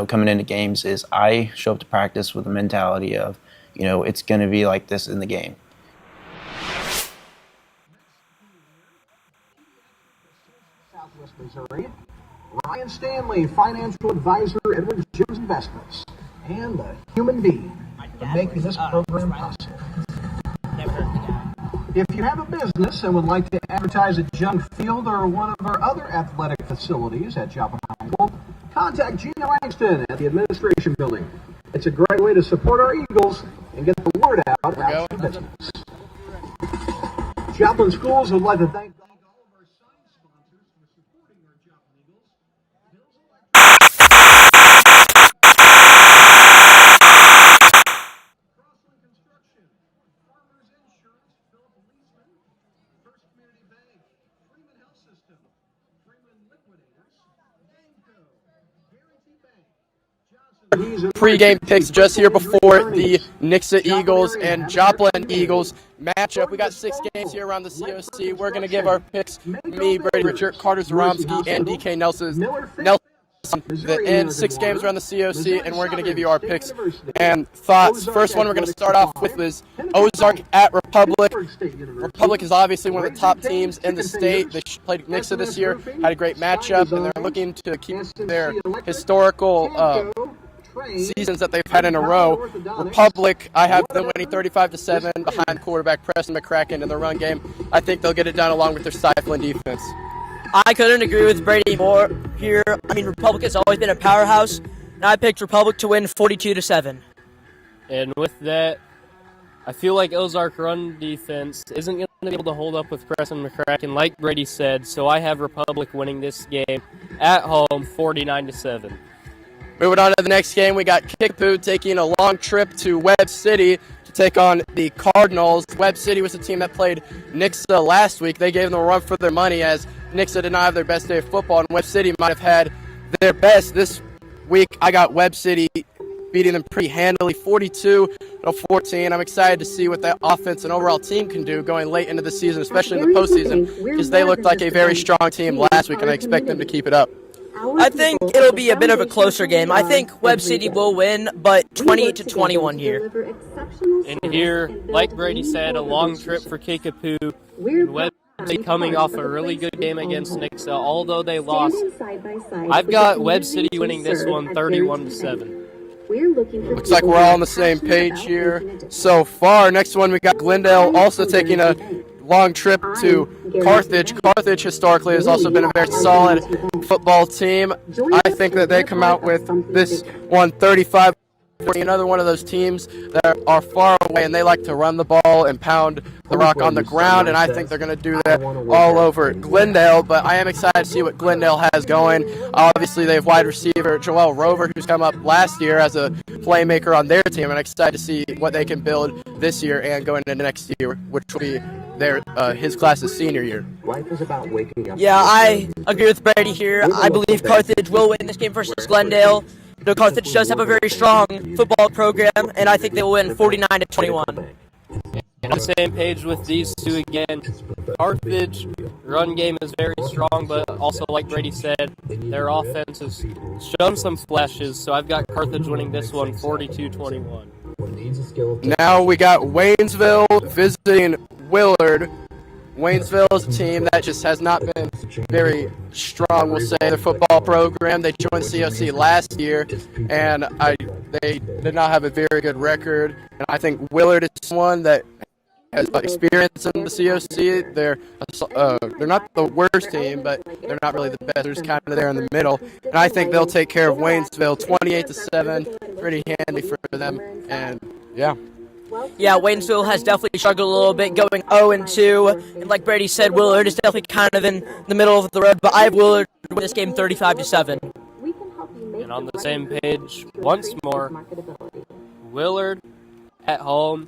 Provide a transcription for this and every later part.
coming into games is I show up to practice with the mentality of, it's going to be like this in the game. Southwest Missouri, Ryan Stanley, financial advisor, Edward Jones Investments, and a human being for making this program possible. If you have a business and would like to advertise at Junk Field or one of our other athletic facilities at Joplin High School, contact Gina Langston at the Administration Building. It's a great way to support our Eagles and get the word out about your business. Joplin Schools would like to thank all of our sign sponsors for supporting our Joplin Eagles. Crossland Construction, Farmers Insurance, Philip Leeseman, First Community Bank, Freeman Health System, Freeman Liquidators, Danco, Guarantee Bank, Johnson. Pre-game picks just here before the Nixa Eagles and Joplin Eagles matchup. We got 6 games here around the COC. We're going to give our picks, me, Brady Richard, Carter Zaromsky, and DK Nelson. And 6 games around the COC, and we're going to give you our picks and thoughts. First one we're going to start off with is Ozark at Republic. Republic is obviously one of the top teams in the state. They played Nixa this year, had a great matchup, and they're looking to keep their historical seasons that they've had in a row. Republic, I have them winning 35-7 behind quarterback Preston McCracken in the run game. I think they'll get it done along with their stifling defense. I couldn't agree with Brady more here. I mean, Republic has always been a powerhouse, and I picked Republic to win 42-7. And with that, I feel like Ozark run defense isn't going to be able to hold up with Preston McCracken, like Brady said, so I have Republic winning this game at home 49-7. Moving on to the next game, we got Kickapoo taking a long trip to Webb City to take on the Cardinals. Webb City was a team that played Nixa last week. They gave them a run for their money as Nixa did not have their best day of football, and Webb City might have had their best this week. I got Webb City beating them pretty handily, 42-14. I'm excited to see what that offense and overall team can do going late into the season, especially in the postseason, because they looked like a very strong team last week, and I expect them to keep it up. I think it'll be a bit of a closer game. I think Webb City will win, but 20-21 here. And here, like Brady said, a long trip for Kickapoo. Webb City coming off a really good game against Nixa, although they lost. I've got Webb City winning this one 31-7. Looks like we're all on the same page here so far. Next one, we got Glendale also taking a long trip to Carthage. Carthage historically has also been a very solid football team. I think that they come out with this one 35-40. Another one of those teams that are far away and they like to run the ball and pound the rock on the ground, and I think they're going to do that all over Glendale. But I am excited to see what Glendale has going. Obviously, they have wide receiver Joel Rover, who's come up last year as a playmaker on their team, and I'm excited to see what they can build this year and going into next year, which will be his class's senior year. Yeah, I agree with Brady here. I believe Carthage will win this game versus Glendale. Carthage does have a very strong football program, and I think they will win 49-21. And on the same page with these two again. Carthage run game is very strong, but also, like Brady said, their offense has shown some flashes, so I've got Carthage winning this one 42-21. Now we got Waynesville visiting Willard. Waynesville is a team that just has not been very strong, we'll say, their football program. They joined COC last year, and they did not have a very good record. And I think Willard is one that has experience in the COC. They're not the worst team, but they're not really the best. They're just kind of there in the middle. And I think they'll take care of Waynesville 28-7. Pretty handy for them. And, yeah. Yeah, Waynesville has definitely struggled a little bit going 0-2. And like Brady said, Willard is definitely kind of in the middle of the road, but I have Willard win this game 35-7. And on the same page, once more, Willard at home.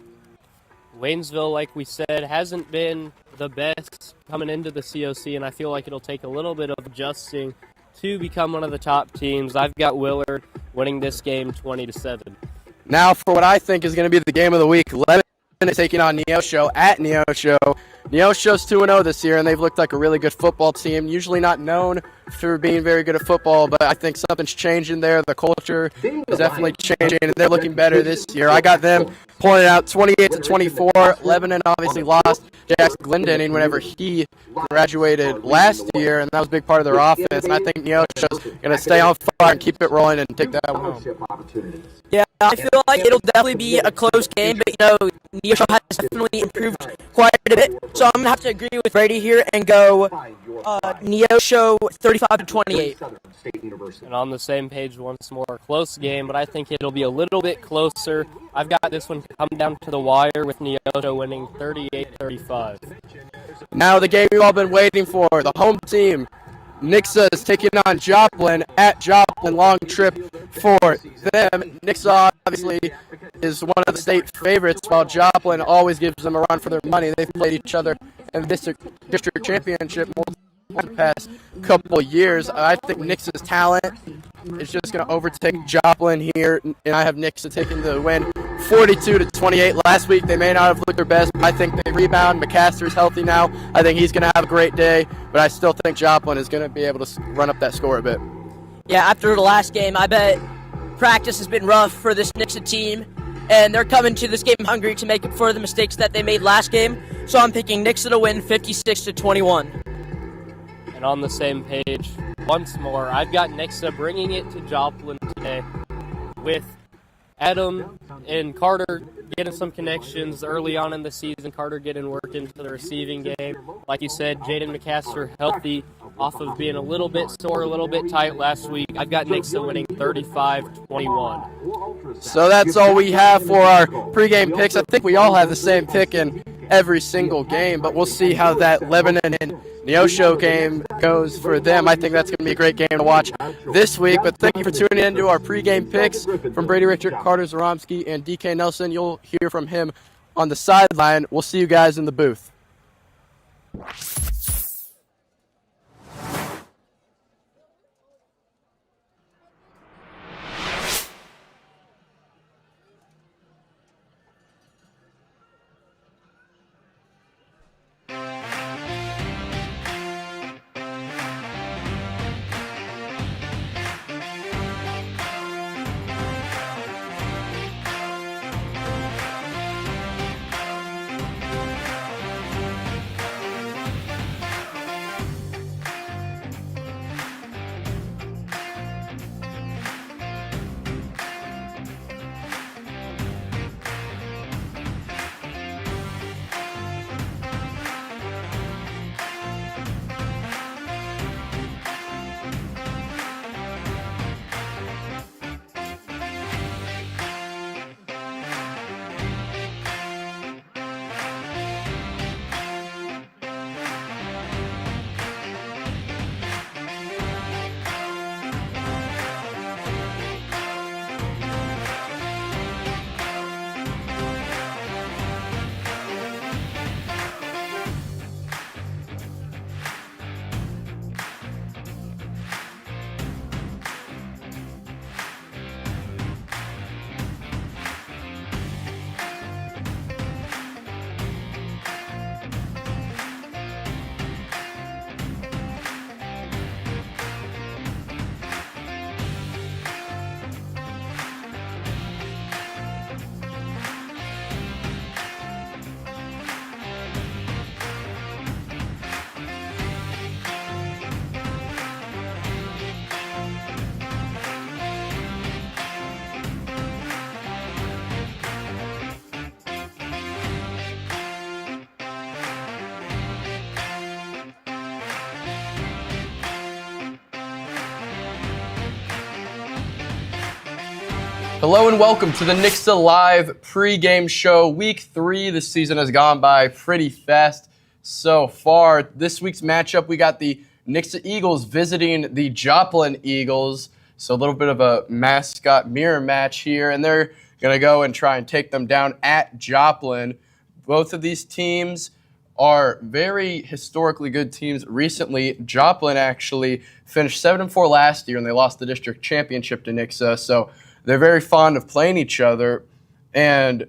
Waynesville, like we said, hasn't been the best coming into the COC, and I feel like it'll take a little bit of adjusting to become one of the top teams. I've got Willard winning this game 20-7. Now for what I think is going to be the game of the week, Lebanon is taking on Neosho at Neosho. Neosho's 2-0 this year, and they've looked like a really good football team. Usually not known for being very good at football, but I think something's changing there. The culture is definitely changing, and they're looking better this year. I got them pulling it out 28-24. Lebanon obviously lost Jackson Glendenning whenever he graduated last year, and that was a big part of their offense. And I think Neosho's going to stay on fire and keep it rolling and take that one home. Yeah, I feel like it'll definitely be a close game, but Neosho has definitely improved quite a bit. So I'm gonna have to agree with Brady here and go Neosho 35-28. And on the same page once more, close game, but I think it'll be a little bit closer. I've got this one come down to the wire with Neosho winning 38-35. Now the game we've all been waiting for, the home team. Nixa is taking on Joplin at Joplin. Long trip for them. Nixa obviously is one of the state favorites, while Joplin always gives them a run for their money. They've played each other in the district championship the past couple years. I think Nixa's talent is just going to overtake Joplin here, and I have Nixa taking the win 42-28. Last week they may not have looked their best, but I think they rebound. McCaster's healthy now. I think he's going to have a great day, but I still think Joplin is going to be able to run up that score a bit. Yeah, after the last game, I bet practice has been rough for this Nixa team, and they're coming to this game hungry to make up for the mistakes that they made last game. So I'm picking Nixa to win 56-21. And on the same page, once more, I've got Nixa bringing it to Joplin today with Adam and Carter getting some connections early on in the season. Carter getting work into the receiving game. Like you said, Jaden McCaster healthy off of being a little bit sore, a little bit tight last week. I've got Nixa winning 35-21. So that's all we have for our pregame picks. I think we all have the same pick in every single game, but we'll see how that Lebanon and Neosho game goes for them. I think that's going to be a great game to watch this week, but thank you for tuning in to our pregame picks from Brady Richard, Carter Zaromsky, and DK Nelson. You'll hear from him on the sideline. We'll see you guys in the booth. Hello and welcome to the Nixa Live pregame show. Week 3, this season has gone by pretty fast so far. This week's matchup, we got the Nixa Eagles visiting the Joplin Eagles. So a little bit of a mascot mirror match here, and they're going to go and try and take them down at Joplin. Both of these teams are very historically good teams. Recently, Joplin actually finished 7-4 last year, and they lost the district championship to Nixa. So they're very fond of playing each other. And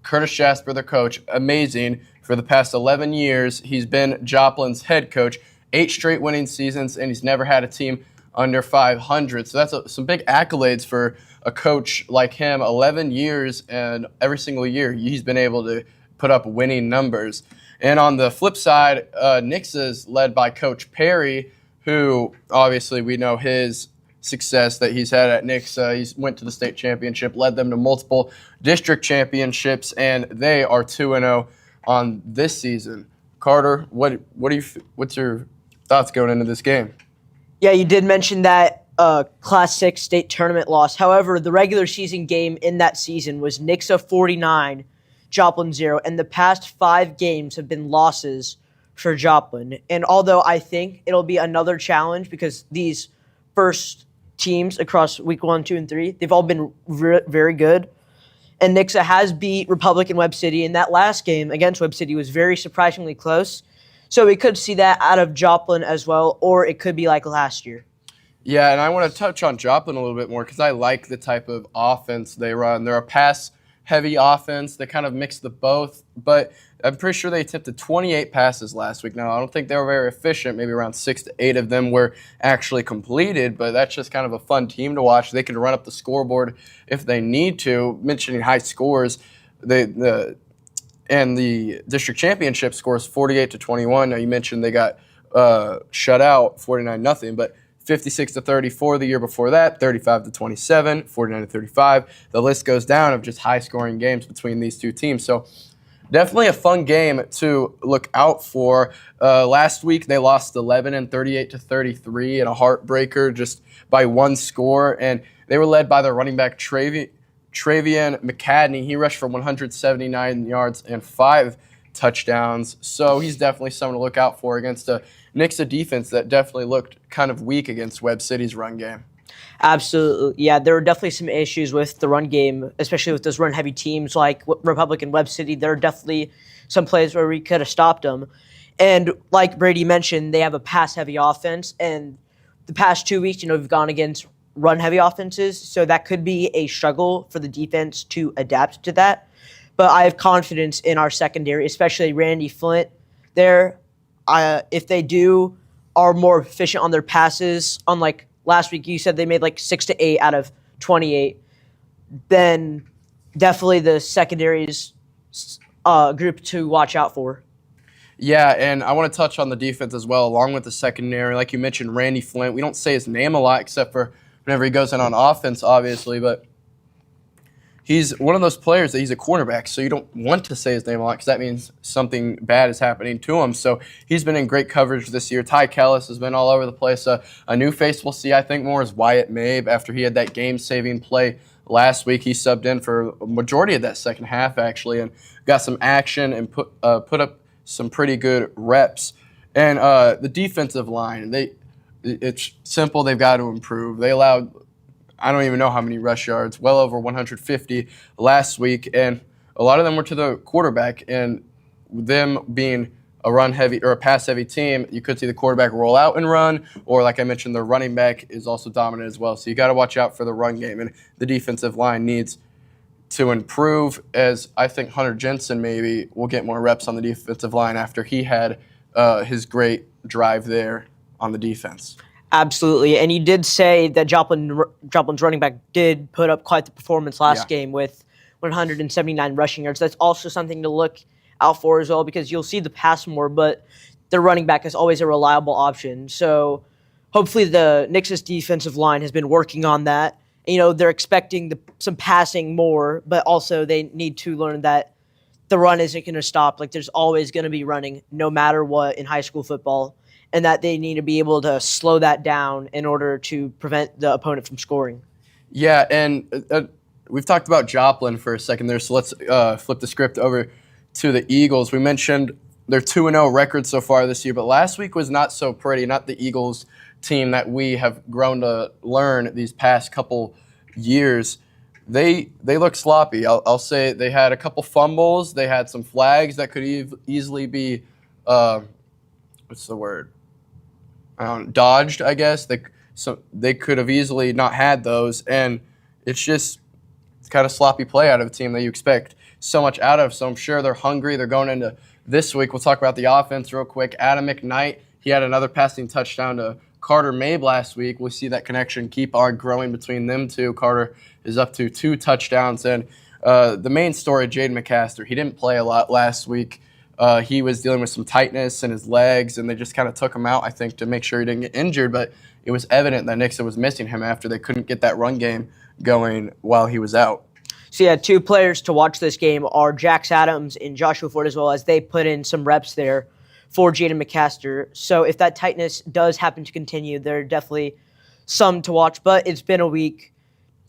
Curtis Jasper, the coach, amazing. For the past 11 years, he's been Joplin's head coach, 8 straight winning seasons, and he's never had a team under 500. So that's some big accolades for a coach like him. 11 years, and every single year he's been able to put up winning numbers. And on the flip side, Nixa is led by Coach Perry, who obviously we know his success that he's had at Nixa. He went to the state championship, led them to multiple district championships, and they are 2-0 on this season. Carter, what's your thoughts going into this game? Yeah, you did mention that Class 6 state tournament loss. However, the regular season game in that season was Nixa 49, Joplin 0, and the past 5 games have been losses for Joplin. And although I think it'll be another challenge because these first teams across week 1, 2, and 3, they've all been very good. And Nixa has beat Republic and Webb City, and that last game against Webb City was very surprisingly close. So we could see that out of Joplin as well, or it could be like last year. Yeah, and I want to touch on Joplin a little bit more because I like the type of offense they run. They're a pass-heavy offense. They kind of mix the both, but I'm pretty sure they attempted 28 passes last week. Now, I don't think they were very efficient. Maybe around 6 to 8 of them were actually completed, but that's just kind of a fun team to watch. They can run up the scoreboard if they need to. Mentioning high scores, the district championship scores 48-21. Now, you mentioned they got shut out 49-0, but 56-34 the year before that, 35-27, 49-35. The list goes down of just high-scoring games between these two teams. So definitely a fun game to look out for. Last week they lost 11 and 38-33 in a heartbreaker just by 1 score, and they were led by their running back Travian McCadney. He rushed for 179 yards and 5 touchdowns. So he's definitely someone to look out for against a Nixa defense that definitely looked kind of weak against Webb City's run game. Absolutely. Yeah, there were definitely some issues with the run game, especially with those run-heavy teams like Republic and Webb City. There are definitely some plays where we could have stopped them. And like Brady mentioned, they have a pass-heavy offense. And the past 2 weeks, we've gone against run-heavy offenses, so that could be a struggle for the defense to adapt to that. But I have confidence in our secondary, especially Randy Flint there. If they are more efficient on their passes, unlike last week, you said they made like 6 to 8 out of 28, then definitely the secondary's group to watch out for. Yeah, and I want to touch on the defense as well, along with the secondary. Like you mentioned, Randy Flint. We don't say his name a lot except for whenever he goes in on offense, obviously, but he's one of those players that he's a cornerback, so you don't want to say his name a lot because that means something bad is happening to him. So he's been in great coverage this year. Ty Kellis has been all over the place. A new face we'll see, I think, more is Wyatt Mabe. After he had that game-saving play last week, he subbed in for a majority of that second half, actually, and got some action and put up some pretty good reps. And the defensive line, it's simple. They've got to improve. They allowed, I don't even know how many rush yards, well over 150 last week, and a lot of them were to the quarterback. And them being a run-heavy or a pass-heavy team, you could see the quarterback roll out and run, or like I mentioned, the running back is also dominant as well. So you got to watch out for the run game, and the defensive line needs to improve, as I think Hunter Jensen maybe will get more reps on the defensive line after he had his great drive there on the defense. Absolutely. And you did say that Joplin's running back did put up quite the performance last game with 179 rushing yards. That's also something to look out for as well, because you'll see the pass more, but the running back is always a reliable option. So hopefully the Nixa's defensive line has been working on that. They're expecting some passing more, but also they need to learn that the run isn't going to stop. Like, there's always going to be running no matter what in high school football, and that they need to be able to slow that down in order to prevent the opponent from scoring. Yeah, and we've talked about Joplin for a second there, so let's flip the script over to the Eagles. We mentioned their 2-0 record so far this year, but last week was not so pretty, not the Eagles team that we have grown to learn these past couple years. They look sloppy. I'll say they had a couple fumbles. They had some flags that could easily be, what's the word? Dodged, I guess. They could have easily not had those, and it's kind of sloppy play out of a team that you expect so much out of. So I'm sure they're hungry. They're going into this week. We'll talk about the offense real quick. Adam McKnight, he had another passing touchdown to Carter Mabe last week. We'll see that connection keep on growing between them two. Carter is up to 2 touchdowns. And the main story, Jaden McCaster, he didn't play a lot last week. He was dealing with some tightness in his legs, and they just kind of took him out, I think, to make sure he didn't get injured. But it was evident that Nixa was missing him after they couldn't get that run game going while he was out. So, yeah, 2 players to watch this game are Jax Adams and Joshua Ford, as well as they put in some reps there for Jaden McCaster. So if that tightness does happen to continue, there are definitely some to watch. But it's been a week.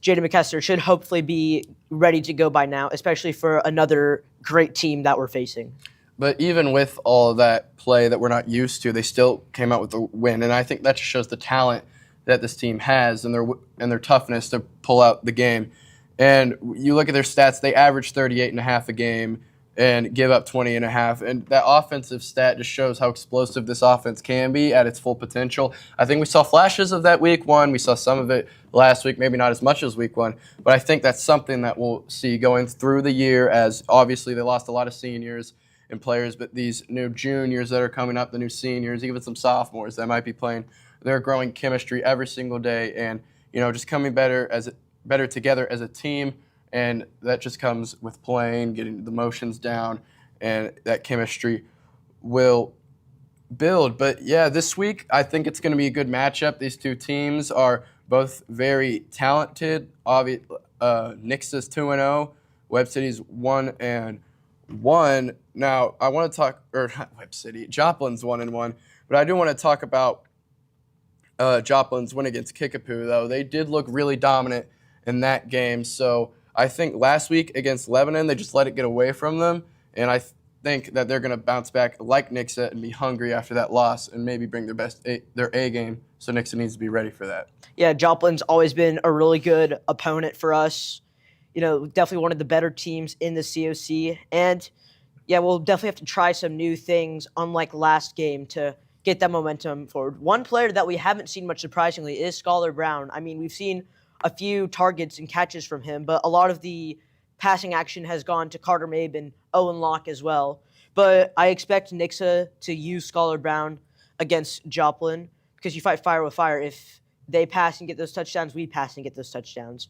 Jaden McCaster should hopefully be ready to go by now, especially for another great team that we're facing. But even with all of that play that we're not used to, they still came out with a win. And I think that just shows the talent that this team has and their toughness to pull out the game. And you look at their stats, they average 38.5 a game and give up 20.5. And that offensive stat just shows how explosive this offense can be at its full potential. I think we saw flashes of that week 1. We saw some of it last week, maybe not as much as week 1. But I think that's something that we'll see going through the year, as obviously they lost a lot of seniors and players, but these new juniors that are coming up, the new seniors, even some sophomores that might be playing, they're growing chemistry every single day and, just coming better together as a team. And that just comes with playing, getting the motions down, and that chemistry will build. But, yeah, this week I think it's going to be a good matchup. These 2 teams are both very talented. Nixa's 2-0, Webb City's 1-1. Now, I want to talk – or not Webb City. Joplin's 1-1. But I do want to talk about Joplin's win against Kickapoo, though. They did look really dominant in that game. So I think last week against Lebanon, they just let it get away from them. And I think that they're going to bounce back like Nixa and be hungry after that loss and maybe bring their A game. So Nixa needs to be ready for that. Yeah, Joplin's always been a really good opponent for us. Definitely one of the better teams in the COC. And, yeah, we'll definitely have to try some new things, unlike last game, to get that momentum forward. One player that we haven't seen much, surprisingly, is Scholar Brown. I mean, we've seen a few targets and catches from him, but a lot of the passing action has gone to Carter Mabe and Owen Locke as well. But I expect Nixa to use Scholar Brown against Joplin, because you fight fire with fire. If they pass and get those touchdowns, we pass and get those touchdowns.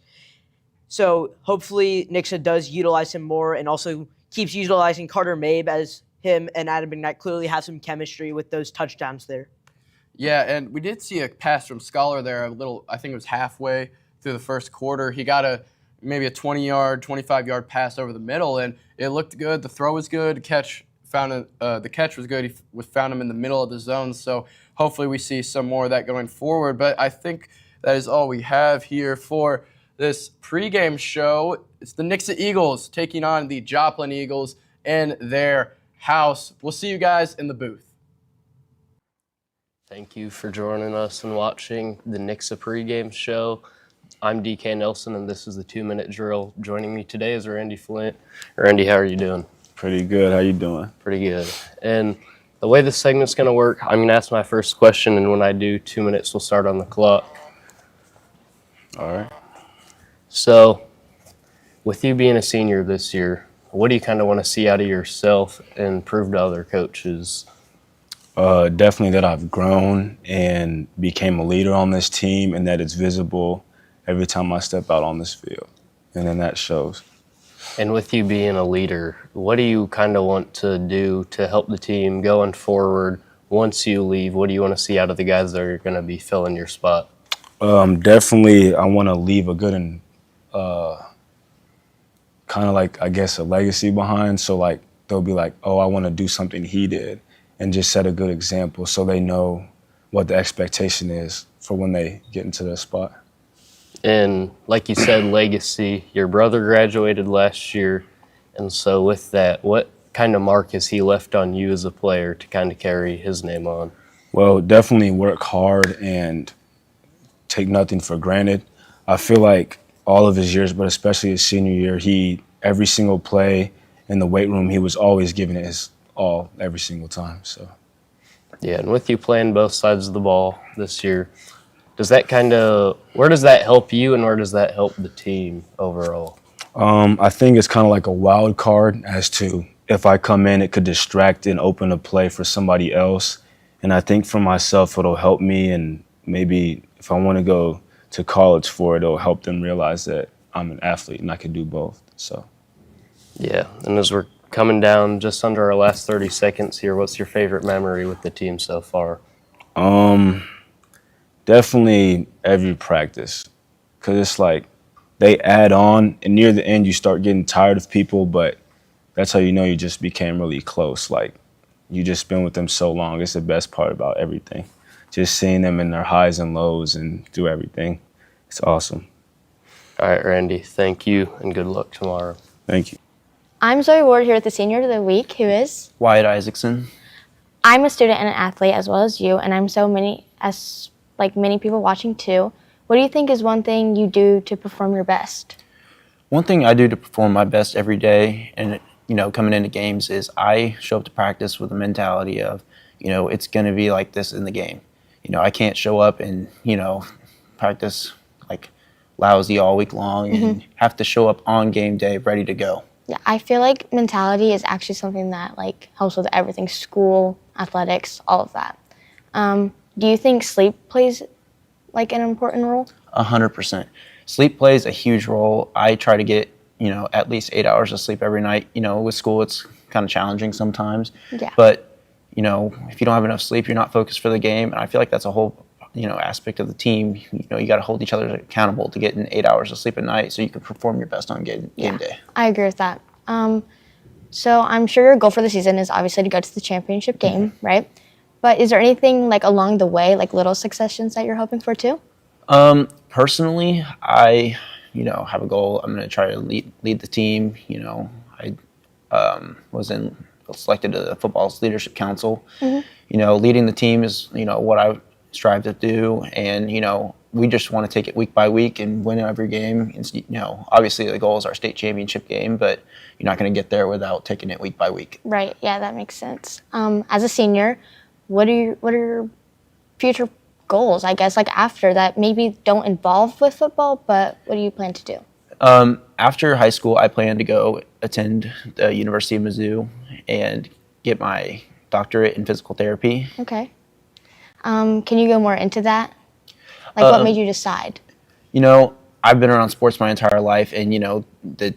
So hopefully Nixa does utilize him more and also keeps utilizing Carter Mabe, as him and Adam McKnight clearly have some chemistry with those touchdowns there. Yeah, and we did see a pass from Scholar there I think it was halfway through the first quarter. He got maybe a 20-yard, 25-yard pass over the middle, and it looked good. The throw was good. The catch was good. He found him in the middle of the zone, so hopefully we see some more of that going forward. But I think that is all we have here for this pregame show. It's the Nixa Eagles taking on the Joplin Eagles in their house. We'll see you guys in the booth. Thank you for joining us and watching the Nixa pregame show. I'm DK Nelson, and this is the 2-minute drill. Joining me today is Randy Flint. Randy, how are you doing? Pretty good. How you doing? Pretty good. And the way this segment's going to work, I'm going to ask my first question, and when I do, 2 minutes will start on the clock. All right. So, with you being a senior this year, what do you kind of want to see out of yourself and prove to other coaches? Definitely that I've grown and became a leader on this team, and that it's visible every time I step out on this field. And then that shows. And with you being a leader, what do you kind of want to do to help the team going forward once you leave? What do you want to see out of the guys that are going to be filling your spot? Definitely I want to leave a good and kind of like, I guess, a legacy behind. So, like, they'll be like, oh, I want to do something he did, and just set a good example so they know what the expectation is for when they get into their spot. And like you said, legacy, your brother graduated last year, and so with that, what kind of mark has he left on you as a player to kind of carry his name on? Well, definitely work hard and take nothing for granted. I feel like all of his years, but especially his senior year, every single play in the weight room, he was always giving it his all every single time. So, yeah, and with you playing both sides of the ball this year, where does that help you and where does that help the team overall? I think it's kind of like a wild card as to if I come in, it could distract and open a play for somebody else. And I think for myself, it'll help me. And maybe if I want to go to college for it, it'll help them realize that I'm an athlete and I can do both. So, Yeah, and as we're coming down just under our last 30 seconds here, what's your favorite memory with the team so far? definitely every practice, because it's like they add on, and near the end, you start getting tired of people, but that's how you know you just became really close. Like, you just been with them so long. It's the best part about everything. Just seeing them in their highs and lows and do everything. It's awesome. All right, Randy, thank you, and good luck tomorrow. Thank you. I'm Zoe Ward here with the Senior of the Week, who is? Wyatt Isaacson. I'm a student and an athlete as well as you, and I'm many people watching too. What do you think is one thing you do to perform your best? One thing I do to perform my best every day and, coming into games is I show up to practice with the mentality of, it's going to be like this in the game. I can't show up and, practice like lousy all week long and have to show up on game day ready to go. Yeah, I feel like mentality is actually something that helps with everything, school, athletics, all of that. Do you think sleep plays an important role? 100%. Sleep plays a huge role. I try to get, at least 8 hours of sleep every night. With school, it's kind of challenging sometimes. Yeah. But, if you don't have enough sleep, you're not focused for the game. And I feel like that's a whole, aspect of the team. You got to hold each other accountable to getting 8 hours of sleep at night so you can perform your best on game day. I agree with that. So I'm sure your goal for the season is obviously to go to the championship game, right? But is there anything along the way, little successions that you're hoping for too? Personally, I, have a goal. I'm going to try to lead the team. I was selected to the football's leadership council. Leading the team is, what I strive to do. And, we just want to take it week by week and win every game. It's, obviously the goal is our state championship game, but you're not going to get there without taking it week by week. Right. Yeah, that makes sense. As a senior, what are your future goals, I guess, after that maybe don't involve with football, but what do you plan to do? After high school, I plan to go attend the University of Mizzou and get my doctorate in physical therapy. Okay. Can you go more into that? What made you decide? I've been around sports my entire life, and the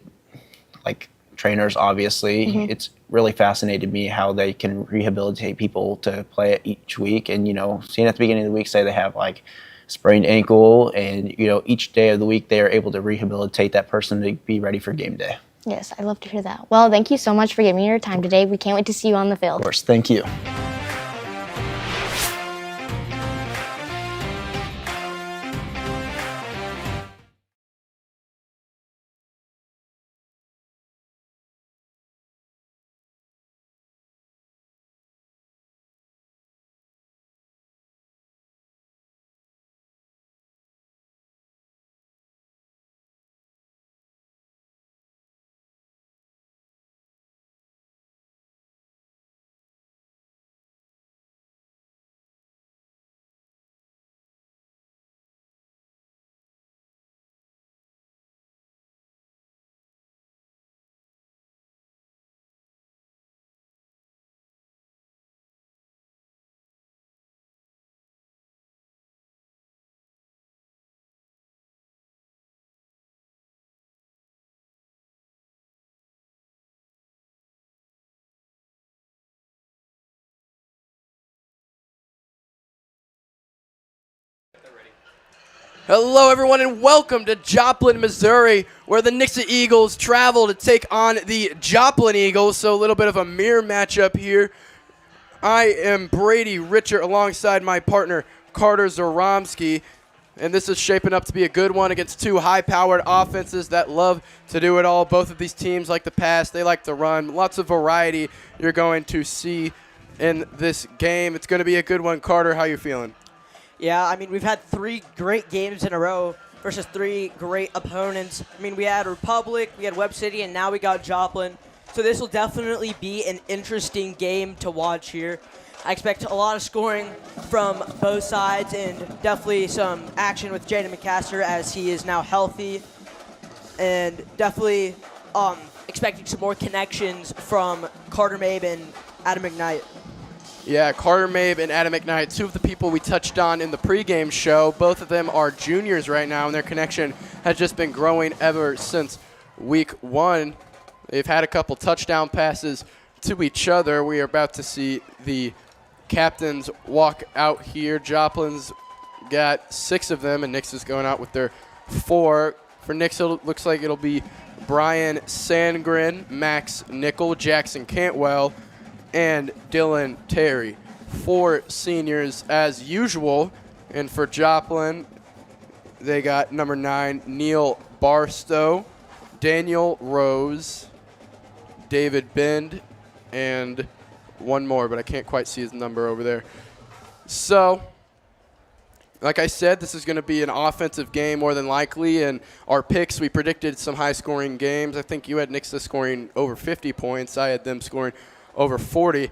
trainers, obviously, it's really fascinated me how they can rehabilitate people to play it each week. And seeing at the beginning of the week say they have sprained ankle, and each day of the week they are able to rehabilitate that person to be ready for game day. Yes, I love to hear that. Well, thank you so much for giving me your time today. We can't wait to see you on the field. Of course, thank you. Hello, everyone, and welcome to Joplin, Missouri, where the Nixa Eagles travel to take on the Joplin Eagles. So a little bit of a mirror matchup here. I am Brady Richard alongside my partner, Carter Zaromsky, and this is shaping up to be a good one against two high-powered offenses that love to do it all. Both of these teams like to pass. They like to run. Lots of variety you're going to see in this game. It's going to be a good one. Carter, how you feeling? Yeah, we've had 3 great games in a row versus 3 great opponents. We had Republic, we had Webb City, and now we got Joplin. So this will definitely be an interesting game to watch here. I expect a lot of scoring from both sides and definitely some action with Jaden McCaster as he is now healthy. and definitely expecting some more connections from Carter Mabe and Adam McKnight. Yeah, Carter Mabe and Adam McKnight, two of the people we touched on in the pregame show. Both of them are juniors right now, and their connection has just been growing ever since week 1. They've had a couple touchdown passes to each other. We are about to see the captains walk out here. Joplin's got 6 of them, and Nixa's going out with their 4. For Nixa, it looks like it'll be Brian Sandgren, Max Nickel, Jackson Cantwell, and Dylan Terry. 4 seniors as usual. And for Joplin, they got number 9, Neil Barstow, Daniel Rose, David Bend, and one more, but I can't quite see his number over there. So, like I said, this is going to be an offensive game more than likely, and our picks, we predicted some high-scoring games. I think you had Nixa scoring over 50 points. I had them scoring over 40.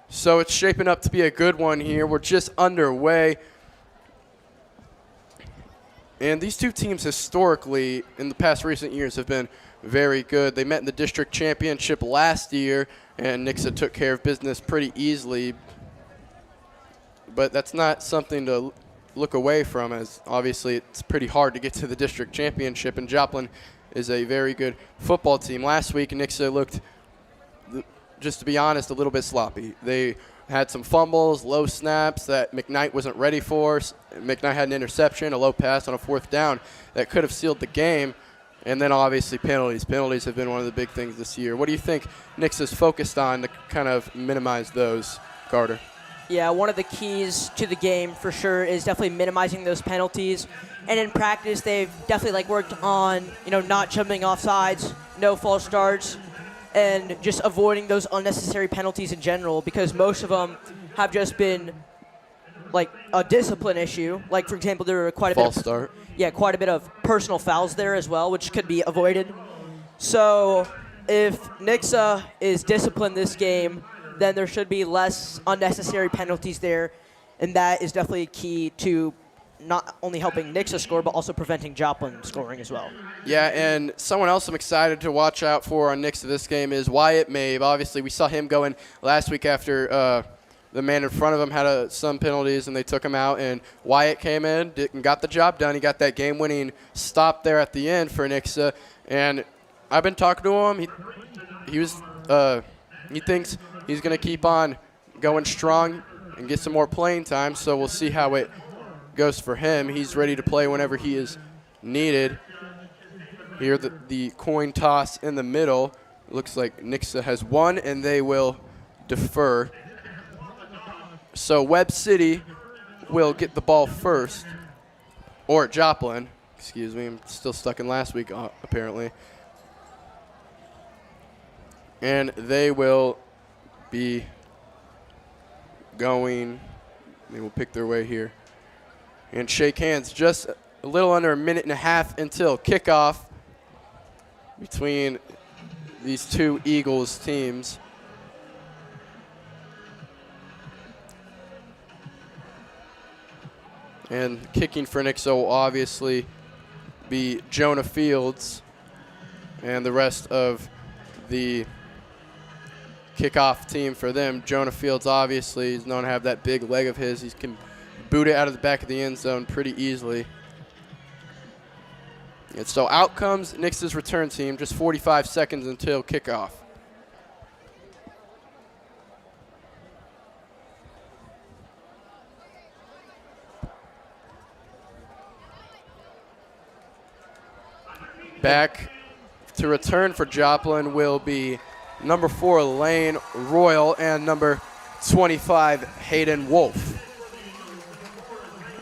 So it's shaping up to be a good one here. We're just underway. And these two teams historically in the past recent years have been very good. They met in the district championship last year, and Nixa took care of business pretty easily. But that's not something to look away from, as obviously it's pretty hard to get to the district championship, and Joplin is a very good football team. Last week, Nixa looked, just to be honest, a little bit sloppy. They had some fumbles, low snaps that McKnight wasn't ready for. McKnight had an interception, a low pass on a 4th down that could have sealed the game. And then obviously penalties. Penalties have been one of the big things this year. What do you think Nixa's focused on to kind of minimize those, Carter? Yeah, one of the keys to the game for sure is definitely minimizing those penalties. And in practice, they've definitely worked on, not jumping off sides, no false starts, and just avoiding those unnecessary penalties in general, because most of them have just been a discipline issue. Like, for example, there were quite a bit of personal fouls there as well, which could be avoided. So if Nixa is disciplined this game, then there should be less unnecessary penalties there, and that is definitely key to not only helping Nixa score, but also preventing Joplin scoring as well. Yeah, and someone else I'm excited to watch out for on Nixa this game is Wyatt Mabe. Obviously, we saw him going last week after the man in front of him had some penalties, and they took him out, and Wyatt came in and got the job done. He got that game-winning stop there at the end for Nixa, and I've been talking to him. He thinks he's going to keep on going strong and get some more playing time, so we'll see how it goes for him. He's ready to play whenever he is needed. Here, the coin toss in the middle. Looks like Nixa has won, and they will defer. So Webb City will get the ball first, or Joplin. Excuse me, I'm still stuck in last week, apparently. And they will be going. They will pick their way here and shake hands. Just a little under a minute and a half until kickoff between these two Eagles teams. And kicking for Nixa will obviously be Jonah Fields, and the rest of the kickoff team for them. Jonah Fields obviously is known to have that big leg of his. He can boot it out of the back of the end zone pretty easily. And so out comes Nixa's return team, just 45 seconds until kickoff. Back to return for Joplin will be number 4, Lane Royal, and number 25, Hayden Wolf.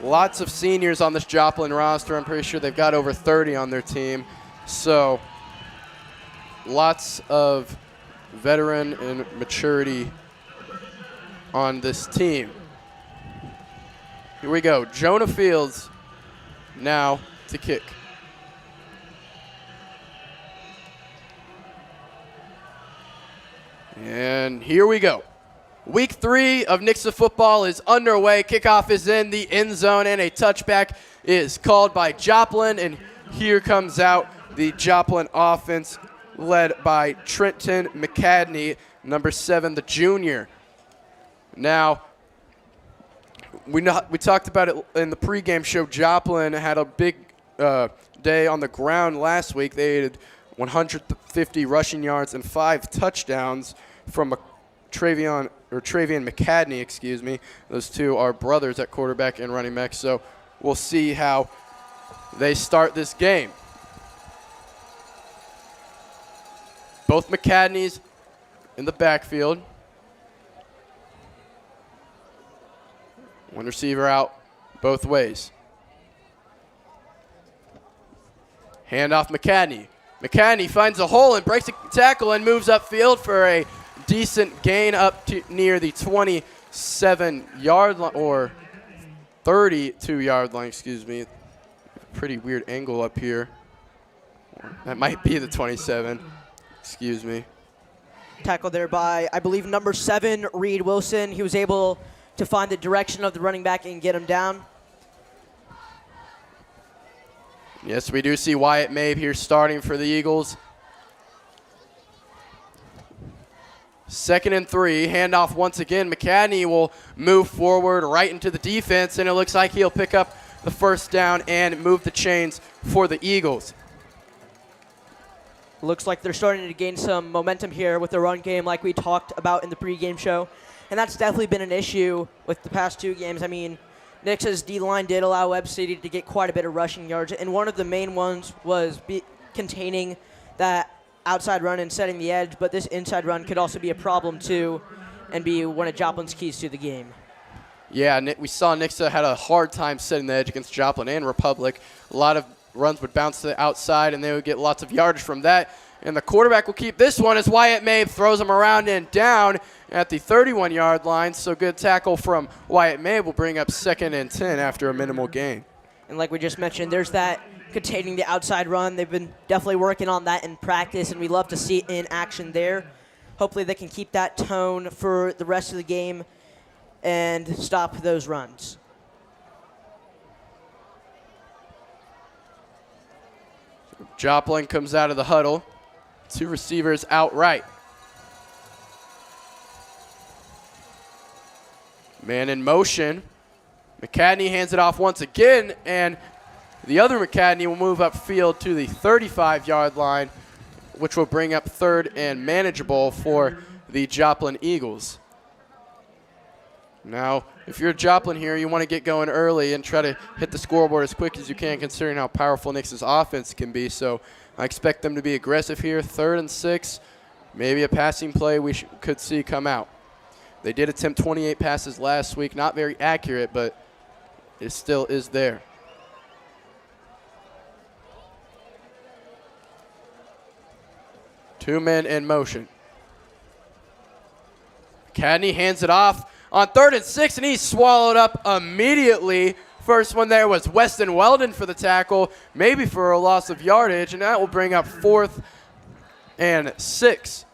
Lots of seniors on this Joplin roster. I'm pretty sure they've got over 30 on their team. So lots of veteran and maturity on this team. Here we go. Jonah Fields now to kick. And here we go. Week 3 of Nixa football is underway. Kickoff is in the end zone, and a touchback is called by Joplin. And here comes out the Joplin offense led by Trenton McCadney, number 7, the junior. Now, we talked about it in the pregame show. Joplin had a big day on the ground last week. They had 150 rushing yards and 5 touchdowns from Travian McCadney, excuse me. Those two are brothers at quarterback and running back, so we'll see how they start this game. Both McCadneys in the backfield. One receiver out both ways. Handoff McCadney. McCadney finds a hole and breaks a tackle and moves upfield for a decent gain up to near the 27-yard line, or 32-yard line, excuse me. Pretty weird angle up here. That might be the 27, excuse me. Tackled there by, I believe, number 7, Reed Wilson. He was able to find the direction of the running back and get him down. Yes, we do see Wyatt Mabe here starting for the Eagles. 2nd and 3, handoff once again. McCadney will move forward right into the defense, and it looks like he'll pick up the first down and move the chains for the Eagles. Looks like they're starting to gain some momentum here with the run game like we talked about in the pregame show. And that's definitely been an issue with the past 2 games. I mean, Nixa's D-line did allow Webb City to get quite a bit of rushing yards, and one of the main ones was containing that outside run and setting the edge, but this inside run could also be a problem too and be one of Joplin's keys to the game. Yeah, we saw Nixa had a hard time setting the edge against Joplin and Republic. A lot of runs would bounce to the outside, and they would get lots of yardage from that. And the quarterback will keep this one as Wyatt Mabe throws him around and down at the 31-yard line. So good tackle from Wyatt Mabe will bring up 2nd and 10 after a minimal gain. And like we just mentioned, there's that containing the outside run. They've been definitely working on that in practice, and we love to see it in action there. Hopefully they can keep that tone for the rest of the game and stop those runs. Joplin comes out of the huddle. 2 receivers outright. Man in motion. McCadney hands it off once again, and the other McCadney will move upfield to the 35-yard line, which will bring up 3rd and manageable for the Joplin Eagles. Now, if you're Joplin here, you want to get going early and try to hit the scoreboard as quick as you can, considering how powerful Nix's offense can be. So I expect them to be aggressive here. 3rd and 6, maybe a passing play we could see come out. They did attempt 28 passes last week. Not very accurate, but it still is there. Two men in motion. Cadney hands it off on 3rd and 6, and he's swallowed up immediately. First one there was Weston Weldon for the tackle, maybe for a loss of yardage, and that will bring up 4th and 6.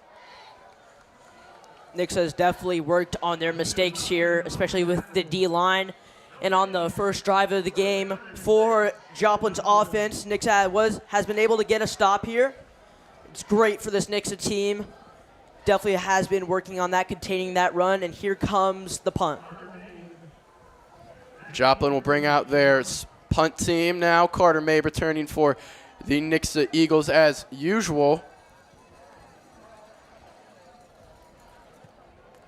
Nixa has definitely worked on their mistakes here, especially with the D-line. And on the first drive of the game for Joplin's offense, Nixa has been able to get a stop here. It's great for this Nixa team. Definitely has been working on that, containing that run, and here comes the punt. Joplin will bring out their punt team now. Carter May returning for the Nixa Eagles as usual.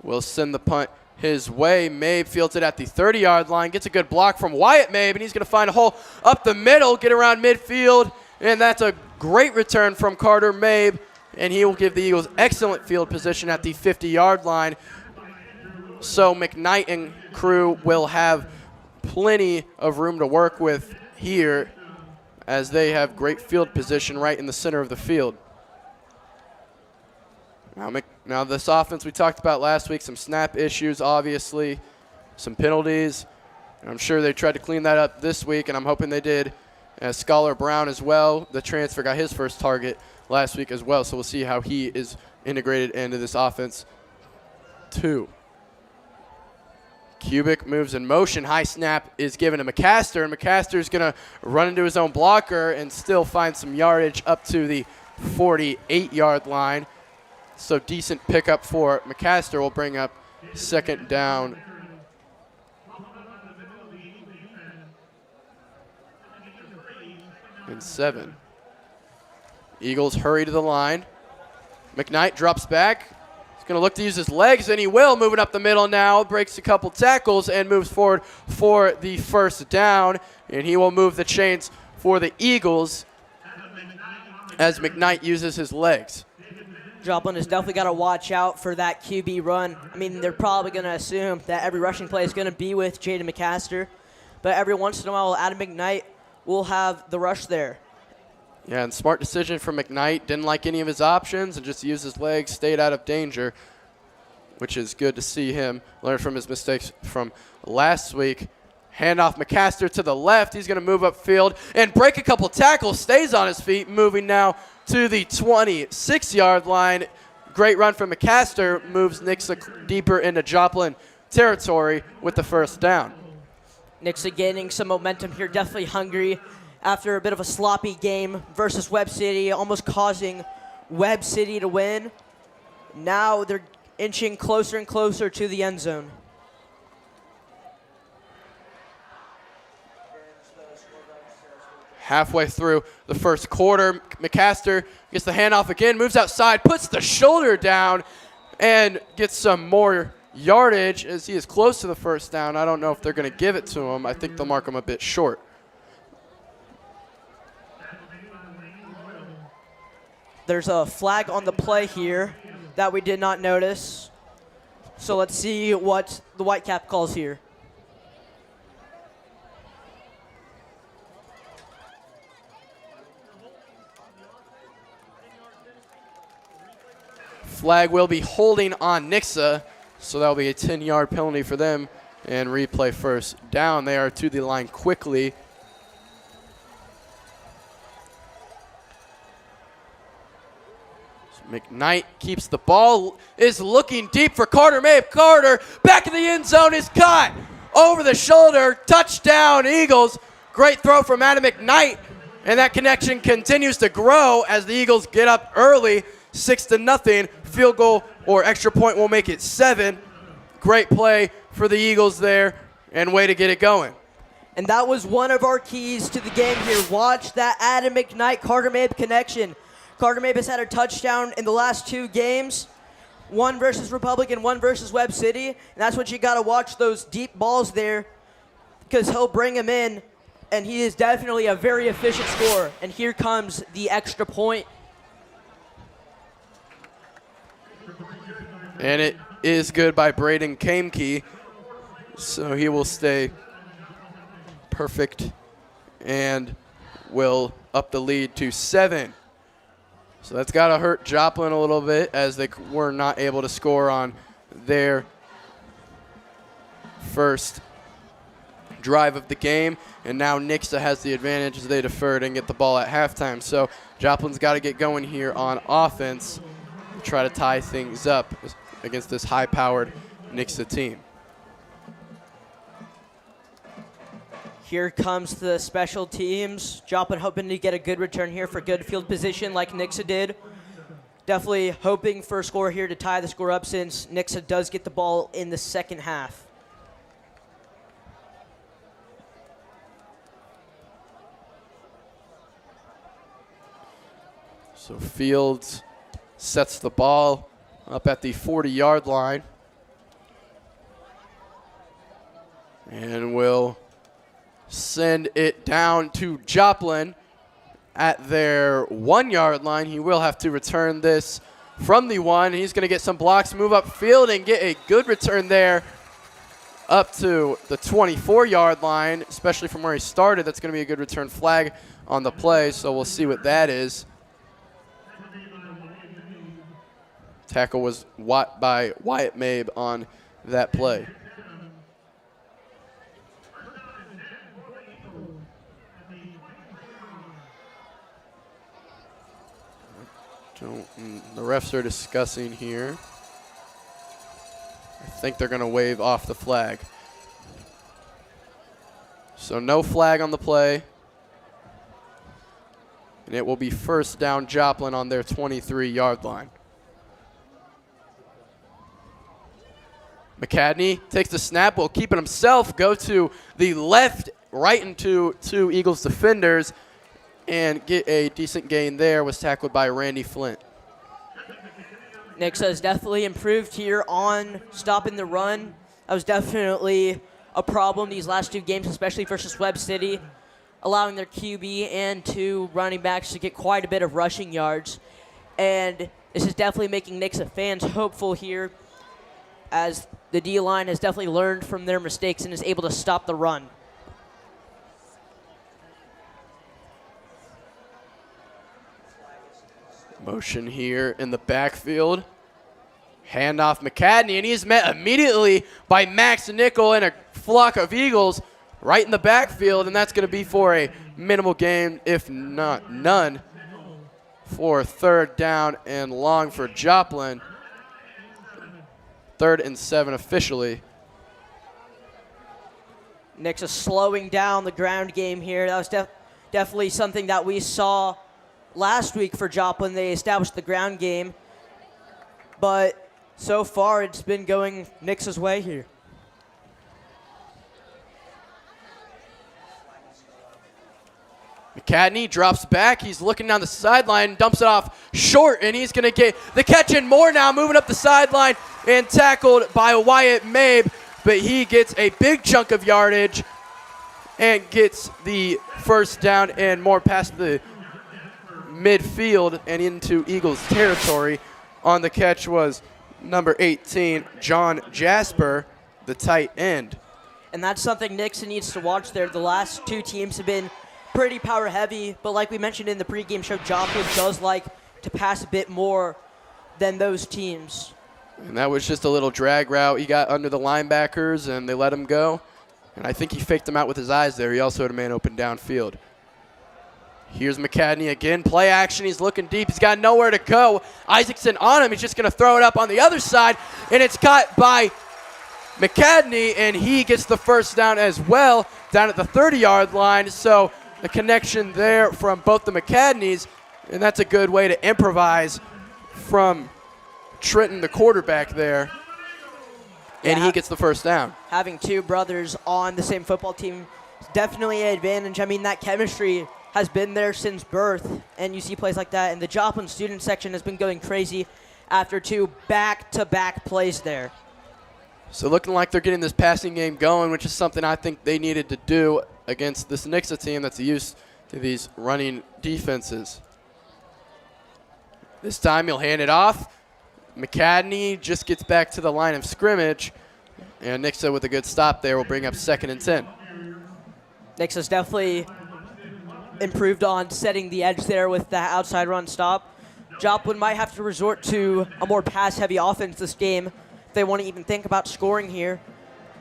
We'll send the punt his way. Mabe fields it at the 30-yard line, gets a good block from Wyatt Mabe, and he's going to find a hole up the middle, get around midfield, and that's a great return from Carter Mabe, and he will give the Eagles excellent field position at the 50-yard line. So McKnight and crew will have plenty of room to work with here as they have great field position right in the center of the field. Now this offense we talked about last week, some snap issues, obviously, some penalties. And I'm sure they tried to clean that up this week, and I'm hoping they did. Scholar Brown as well, the transfer, got his first target last week as well, so we'll see how he is integrated into this offense too. Kubik moves in motion. High snap is given to McCaster, and McCaster is going to run into his own blocker and still find some yardage up to the 48-yard line. So decent pickup for McCaster will bring up second down. And 7. Eagles hurry to the line. McKnight drops back. He's going to look to use his legs, and he will, moving up the middle now. Breaks a couple tackles and moves forward for the first down. And he will move the chains for the Eagles as McKnight uses his legs. Joplin has definitely got to watch out for that QB run. I mean, they're probably going to assume that every rushing play is going to be with Jaden McCaster. But every once in a while, Adam McKnight will have the rush there. Yeah, and smart decision from McKnight. Didn't like any of his options and just used his legs, stayed out of danger, which is good to see him learn from his mistakes from last week. Handoff McCaster to the left. He's going to move upfield and break a couple tackles, stays on his feet, moving now to the 26-yard line. Great run from McCaster, moves Nixa deeper into Joplin territory with the first down. Nixa gaining some momentum here, definitely hungry after a bit of a sloppy game versus Webb City, almost causing Webb City to win. Now they're inching closer and closer to the end zone. Halfway through the first quarter, McCaster gets the handoff again, moves outside, puts the shoulder down, and gets some more yardage as he is close to the first down. I don't know if they're going to give it to him. I think they'll mark him a bit short. There's a flag on the play here that we did not notice. So let's see what the Whitecap calls here. Flag will be holding on Nixa, so that'll be a 10-yard penalty for them. And replay first down. They are to the line quickly. McKnight keeps the ball, is looking deep for Carter Mabe. Carter, back in the end zone, is caught over the shoulder. Touchdown, Eagles. Great throw from Adam McKnight. And that connection continues to grow as the Eagles get up early, 6-0. Field goal or extra point will make it 7. Great play for the Eagles there, and way to get it going. And that was one of our keys to the game here. Watch that Adam McKnight, Carter Mabe connection. Carter Mabe has had a touchdown in the last 2 games, one versus Republic and one versus Webb City. And that's what you got to watch, those deep balls there, because he'll bring him in, and he is definitely a very efficient scorer. And here comes the extra point. And it is good by Braden Kamke, so he will stay perfect and will up the lead to 7. So that's got to hurt Joplin a little bit as they were not able to score on their first drive of the game. And now Nixa has the advantage as they deferred and get the ball at halftime. So Joplin's got to get going here on offense to try to tie things up against this high-powered Nixa team. Here comes the special teams. Joplin hoping to get a good return here for good field position like Nixa did. Definitely hoping for a score here to tie the score up since Nixa does get the ball in the second half. So Fields sets the ball up at the 40-yard line and will send it down to Joplin at their 1-yard line. He will have to return this from the 1. He's going to get some blocks, move up field, and get a good return there up to the 24-yard line, especially from where he started. That's going to be a good return flag on the play, so we'll see what that is. Tackle was by Wyatt Mabe on that play. The refs are discussing here. I think they're going to wave off the flag. So no flag on the play. And it will be first down Joplin on their 23-yard line. McCadney takes the snap, will keep it himself, go to the left, right into two Eagles defenders, and get a decent gain there. Was tackled by Randy Flint. Nixa has definitely improved here on stopping the run. That was definitely a problem these last two games, especially versus Webb City, allowing their QB and two running backs to get quite a bit of rushing yards. And this is definitely making Nixa fans hopeful here, as the D-line has definitely learned from their mistakes and is able to stop the run. Motion here in the backfield. Handoff McCadney, and he's met immediately by Max Nickel and a flock of Eagles right in the backfield, and that's going to be for a minimal gain, if not none, for third down and long for Joplin. 3rd and 7 officially. Nixa slowing down the ground game here. That was definitely something that we saw last week for Joplin. They established the ground game, but so far it's been going Nixa's way here. McCadney drops back. He's looking down the sideline, dumps it off short, and he's going to get the catch and more now, moving up the sideline and tackled by Wyatt Mabe, but he gets a big chunk of yardage and gets the first down and more past the midfield and into Eagles territory. On the catch was number 18, John Jasper, the tight end. And that's something Nixa needs to watch there. The last two teams have been pretty power heavy, but like we mentioned in the pregame show, Joplin does like to pass a bit more than those teams. And that was just a little drag route. He got under the linebackers, and they let him go. And I think he faked him out with his eyes there. He also had a man open downfield. Here's McCadney again. Play action. He's looking deep. He's got nowhere to go. Isaacson on him. He's just going to throw it up on the other side, and it's caught by McCadney, and he gets the first down as well down at the 30-yard line. So the connection there from both the McCadneys, and that's a good way to improvise from Trenton, the quarterback there, and he gets the first down. Having two brothers on the same football team is definitely an advantage. I mean, that chemistry has been there since birth, and you see plays like that, and the Joplin student section has been going crazy after two back-to-back plays there. So looking like they're getting this passing game going, which is something I think they needed to do against this Nixa team that's used to these running defenses. This time he'll hand it off. McCadney just gets back to the line of scrimmage, and Nixa with a good stop there will bring up 2nd and 10. Nixa's definitely improved on setting the edge there with that outside run stop. Joplin might have to resort to a more pass-heavy offense this game if they want to even think about scoring here.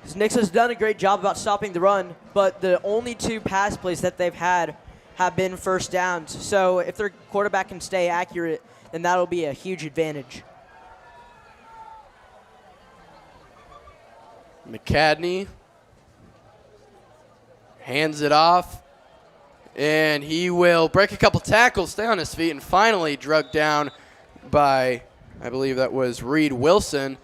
Because Nixa's done a great job about stopping the run, but the only two pass plays that they've had have been first downs. So if their quarterback can stay accurate, then that'll be a huge advantage. McCadney hands it off, and he will break a couple tackles, stay on his feet, and finally drugged down by, I believe that was Reed Wilson,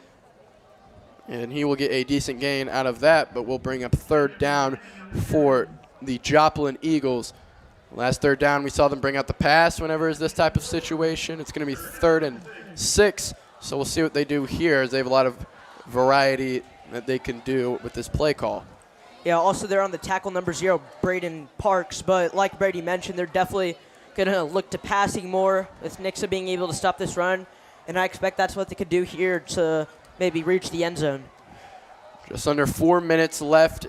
and he will get a decent gain out of that, but will bring up 3rd down for the Joplin Eagles. Last 3rd down, we saw them bring out the pass whenever it's this type of situation. It's going to be 3rd and 6, so we'll see what they do here, as they have a lot of variety that they can do with this play call. Yeah, also they're on the tackle number 0, Braden Parks, but like Brady mentioned, they're definitely going to look to passing more with Nixa being able to stop this run, and I expect that's what they could do here to maybe reach the end zone. Just under 4 minutes left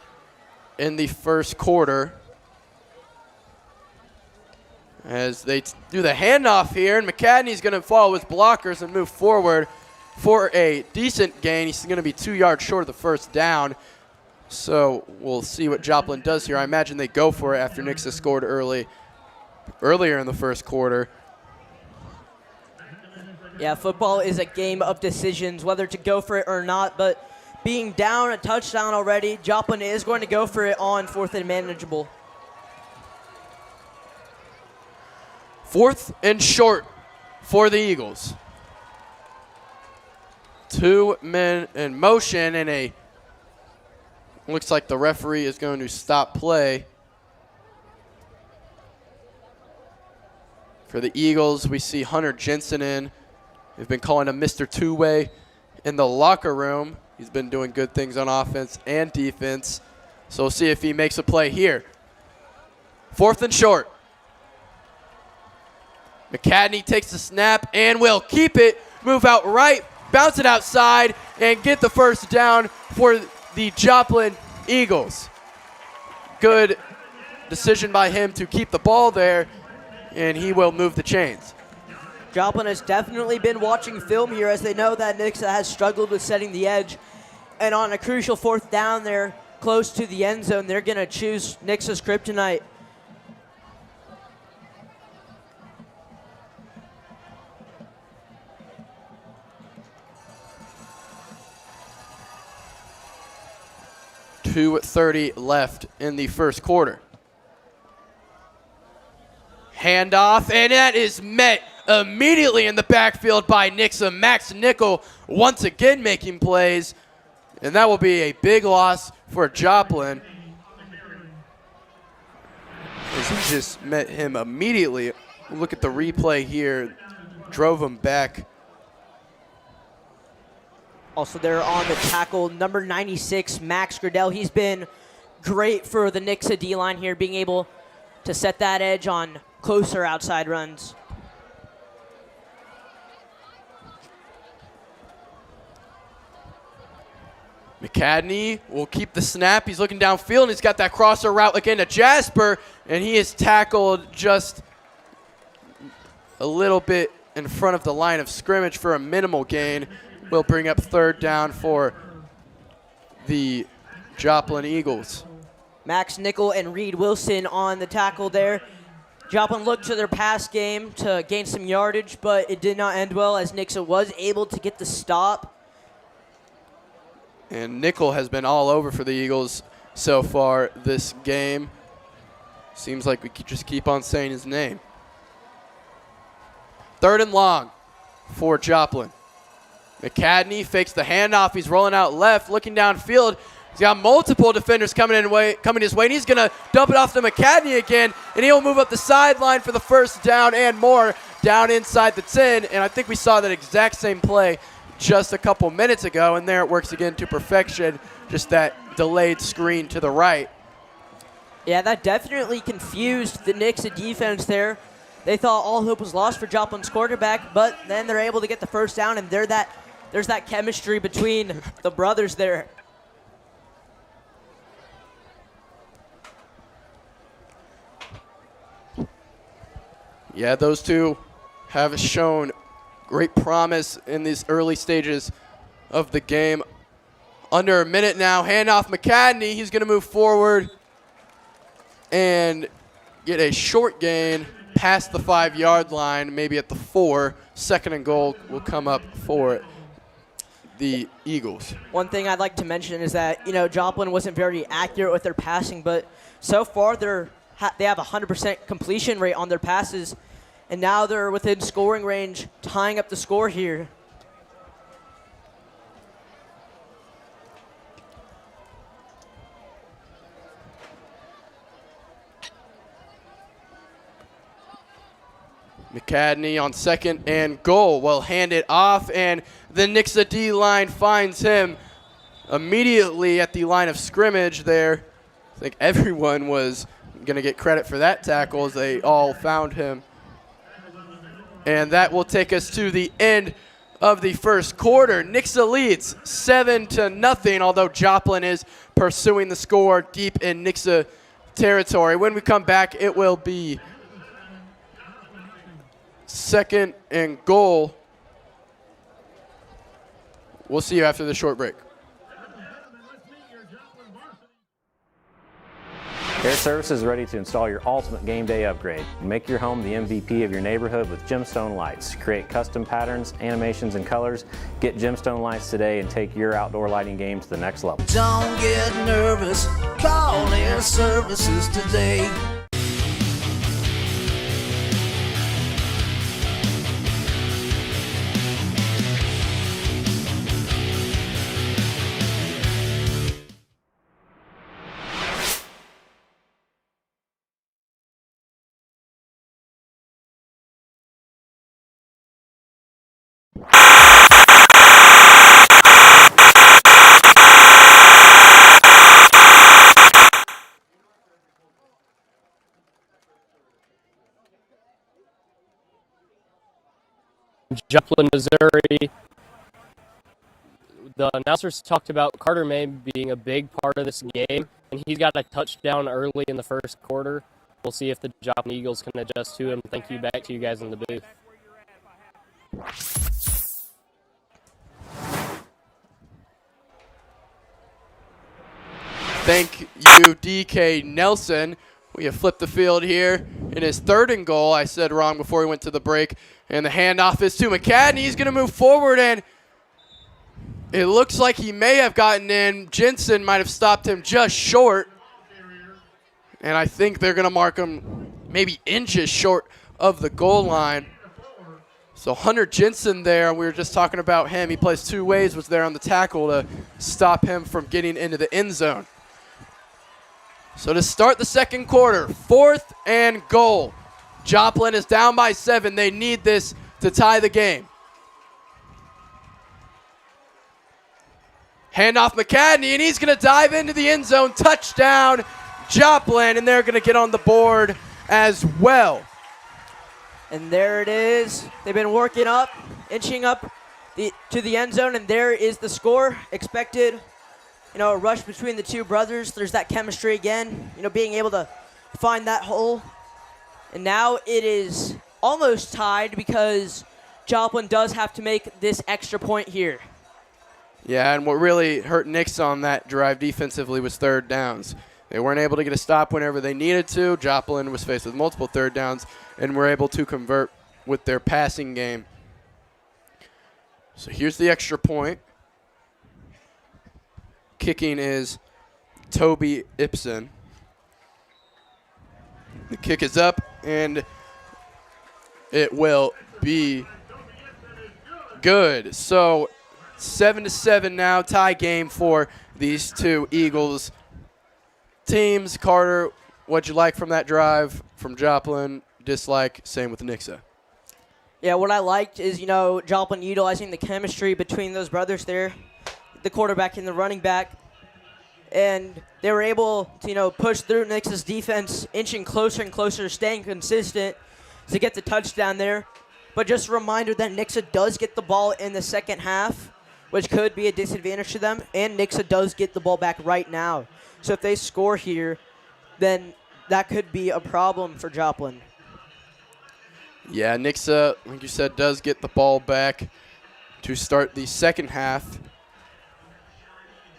in the first quarter, as they do the handoff here, and McCadney's going to follow his blockers and move forward for a decent gain. He's going to be 2 yards short of the first down. So we'll see what Joplin does here. I imagine they go for it after Nixa scored earlier in the first quarter. Yeah, football is a game of decisions, whether to go for it or not, but being down a touchdown already, Joplin is going to go for it on 4th and manageable. 4th and short for the Eagles. 2 men in motion, and looks like the referee is going to stop play. For the Eagles, we see Hunter Jensen in. We've been calling him Mr. Two-Way in the locker room. He's been doing good things on offense and defense. So we'll see if he makes a play here. 4th and short. McCadney takes the snap and will keep it, move out right, bounce it outside, and get the first down for the Joplin Eagles. Good decision by him to keep the ball there, and he will move the chains. Joplin has definitely been watching film here as they know that Nixa has struggled with setting the edge. And on a crucial 4th down there, close to the end zone, they're going to choose Nixa's kryptonite. .2:30 left in the first quarter. Handoff, and that is met immediately in the backfield by Nixa. Max Nickel once again making plays, and that will be a big loss for Joplin. As he just met him immediately. Look at the replay here. Drove him back. Also there on the tackle, number 96, Max Gradell. He's been great for the Nixa D-line here, being able to set that edge on closer outside runs. McCadney will keep the snap. He's looking downfield, and he's got that crosser route again to Jasper, and he is tackled just a little bit in front of the line of scrimmage for a minimal gain. Will bring up 3rd down for the Joplin Eagles. Max Nickel and Reed Wilson on the tackle there. Joplin looked to their pass game to gain some yardage, but it did not end well as Nixa was able to get the stop. And Nickel has been all over for the Eagles so far this game. Seems like we could just keep on saying his name. 3rd and long for Joplin. McCadney fakes the handoff. He's rolling out left, looking downfield. He's got multiple defenders coming his way, and he's going to dump it off to McCadney again, and he'll move up the sideline for the first down and more down inside the 10. And I think we saw that exact same play just a couple minutes ago, and there it works again to perfection, just that delayed screen to the right. Yeah, that definitely confused the Nixa defense there. They thought all hope was lost for Joplin's quarterback, but then they're able to get the first down, and there's that chemistry between the brothers there. Yeah, those two have shown great promise in these early stages of the game. Under a minute now, handoff McCadney. He's going to move forward and get a short gain past the 5-yard line, maybe at the 4. 2nd and goal will come up for the Eagles. One thing I'd like to mention is that, Joplin wasn't very accurate with their passing, but so far they have a 100% completion rate on their passes, and now they're within scoring range, tying up the score here. McCadney on 2nd and goal will hand it off, and the Nixa D-line finds him immediately at the line of scrimmage there. I think everyone was going to get credit for that tackle as they all found him. And that will take us to the end of the first quarter. Nixa leads 7-0, although Joplin is pursuing the score deep in Nixa territory. When we come back, it will be 2nd and goal. We'll see you after the short break. Air Service is ready to install your ultimate game day upgrade. Make your home the MVP of your neighborhood with gemstone lights. Create custom patterns, animations, and colors. Get gemstone lights today and take your outdoor lighting game to the next level. Don't get nervous, call Air Services today. Joplin, Missouri. The announcers talked about Carter May being a big part of this game, and he's got a touchdown early in the first quarter. We'll see if the Joplin Eagles can adjust to him. Thank you back to you guys in the booth. Thank you, DK Nelson. We have flipped the field here in his 3rd and goal. I said wrong before we went to the break. And the handoff is to McCadney. He's going to move forward, and it looks like he may have gotten in. Jensen might have stopped him just short. And I think they're going to mark him maybe inches short of the goal line. So Hunter Jensen there, we were just talking about him. He plays 2 ways, was there on the tackle to stop him from getting into the end zone. So to start the second quarter, 4th and goal. Joplin is down by 7. They need this to tie the game. Handoff McCadney, and he's going to dive into the end zone. Touchdown, Joplin, and they're going to get on the board as well. And there it is. They've been working up, inching up to the end zone, and there is the score. Expected, a rush between the two brothers. There's that chemistry again, being able to find that hole. And now it is almost tied because Joplin does have to make this extra point here. Yeah, and what really hurt Nixa on that drive defensively was 3rd downs. They weren't able to get a stop whenever they needed to. Joplin was faced with multiple 3rd downs and were able to convert with their passing game. So here's the extra point. Kicking is Toby Ibsen. The kick is up, and it will be good. So 7-7 now, tie game for these two Eagles teams. Carter, what'd you like from that drive from Joplin? Dislike, same with Nixa. Yeah, what I liked is, Joplin utilizing the chemistry between those brothers there, the quarterback and the running back. And they were able to, push through Nixa's defense, inching closer and closer, staying consistent to get the touchdown there. But just a reminder that Nixa does get the ball in the second half, which could be a disadvantage to them. And Nixa does get the ball back right now. So if they score here, then that could be a problem for Joplin. Yeah, Nixa, like you said, does get the ball back to start the second half.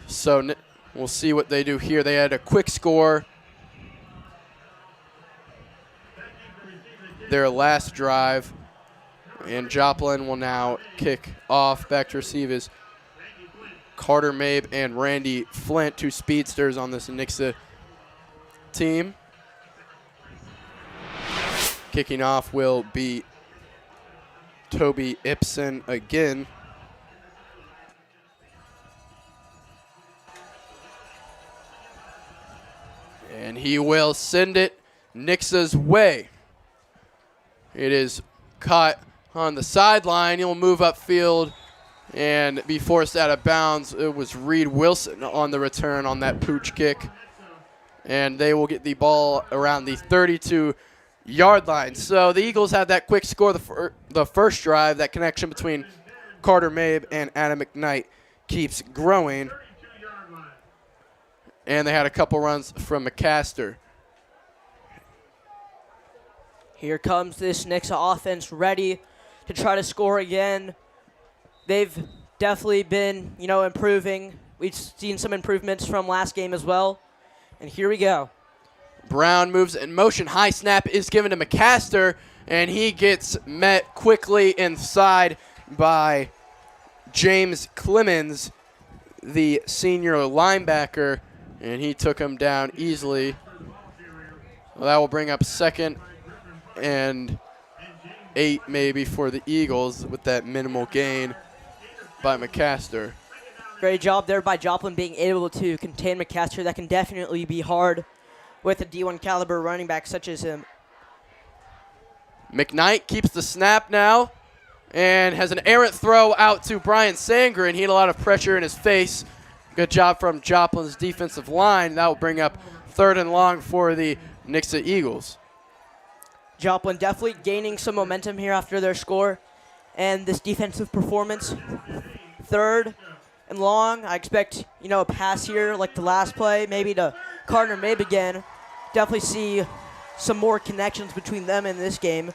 So we'll see what they do here. They had a quick score. Their last drive. And Joplin will now kick off. Back to receive is Carter Mabe and Randy Flint, 2 speedsters on this Nixa team. Kicking off will be Toby Ibsen again. And he will send it Nixa's way. It is caught on the sideline. He'll move upfield and be forced out of bounds. It was Reed Wilson on the return on that pooch kick. And they will get the ball around the 32-yard line. So the Eagles had that quick score the first drive. That connection between Carter Mabe and Adam McKnight keeps growing. And they had a couple runs from McCaster. Here comes this Nixa offense ready to try to score again. They've definitely been, improving. We've seen some improvements from last game as well. And here we go. Brown moves in motion. High snap is given to McCaster, and he gets met quickly inside by James Clemens, the senior linebacker, and he took him down easily. Well, that will bring up 2nd and 8 maybe for the Eagles with that minimal gain by McCaster. Great job there by Joplin being able to contain McCaster. That can definitely be hard with a D1 caliber running back such as him. McKnight keeps the snap now and has an errant throw out to Brian Sanger, and he had a lot of pressure in his face. Good job from Joplin's defensive line. That will bring up 3rd and long for the Nixa Eagles. Joplin definitely gaining some momentum here after their score and this defensive performance. 3rd and long. I expect, a pass here like the last play, maybe to Carter Mabe again. Definitely see some more connections between them in this game.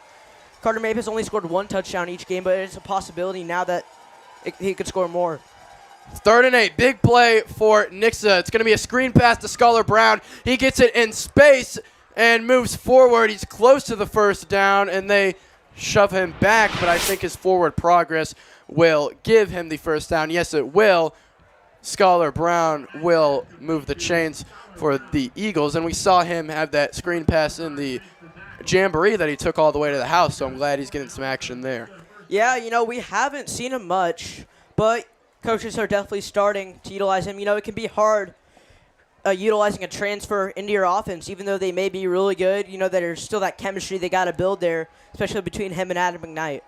Carter Mabe has only scored 1 touchdown each game, but it's a possibility now that he could score more. 3rd and 8, big play for Nixa. It's going to be a screen pass to Scholar Brown. He gets it in space and moves forward. He's close to the 1st down, and they shove him back, but I think his forward progress will give him the 1st down. Yes, it will. Scholar Brown will move the chains for the Eagles, and we saw him have that screen pass in the jamboree that he took all the way to the house, so I'm glad he's getting some action there. Yeah, we haven't seen him much, but coaches are definitely starting to utilize him. It can be hard utilizing a transfer into your offense, even though they may be really good. There's still that chemistry they got to build there, especially between him and Adam McKnight.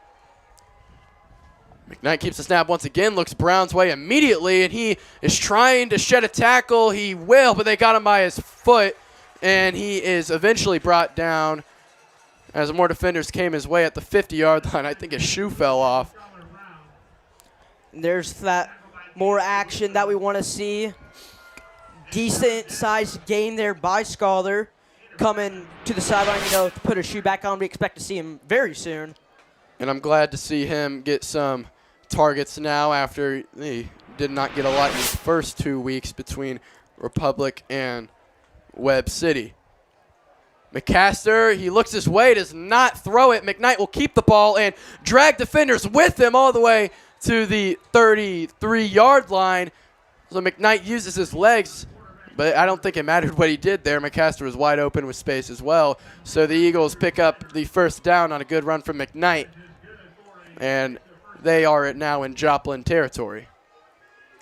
McKnight keeps the snap once again, looks Brown's way immediately, and he is trying to shed a tackle. He will, but they got him by his foot, and he is eventually brought down as more defenders came his way at the 50-yard line. I think his shoe fell off. There's that more action that we want to see. Decent-sized gain there by Scholar. Coming to the sideline, to put his shoe back on. We expect to see him very soon. And I'm glad to see him get some targets now after he did not get a lot in his first 2 weeks between Republic and Webb City. McCaster, he looks his way, does not throw it. McKnight will keep the ball and drag defenders with him all the way to the 33-yard line. So McKnight uses his legs, but I don't think it mattered what he did there. McCaster was wide open with space as well. So the Eagles pick up the 1st down on a good run from McKnight, and they are now in Joplin territory.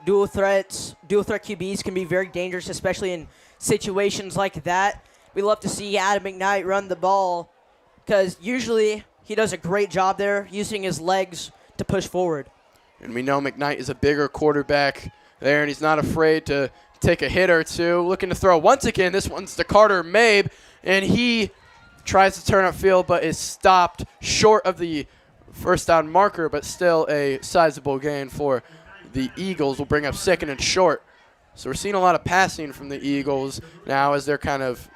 Dual threat QBs can be very dangerous, especially in situations like that. We love to see Adam McKnight run the ball because usually he does a great job there using his legs to push forward. And we know McKnight is a bigger quarterback there, and he's not afraid to take a hit or two. Looking to throw once again. This one's to Carter Mabe, and he tries to turn upfield but is stopped short of the 1st down marker, but still a sizable gain for the Eagles. Will bring up 2nd and short. So we're seeing a lot of passing from the Eagles now as they're kind of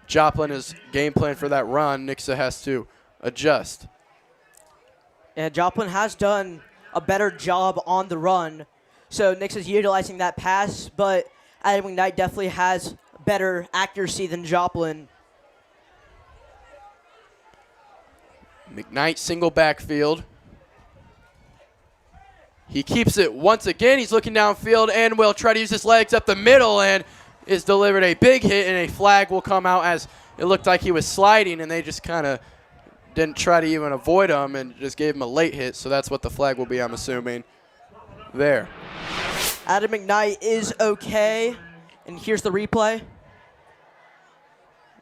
Joplin is game plan for that run. Nixa has to adjust. And Joplin has done a better job on the run. So Nixa's utilizing that pass, but Adam McKnight definitely has better accuracy than Joplin. McKnight single backfield. He keeps it once again. He's looking downfield and will try to use his legs up the middle and is delivered a big hit, and a flag will come out as it looked like he was sliding, and they just kind of didn't try to even avoid him and just gave him a late hit. So that's what the flag will be, I'm assuming, there. Adam McKnight is okay, and here's the replay.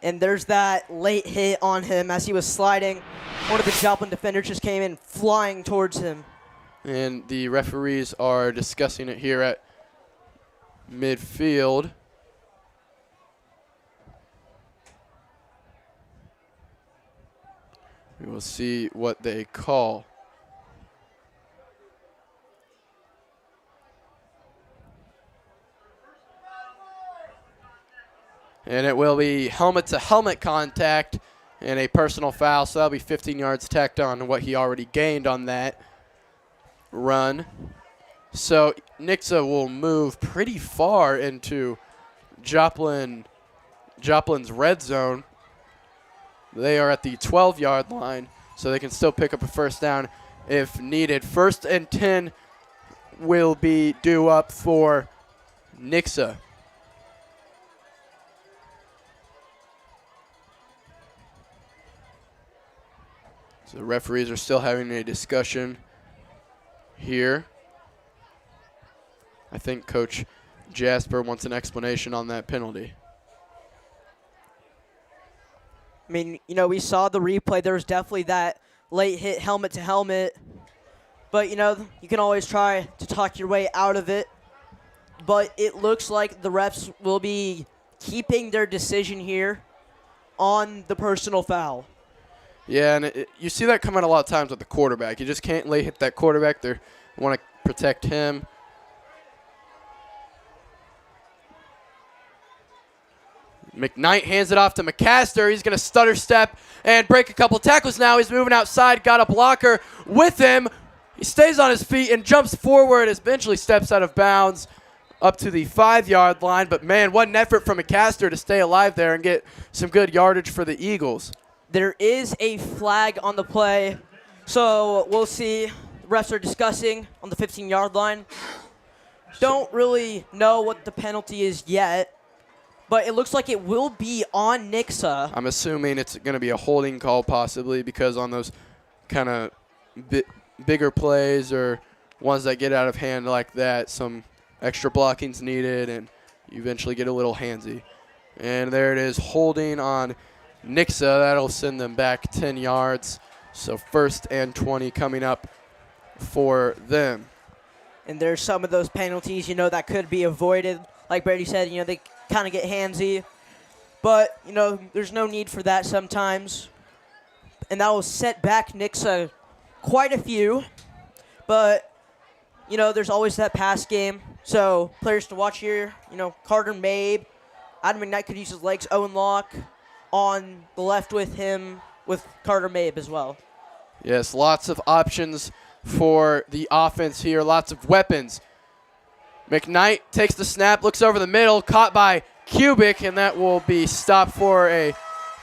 And there's that late hit on him as he was sliding. One of the Joplin defenders just came in flying towards him. And the referees are discussing it here at midfield. We will see what they call. And it will be helmet-to-helmet contact and a personal foul, so that'll be 15 yards tacked on to what he already gained on that run. So Nixa will move pretty far into Joplin Joplin's red zone. They are at the 12-yard line, so they can still pick up a first down if needed. 1st and 10 will be due up for Nixa. So the referees are still having a discussion here. I think Coach Jasper wants an explanation on that penalty. I mean, you know, we saw the replay. There was definitely that late hit helmet to helmet. But, you know, you can always try to talk your way out of it. But it looks like the refs will be keeping their decision here on the personal foul. Yeah, and you see that coming a lot of times with the quarterback. You just can't late hit that quarterback. They want to protect him. McKnight hands it off to McCaster. He's going to stutter step and break a couple tackles now. He's moving outside, got a blocker with him. He stays on his feet and jumps forward as eventually steps out of bounds up to the 5-yard line. But, man, what an effort from McCaster to stay alive there and get some good yardage for the Eagles. There is a flag on the play, so we'll see. The refs are discussing on the 15-yard line. Don't really know what the penalty is yet, but it looks like it will be on Nixa. I'm assuming it's going to be a holding call possibly because on those kind of bigger plays or ones that get out of hand like that, some extra blocking's needed, and you eventually get a little handsy. And there it is, holding on Nixa. That'll send them back 10 yards. So 1st and 20 coming up for them. And there's some of those penalties, you know, that could be avoided. Like Brady said, you know, they kind of get handsy. But, you know, there's no need for that sometimes. And that will set back Nixa quite a few. But, you know, there's always that pass game. So players to watch here, you know, Carter Mabe. Adam McKnight could use his legs. Owen Locke on the left with him, with Carter Mabe as well. Yes, lots of options for the offense here, lots of weapons. McKnight takes the snap, looks over the middle, caught by Kubik, and that will be stopped for a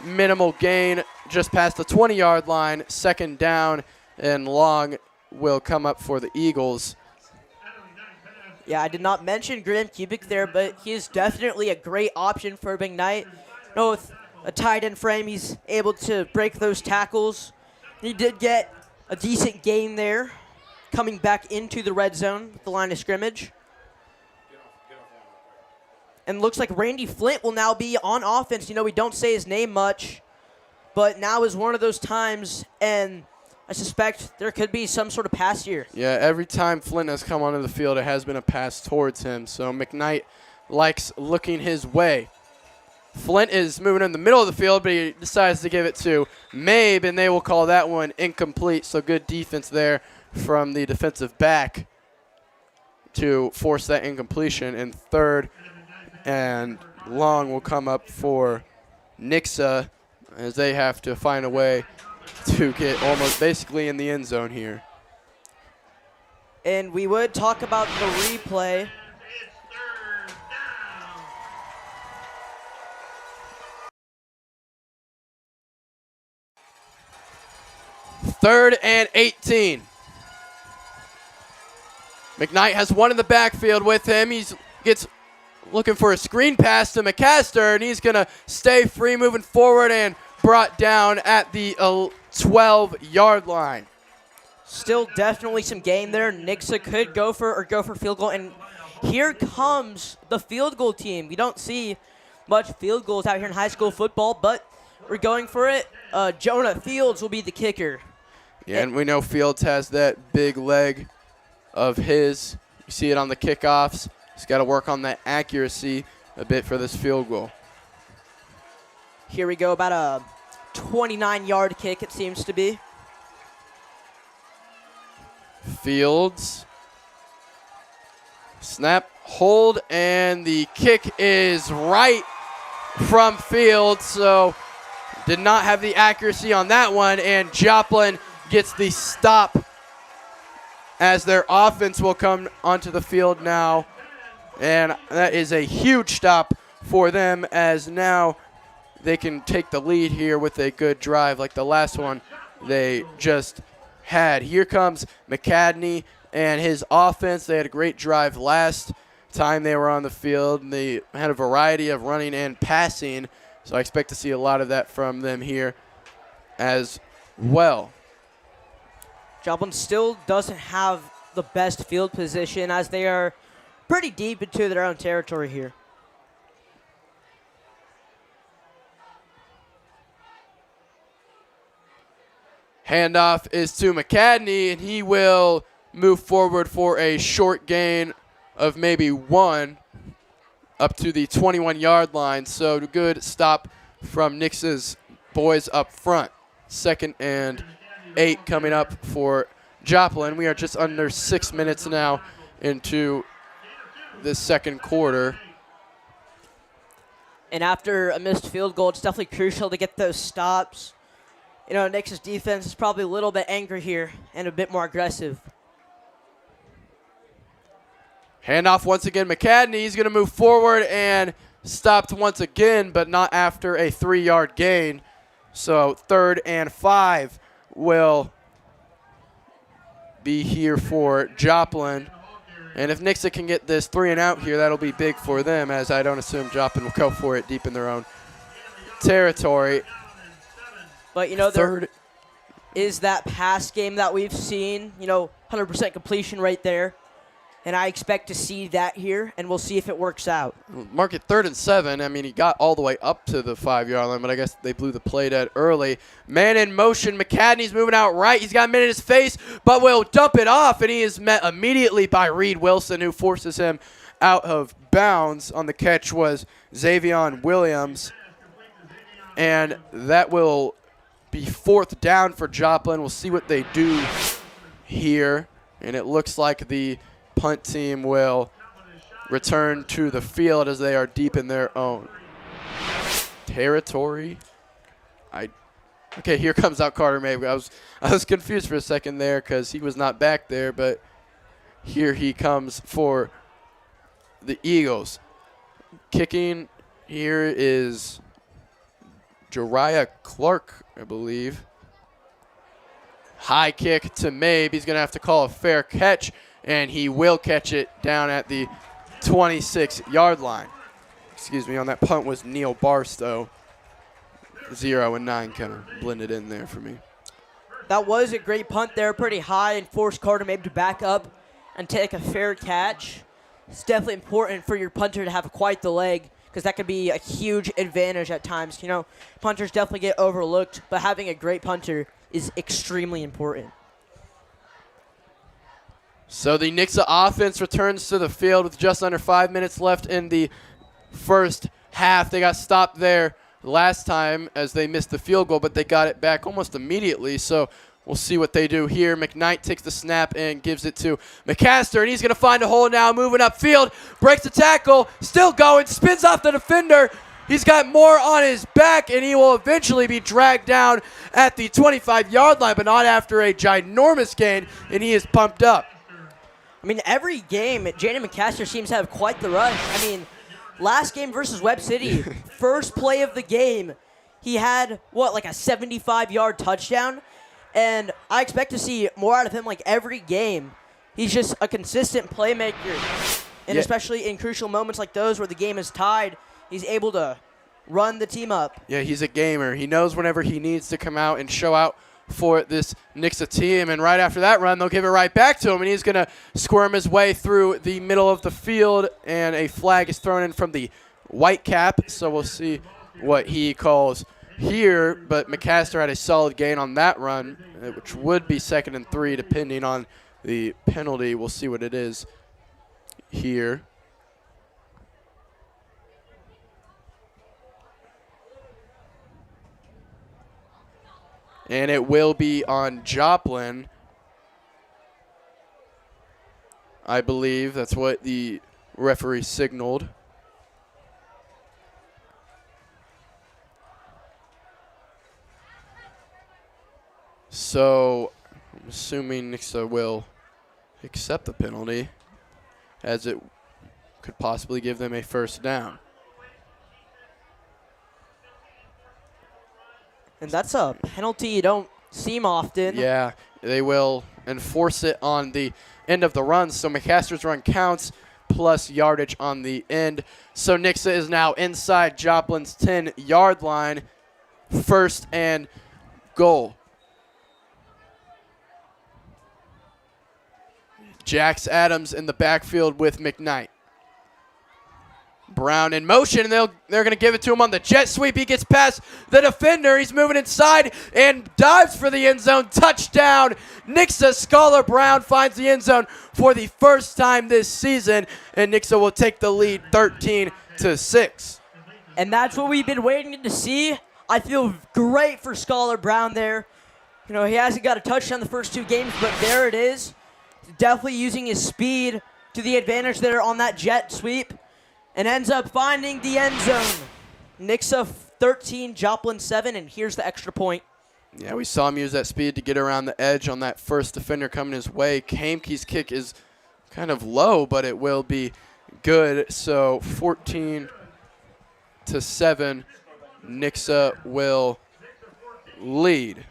minimal gain just past the 20-yard line. 2nd down and long will come up for the Eagles. Yeah, I did not mention Graham Kubik there, but he is definitely a great option for McKnight. You know, with a tight end frame, he's able to break those tackles. He did get a decent gain there, coming back into the red zone with the line of scrimmage. And looks like Randy Flint will now be on offense. You know, we don't say his name much, but now is one of those times, and I suspect there could be some sort of pass here. Yeah, every time Flint has come onto the field, it has been a pass towards him. So McKnight likes looking his way. Flint is moving in the middle of the field, but he decides to give it to Mabe, and they will call that one incomplete. So good defense there from the defensive back to force that incompletion. And 3rd and long will come up for Nixa as they have to find a way to get almost basically in the end zone here. And we would talk about the replay. Third and 18. McKnight has one in the backfield with him. He gets looking for a screen pass to McCaster, and he's going to stay free moving forward and brought down at the 12-yard line. Still definitely some gain there. Nixa could go for field goal, and here comes the field goal team. We don't see much field goals out here in high school football, but we're going for it. Jonah Fields will be the kicker. Yeah, and we know Fields has that big leg of his. You see it on the kickoffs. He's got to work on that accuracy a bit for this field goal. Here we go, about a 29-yard kick, it seems to be. Fields. Snap, hold, and the kick is right from Fields, so did not have the accuracy on that one, and Joplin gets the stop as their offense will come onto the field now, and that is a huge stop for them as now they can take the lead here with a good drive like the last one they just had. Here comes McCadney and his offense. They had a great drive last time they were on the field, and they had a variety of running and passing, so I expect to see a lot of that from them here as well. Joplin still doesn't have the best field position as they are pretty deep into their own territory here. Handoff is to McCadney, and he will move forward for a short gain of maybe 1 up to the 21-yard line. So good stop from Nixa's boys up front. 2nd and 8 coming up for Joplin. We are just under 6 minutes now into the second quarter. And after a missed field goal, it's definitely crucial to get those stops. You know, Nix's defense is probably a little bit angry here and a bit more aggressive. Handoff once again, McCadney. He's going to move forward and stopped once again, but not after a 3-yard gain. So 3rd and 5 will be here for Joplin. And if Nixa can get this 3 and out here, that'll be big for them, as I don't assume Joplin will go for it deep in their own territory. But, you know, there is that pass game that we've seen, you know, 100% completion rate there. And I expect to see that here, and we'll see if it works out. Mark it 3rd and 7. I mean, he got all the way up to the 5-yard line, but I guess they blew the play dead early. Man in motion. McCadney's moving out right. He's got a man in his face, but will dump it off, and he is met immediately by Reed Wilson, who forces him out of bounds. On the catch was Xavion Williams, and that will be 4th down for Joplin. We'll see what they do here, and it looks like the punt team will return to the field as they are deep in their own territory. Okay, here comes out Carter May. I was confused for a second there because he was not back there, but here he comes for the Eagles. Kicking here is Jariah Clark, I believe. High kick to Mabe. He's going to have to call a fair catch, and he will catch it down at the 26-yard line. Excuse me, on that punt was Neil Barstow. 0 and 9 kind of blended in there for me. That was a great punt there, pretty high, and forced Carter Mabe to back up and take a fair catch. It's definitely important for your punter to have quite the leg, because that could be a huge advantage at times. You know, punters definitely get overlooked, but having a great punter is extremely important. So the Nixa offense returns to the field with just under 5 minutes left in the first half. They got stopped there last time as they missed the field goal, but they got it back almost immediately. So we'll see what they do here. McKnight takes the snap and gives it to McCaster, and he's going to find a hole now, moving upfield, breaks the tackle, still going, spins off the defender. He's got more on his back, and he will eventually be dragged down at the 25-yard line, but not after a ginormous gain, and he is pumped up. I mean, every game, Jaden McCaster seems to have quite the rush. I mean, last game versus Webb City, first play of the game, he had, like a 75-yard touchdown, and I expect to see more out of him like every game. He's just a consistent playmaker, and especially in crucial moments like those where the game is tied, he's able to run the team up. Yeah, he's a gamer. He knows whenever he needs to come out and show out for this Nixa team, and right after that run, they'll give it right back to him, and he's going to squirm his way through the middle of the field, and a flag is thrown in from the Whitecap, so we'll see what he calls here, but McCaster had a solid gain on that run, which would be 2nd and 3 depending on the penalty. We'll see what it is here. And it will be on Joplin. I believe that's what the referee signaled. So I'm assuming Nixa will accept the penalty, as it could possibly give them a first down. And that's a penalty you don't see often. Yeah, they will enforce it on the end of the run. So McCaster's run counts plus yardage on the end. So Nixa is now inside Joplin's 10-yard line. 1st and goal. Jax Adams in the backfield with McKnight. Brown in motion, and they're going to give it to him on the jet sweep. He gets past the defender. He's moving inside and dives for the end zone. Touchdown. Nixa Scholar Brown finds the end zone for the first time this season, and Nixa will take the lead 13-6. And that's what we've been waiting to see. I feel great for Scholar Brown there. You know, he hasn't got a touchdown the first 2 games, but there it is. Definitely using his speed to the advantage there on that jet sweep. And ends up finding the end zone. Nixa 13, Joplin 7, and here's the extra point. Yeah, we saw him use that speed to get around the edge on that first defender coming his way. Kamke's kick is kind of low, but it will be good. So 14-7, Nixa will lead.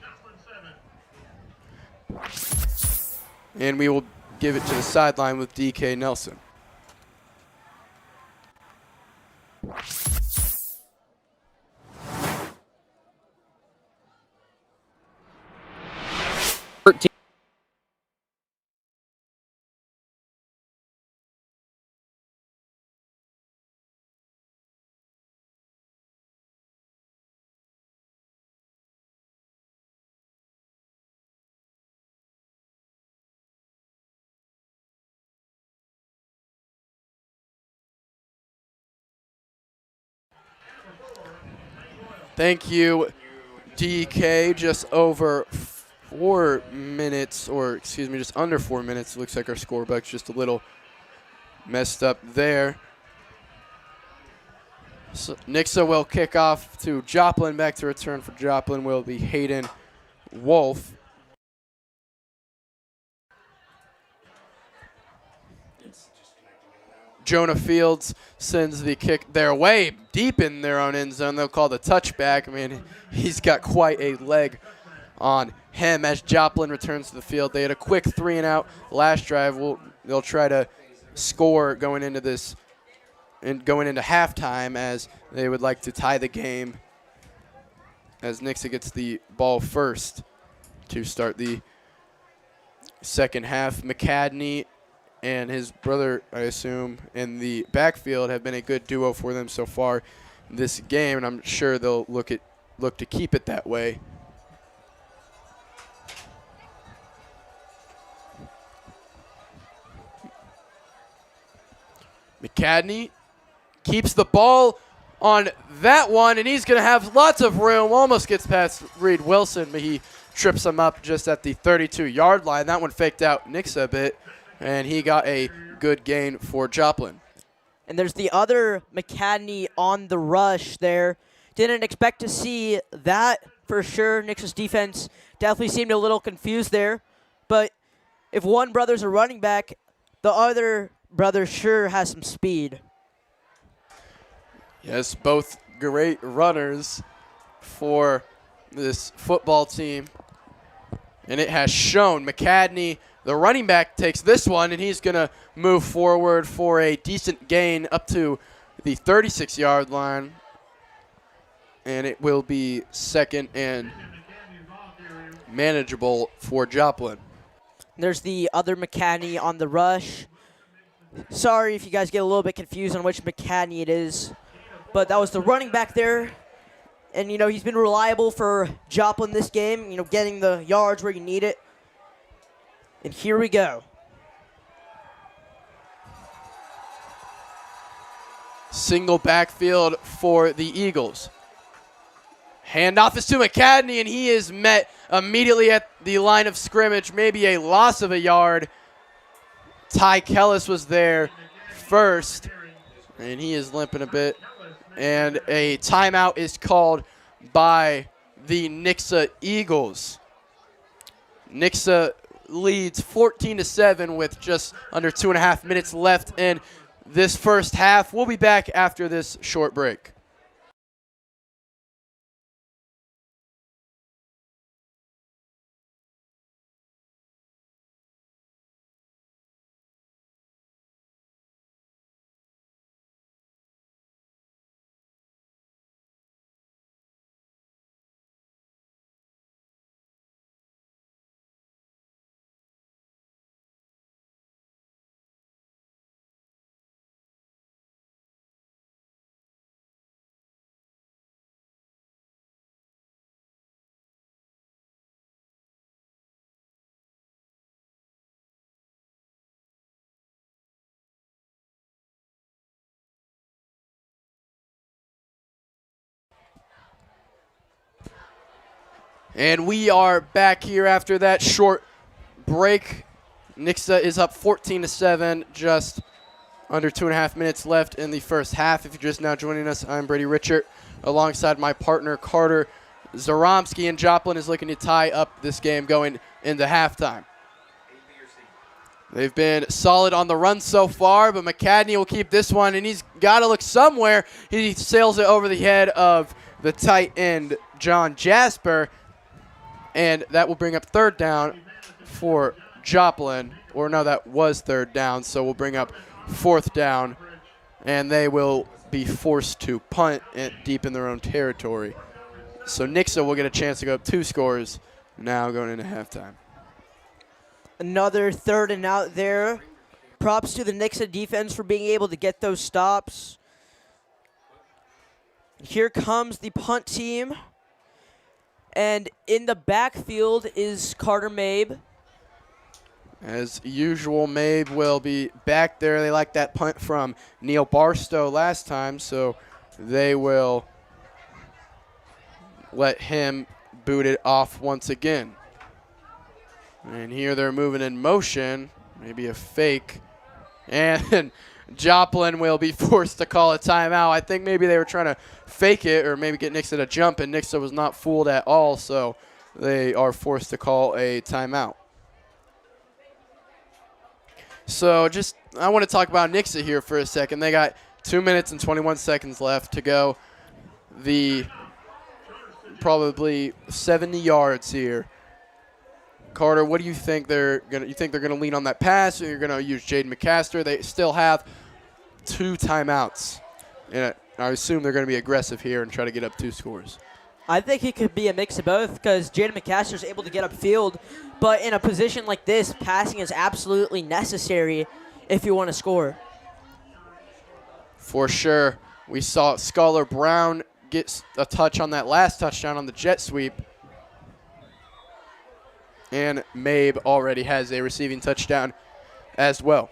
And we will give it to the sideline with DK Nelson. Thank you, DK. Just over 4 minutes, or excuse me, just under 4 minutes. Looks like our scorebook's just a little messed up there. So Nixa will kick off to Joplin. Back to return for Joplin will be Hayden Wolf. Jonah Fields sends the kick their way, deep in their own end zone. They'll call the touchback. I mean, he's got quite a leg on him as Joplin returns to the field. They had a quick 3-and-out last drive. They'll try to score going into this and going into halftime, as they would like to tie the game, as Nixa gets the ball first to start the second half. McCadney and his brother, I assume, in the backfield have been a good duo for them so far this game, and I'm sure they'll look to keep it that way. McCadney keeps the ball on that one, and he's going to have lots of room. Almost gets past Reed Wilson, but he trips him up just at the 32-yard line. That one faked out Nixa a bit, and he got a good gain for Joplin. And there's the other McCadney on the rush there. Didn't expect to see that for sure. Nixa's defense definitely seemed a little confused there. But if one brother's a running back, the other brother sure has some speed. Yes, both great runners for this football team. And it has shown. McCadney, the running back, takes this one, and he's going to move forward for a decent gain up to the 36-yard line. And it will be second and manageable for Joplin. There's the other McCadney on the rush. Sorry if you guys get a little bit confused on which McCadney it is. But that was the running back there. And, you know, he's been reliable for Joplin this game, you know, getting the yards where you need it. And here we go. Single backfield for the Eagles. Handoff is to McCadney, and he is met immediately at the line of scrimmage, maybe a loss of a yard. Ty Kellis was there first, and he is limping a bit. And a timeout is called by the Nixa Eagles. Nixa leads 14-7 with just under 2.5 minutes left in this first half. We'll be back after this short break. And we are back here after that short break. Nixa is up 14-7, just under 2.5 minutes left in the first half. If you're just now joining us, I'm Brady Richard, alongside my partner Carter Zaromsky, and Joplin is looking to tie up this game going into halftime. They've been solid on the run so far, but McCadney will keep this one, and he's got to look somewhere. He sails it over the head of the tight end, John Jasper, and that will bring up third down for Joplin. Or no, that was third down, so we'll bring up fourth down, and they will be forced to punt it deep in their own territory. So Nixa will get a chance to go up 2 scores now going into halftime. Another third and out there. Props to the Nixa defense for being able to get those stops. Here comes the punt team. And in the backfield is Carter Mabe. As usual, Mabe will be back there. They like that punt from Neil Barstow last time, so they will let him boot it off once again. And here they're moving in motion, maybe a fake. And Joplin will be forced to call a timeout. I think maybe they were trying to fake it or maybe get Nixa to jump, and Nixa was not fooled at all, so they are forced to call a timeout. So I want to talk about Nixa here for a second. They got 2 minutes and 21 seconds left to go. The probably 70 yards here. Carter, what do you think they're gonna? You think they're gonna lean on that pass, or you're gonna use Jaden McCaster? They still have 2 timeouts, and I assume they're gonna be aggressive here and try to get up 2 scores. I think it could be a mix of both because Jaden McCaster is able to get upfield, but in a position like this, passing is absolutely necessary if you want to score. For sure. We saw Scholar Brown get a touch on that last touchdown on the jet sweep. And Mabe already has a receiving touchdown as well.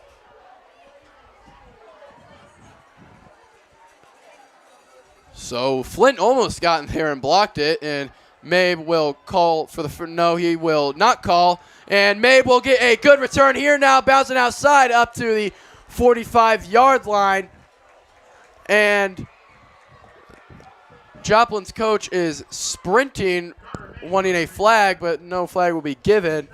So Flint almost got in there and blocked it, and Mabe will call for the no, he will not call. And Mabe will get a good return here now, bouncing outside up to the 45-yard line. And Joplin's coach is sprinting, wanting a flag, but no flag will be given.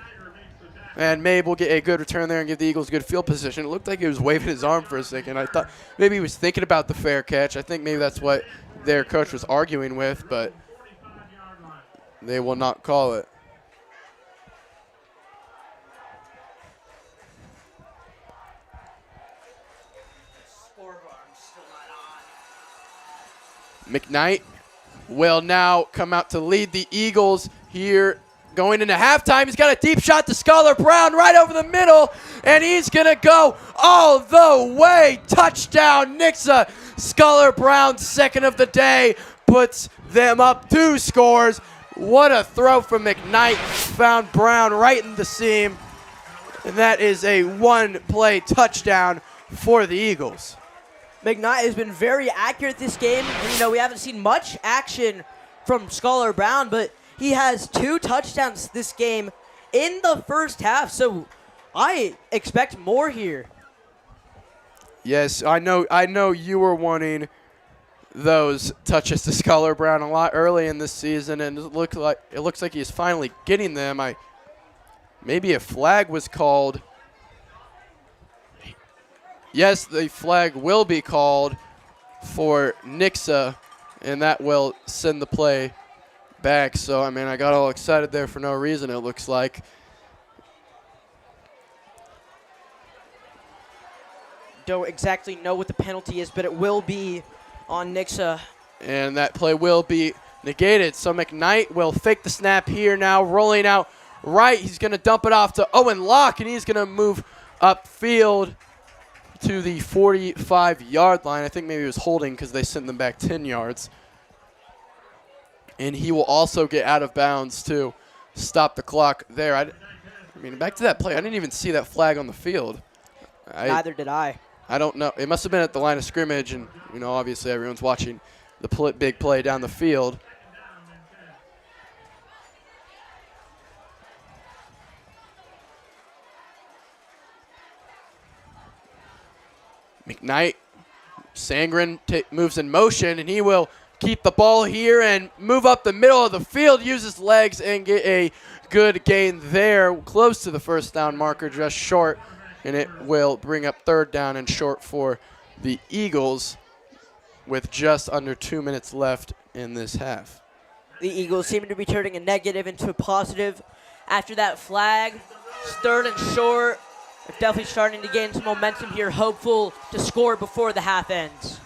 And Mabe will get a good return there and give the Eagles good field position. It looked like he was waving his arm for a second. I thought maybe he was thinking about the fair catch. I think maybe that's what their coach was arguing with, but they will not call it. McKnight will now come out to lead the Eagles here going into halftime. He's got a deep shot to Scholar Brown right over the middle, and he's going to go all the way. Touchdown, Nixa. Scholar Brown, second of the day, puts them up 2 scores. What a throw from McKnight. Found Brown right in the seam, and that is a 1-play touchdown for the Eagles. McKnight has been very accurate this game. And, we haven't seen much action from Scholar Brown, but he has 2 touchdowns this game in the first half, so I expect more here. Yes, I know you were wanting those touches to Scholar Brown a lot early in this season, and it looks like he's finally getting them. Maybe a flag was called. Yes, the flag will be called for Nixa, and that will send the play back. So, I got all excited there for no reason, it looks like. Don't exactly know what the penalty is, but it will be on Nixa. And that play will be negated. So McKnight will fake the snap here now, rolling out right. He's going to dump it off to Owen Locke, and he's going to move upfield to the 45-yard line. I think maybe he was holding because they sent them back 10 yards. And he will also get out of bounds to stop the clock there. Back to that play. I didn't even see that flag on the field. Neither did I. I don't know. It must have been at the line of scrimmage, and, obviously everyone's watching the big play down the field. McKnight, Sangren moves in motion, and he will keep the ball here and move up the middle of the field, use his legs, and get a good gain there, close to the first down marker, just short, and it will bring up third down and short for the Eagles with just under 2 minutes left in this half. The Eagles seem to be turning a negative into a positive after that flag. It's third and short. They're definitely starting to gain some momentum here, hopeful to score before the half ends.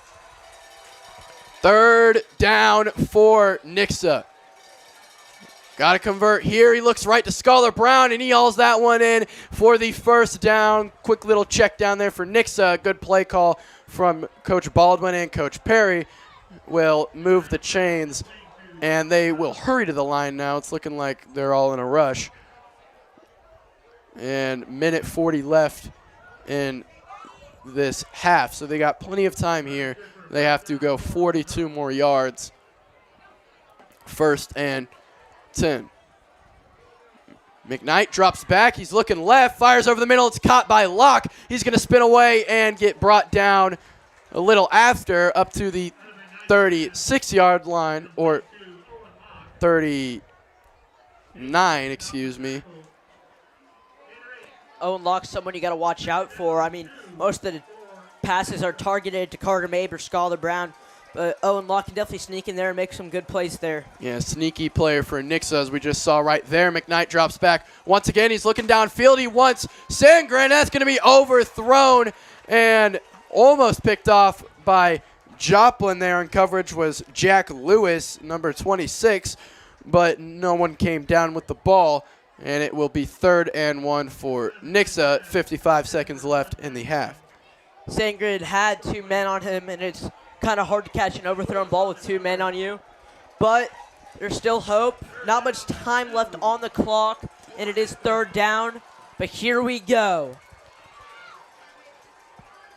Third down for Nixa. Got to convert here. He looks right to Scholar Brown, and he hauls that one in for the first down. Quick little check down there for Nixa. Good play call from Coach Baldwin, and Coach Perry will move the chains, and they will hurry to the line now. It's looking like they're all in a rush. And minute 40 left in this half, so they got plenty of time here. They have to go 42 more yards. First and 10. McKnight drops back. He's looking left, fires over the middle. It's caught by Locke. He's going to spin away and get brought down a little after, up to the 36-yard line, or 39, excuse me. Owen Locke's someone you got to watch out for. I mean, most of the passes are targeted to Carter Mabe or Scholar Brown, but Owen Locke can definitely sneak in there and make some good plays there. Yeah, sneaky player for Nixa, as we just saw right there. McKnight drops back. Once again, he's looking downfield. He wants Sangren. That's going to be overthrown and almost picked off by Joplin there, and coverage was Jack Lewis, number 26, but no one came down with the ball, and it will be 3rd and 1 for Nixa. 55 seconds left in the half. Sangren had 2 men on him, and it's kind of hard to catch an overthrown ball with 2 men on you. But there's still hope. Not much time left on the clock, and it is 3rd down. But here we go.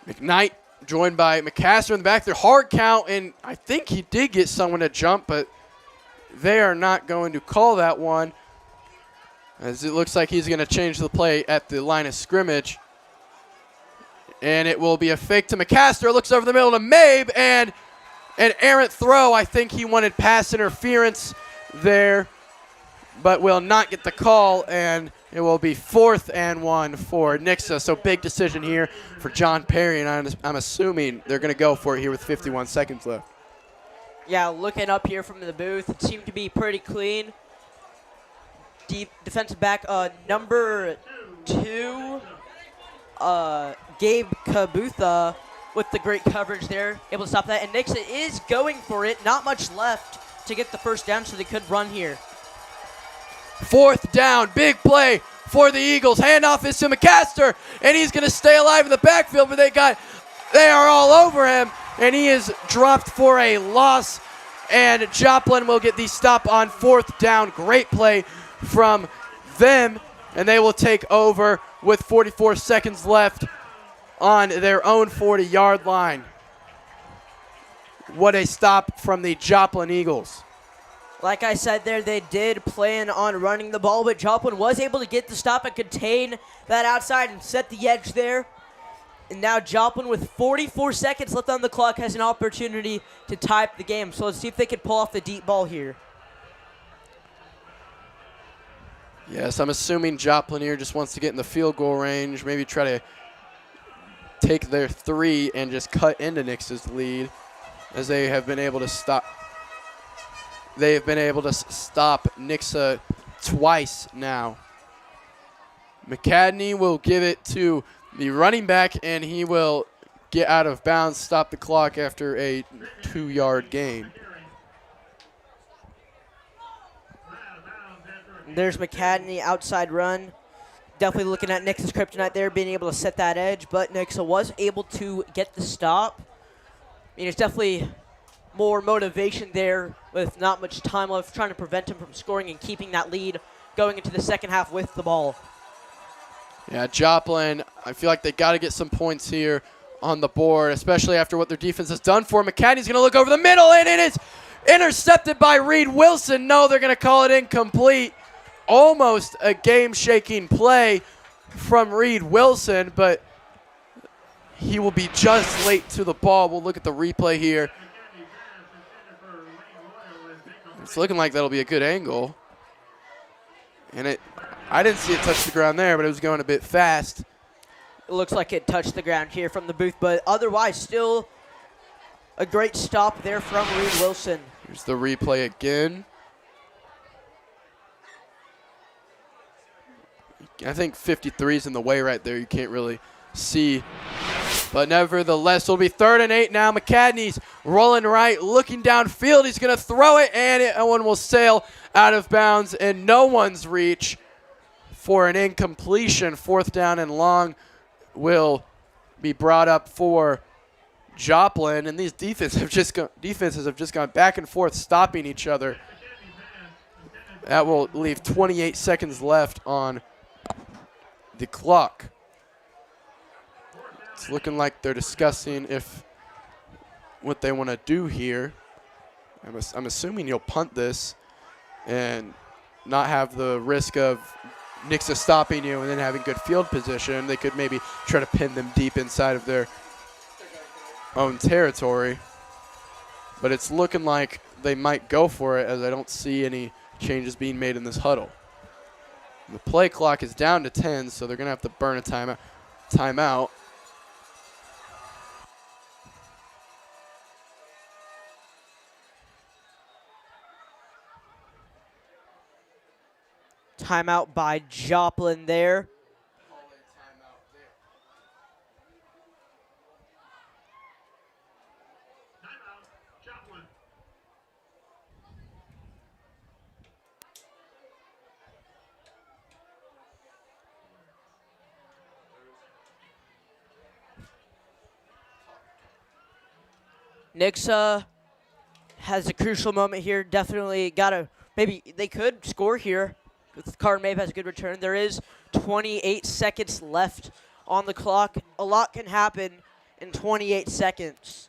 McKnight joined by McCaster in the back. They're hard count, and I think he did get someone to jump, but they are not going to call that one, as it looks like he's going to change the play at the line of scrimmage. And it will be a fake to McCaster. Looks over the middle to Mabe, and an errant throw. I think he wanted pass interference there, but will not get the call, and it will be 4th and 1 for Nixa. So big decision here for John Perry, and I'm assuming they're going to go for it here with 51 seconds left. Yeah, looking up here from the booth, it seemed to be pretty clean. Defensive back number 2, Gabe Kabutha, with the great coverage there, able to stop that. And Nixa is going for it. Not much left to get the first down, so they could run here. 4th down, big play for the Eagles. Handoff is to McCaster, and he's going to stay alive in the backfield, but they are all over him, and he is dropped for a loss. And Joplin will get the stop on 4th down. Great play from them, and they will take over with 44 seconds left on their own 40-yard line. What a stop from the Joplin Eagles. Like I said there, they did plan on running the ball, but Joplin was able to get the stop and contain that outside and set the edge there. And now Joplin, with 44 seconds left on the clock, has an opportunity to tie up the game. So let's see if they can pull off the deep ball here. Yes, I'm assuming Joplin here just wants to get in the field goal range, maybe try to take their 3 and just cut into Nix's lead, as they have been able to stop. They have been able to stop Nixa twice now. McCadney will give it to the running back, and he will get out of bounds, stop the clock after a 2-yard gain. There's McCadney, outside run. Definitely looking at Nix's kryptonite there, being able to set that edge, but Nixa was able to get the stop. I mean, it's definitely more motivation there with not much time left, trying to prevent him from scoring and keeping that lead going into the second half with the ball. Yeah, Joplin, I feel like they got to get some points here on the board, especially after what their defense has done for him. McCadney's going to look over the middle, and it is intercepted by Reed Wilson. No, they're going to call it incomplete. Almost a game-shaking play from Reed Wilson, but he will be just late to the ball. We'll look at the replay here. It's looking like that'll be a good angle. And I didn't see it touch the ground there, but it was going a bit fast. It looks like it touched the ground here from the booth, but otherwise still a great stop there from Reed Wilson. Here's the replay again. I think 53 is in the way right there. You can't really see. But nevertheless, it'll be 3rd and 8 now. McCadney's rolling right, looking downfield. He's going to throw it, and that one will sail out of bounds in no one's reach for an incompletion. 4th down and long will be brought up for Joplin. And these defenses have just gone back and forth, stopping each other. That will leave 28 seconds left on the clock. It's looking like they're discussing what they want to do here. I'm assuming you'll punt this and not have the risk of Nixa stopping you and then having good field position. They could maybe try to pin them deep inside of their own territory. But it's looking like they might go for it, as I don't see any changes being made in this huddle. The play clock is down to 10, so they're going to have to burn a timeout. Timeout by Joplin there. Nixa has a crucial moment here. Definitely maybe they could score here. Carter Mabe has a good return. There is 28 seconds left on the clock. A lot can happen in 28 seconds.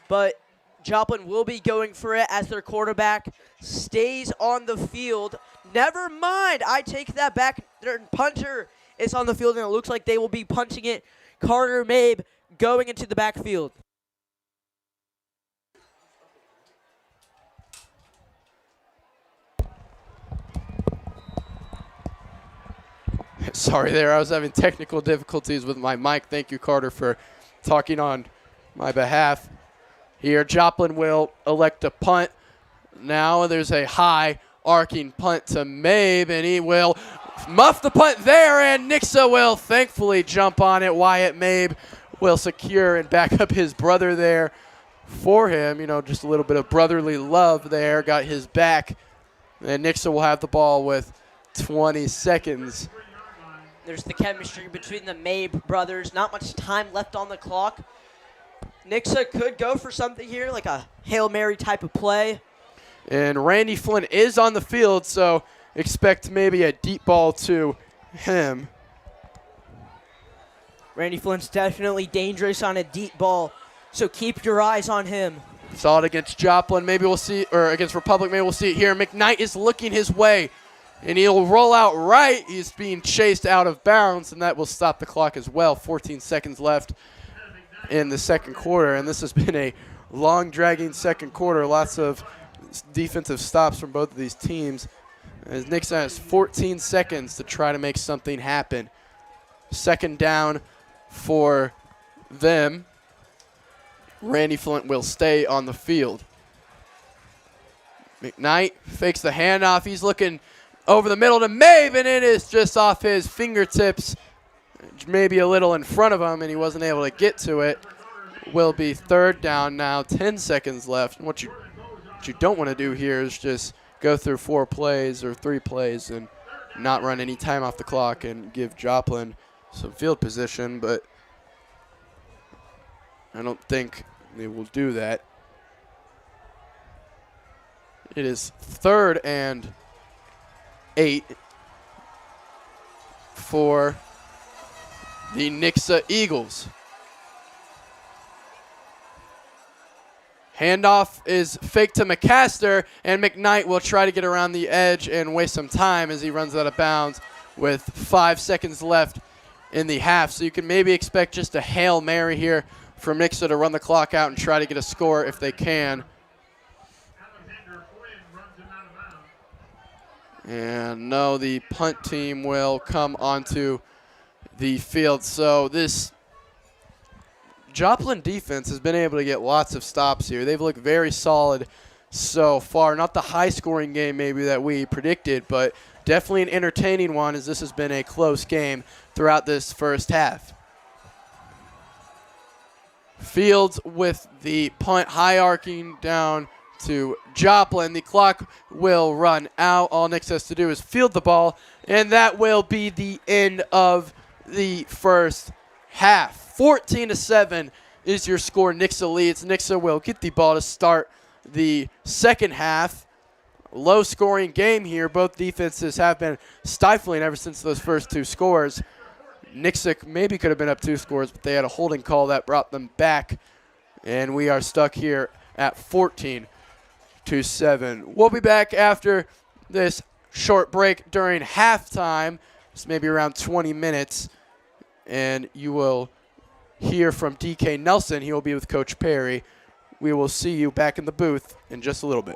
But Joplin will be going for it as their quarterback stays on the field. Never mind, I take that back. Their punter is on the field, and it looks like they will be punting it. Carter Mabe going into the backfield. Sorry there, I was having technical difficulties with my mic. Thank you, Carter, for talking on my behalf. Here, Joplin will elect to punt. Now there's a high arcing punt to Mabe, and he will muff the punt there, and Nixa will thankfully jump on it. Wyatt Mabe will secure and back up his brother there for him. You know, just a little bit of brotherly love there. Got his back, and Nixa will have the ball with 20 seconds. There's the chemistry between the Mabe brothers. Not much time left on the clock. Nixa could go for something here, like a Hail Mary type of play. And Randy Flynn is on the field, so expect maybe a deep ball to him. Randy Flynn's definitely dangerous on a deep ball, so keep your eyes on him. Saw it against Joplin. Maybe we'll see, or against Republic, maybe we'll see it here. McKnight is looking his way, and he'll roll out right. He's being chased out of bounds, and that will stop the clock as well. 14 seconds left in the second quarter, and this has been a long, dragging second quarter. Lots of defensive stops from both of these teams. As Nixa has 14 seconds to try to make something happen. Second down for them. Randy Flint will stay on the field. McKnight fakes the handoff. He's looking over the middle to Mabe, and it is just off his fingertips, maybe a little in front of him, and he wasn't able to get to it. Will be third down now, 10 seconds left. And what you don't want to do here is just go through 4 plays or 3 plays and not run any time off the clock and give Joplin some field position, but I don't think they will do that. It is 3rd and 8 for the Nixa Eagles. Handoff is fake to McCaster, and McKnight will try to get around the edge and waste some time as he runs out of bounds with 5 seconds left in the half, so you can maybe expect just a Hail Mary here from Nixa to run the clock out and try to get a score if they can. And no, the punt team will come onto the field. So this Joplin defense has been able to get lots of stops here. They've looked very solid so far. Not the high-scoring game maybe that we predicted, but definitely an entertaining one, as this has been a close game throughout this first half. Fields with the punt high arcing down to Joplin. The clock will run out. All Nixa has to do is field the ball, and that will be the end of the first half. 14-7 is your score. Nixa leads. Nixa will get the ball to start the second half. Low-scoring game here. Both defenses have been stifling ever since those first two scores. Nixa maybe could have been up 2 scores, but they had a holding call that brought them back, and we are stuck here at 14-7. We'll be back after this short break during halftime. It's maybe around 20 minutes, and you will hear from DK Nelson. He will be with Coach Perry. We will see you back in the booth in just a little bit.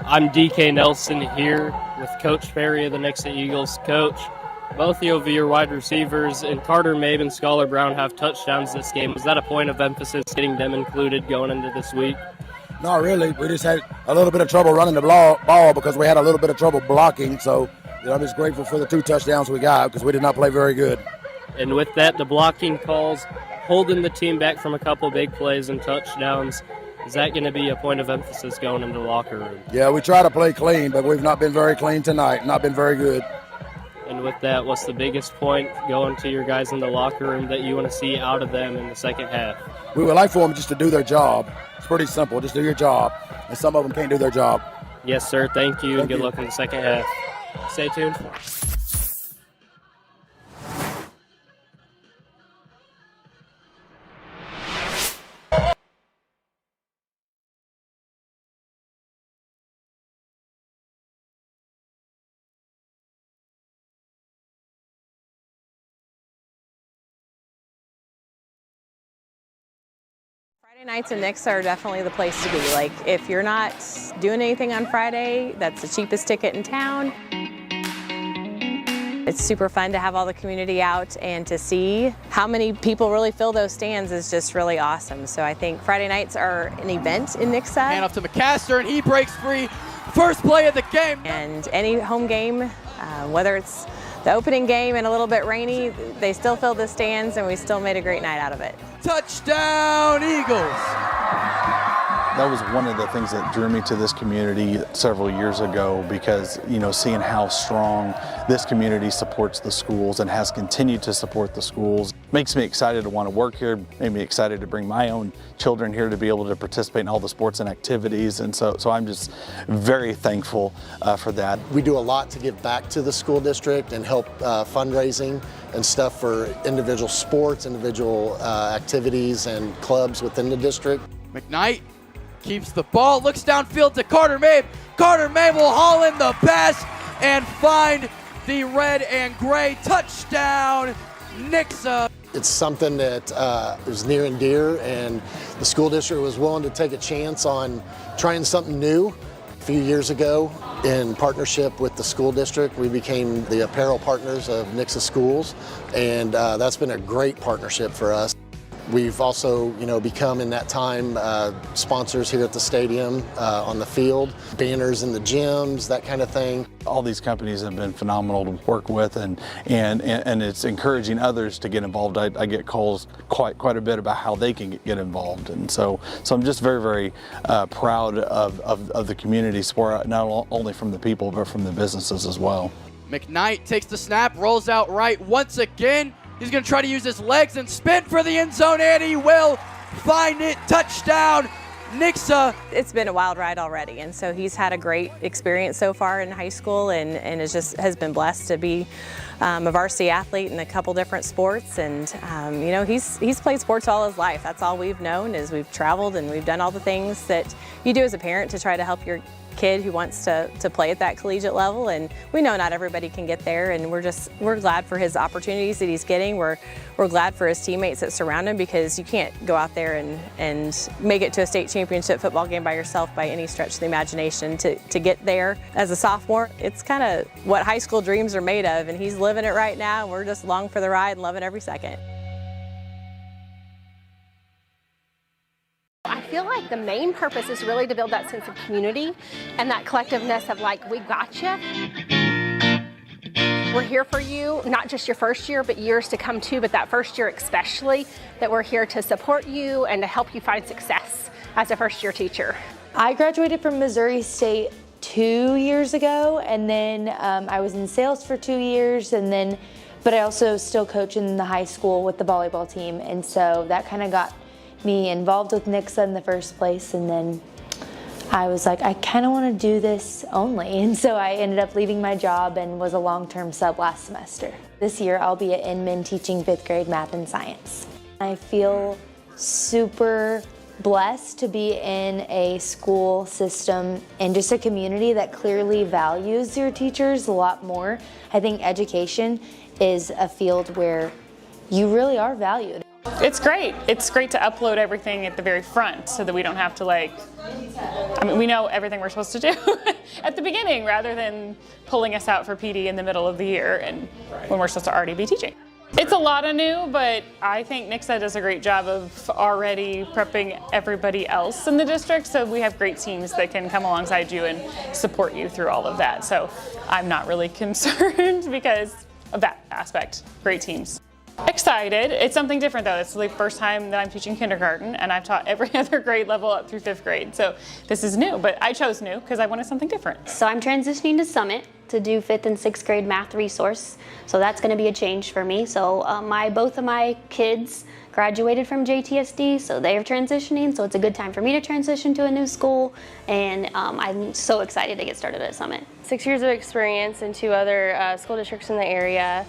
I'm DK Nelson here with Coach Perry of the Nixa Eagles. Coach, both of your wide receivers and Carter Mabe and Scholar Brown have touchdowns this game. Was that a point of emphasis getting them included going into this week? Not really. We just had a little bit of trouble running the ball because we had a little bit of trouble blocking. So I'm just grateful for the 2 touchdowns we got because we did not play very good. And with that, the blocking calls holding the team back from a couple big plays and touchdowns. Is that going to be a point of emphasis going into the locker room? Yeah, we try to play clean, but we've not been very clean tonight. Not been very good. And with that, what's the biggest point going to your guys in the locker room that you want to see out of them in the second half? We would like for them just to do their job. It's pretty simple. Just do your job. And some of them can't do their job. Yes, sir. Thank you, and good luck in the second half. Stay tuned. Friday nights in Nixa are definitely the place to be. Like, if you're not doing anything on Friday, that's the cheapest ticket in town. It's super fun to have all the community out, and to see how many people really fill those stands is just really awesome. So I think Friday nights are an event in Nixa. Hand off to McCaster, and he breaks free. First play of the game. And any home game, whether it's the opening game and a little bit rainy, they still filled the stands, and we still made a great night out of it. Touchdown, Eagles! That was one of the things that drew me to this community several years ago because, you know, seeing how strong this community supports the schools and has continued to support the schools. Makes me excited to want to work here, made me excited to bring my own children here to be able to participate in all the sports and activities, and so I'm just very thankful for that. We do a lot to give back to the school district and help fundraising and stuff for individual sports, individual activities and clubs within the district. McKnight keeps the ball, looks downfield to Carter Mabe. Carter Mabe will haul in the pass and find the red and gray touchdown, Nixa. It's something that is near and dear, and the school district was willing to take a chance on trying something new. A few years ago, in partnership with the school district, we became the apparel partners of Nixa Schools, and that's been a great partnership for us. We've also, become in that time sponsors here at the stadium, on the field, banners in the gyms, that kind of thing. All these companies have been phenomenal to work with, and it's encouraging others to get involved. I get calls quite a bit about how they can get involved, and so I'm just very, very proud of the community support, not only from the people but from the businesses as well. McKnight takes the snap, rolls out right once again. He's going to try to use his legs and spin for the end zone, and he will find it. Touchdown, Nixa. It's been a wild ride already, and so he's had a great experience so far in high school, and has been blessed to be a varsity athlete in a couple different sports. And he's played sports all his life. That's all we've known, is we've traveled and we've done all the things that you do as a parent to try to help your kid who wants to play at that collegiate level, and we know not everybody can get there, and we're glad for his opportunities that he's getting. We're glad for his teammates that surround him, because you can't go out there and make it to a state championship football game by yourself by any stretch of the imagination. To get there as a sophomore, it's kind of what high school dreams are made of, and he's living it right now, and we're just along for the ride and loving every second. I feel like the main purpose is really to build that sense of community and that collectiveness of like, we got you. We're here for you, not just your first year, but years to come too, but that first year especially, that we're here to support you and to help you find success as a first year teacher. I graduated from Missouri State 2 years ago, and then I was in sales for 2 years, but I also still coach in the high school with the volleyball team, and so that kind of got me involved with Nixa in the first place, and then I was like, I kind of want to do this only, and so I ended up leaving my job and was a long-term sub last semester. This year I'll be at Inman teaching 5th grade math and science. I feel super blessed to be in a school system and just a community that clearly values your teachers a lot more. I think education is a field where you really are valued. It's great. It's great to upload everything at the very front so that we don't have to we know everything we're supposed to do at the beginning rather than pulling us out for PD in the middle of the year and when we're supposed to already be teaching. It's a lot of new, but I think Nixa does a great job of already prepping everybody else in the district, so we have great teams that can come alongside you and support you through all of that. So I'm not really concerned because of that aspect. Great teams. Excited. It's something different though. It's the first time that I'm teaching kindergarten, and I've taught every other grade level up through 5th grade. So this is new, but I chose new because I wanted something different. So I'm transitioning to Summit to do 5th and 6th grade math resource. So that's going to be a change for me. So both of my kids graduated from JTSD, so they're transitioning. So it's a good time for me to transition to a new school, and I'm so excited to get started at Summit. 6 years of experience in 2 other school districts in the area.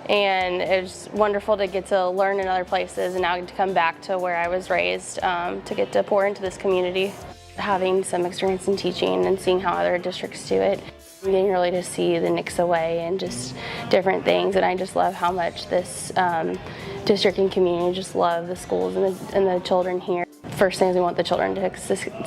And it's wonderful to get to learn in other places and now to come back to where I was raised to get to pour into this community. Having some experience in teaching and seeing how other districts do it, I'm getting really to see the Nixa way and just different things, and I just love how much this district and community just love the schools and the children here. First thing is we want the children to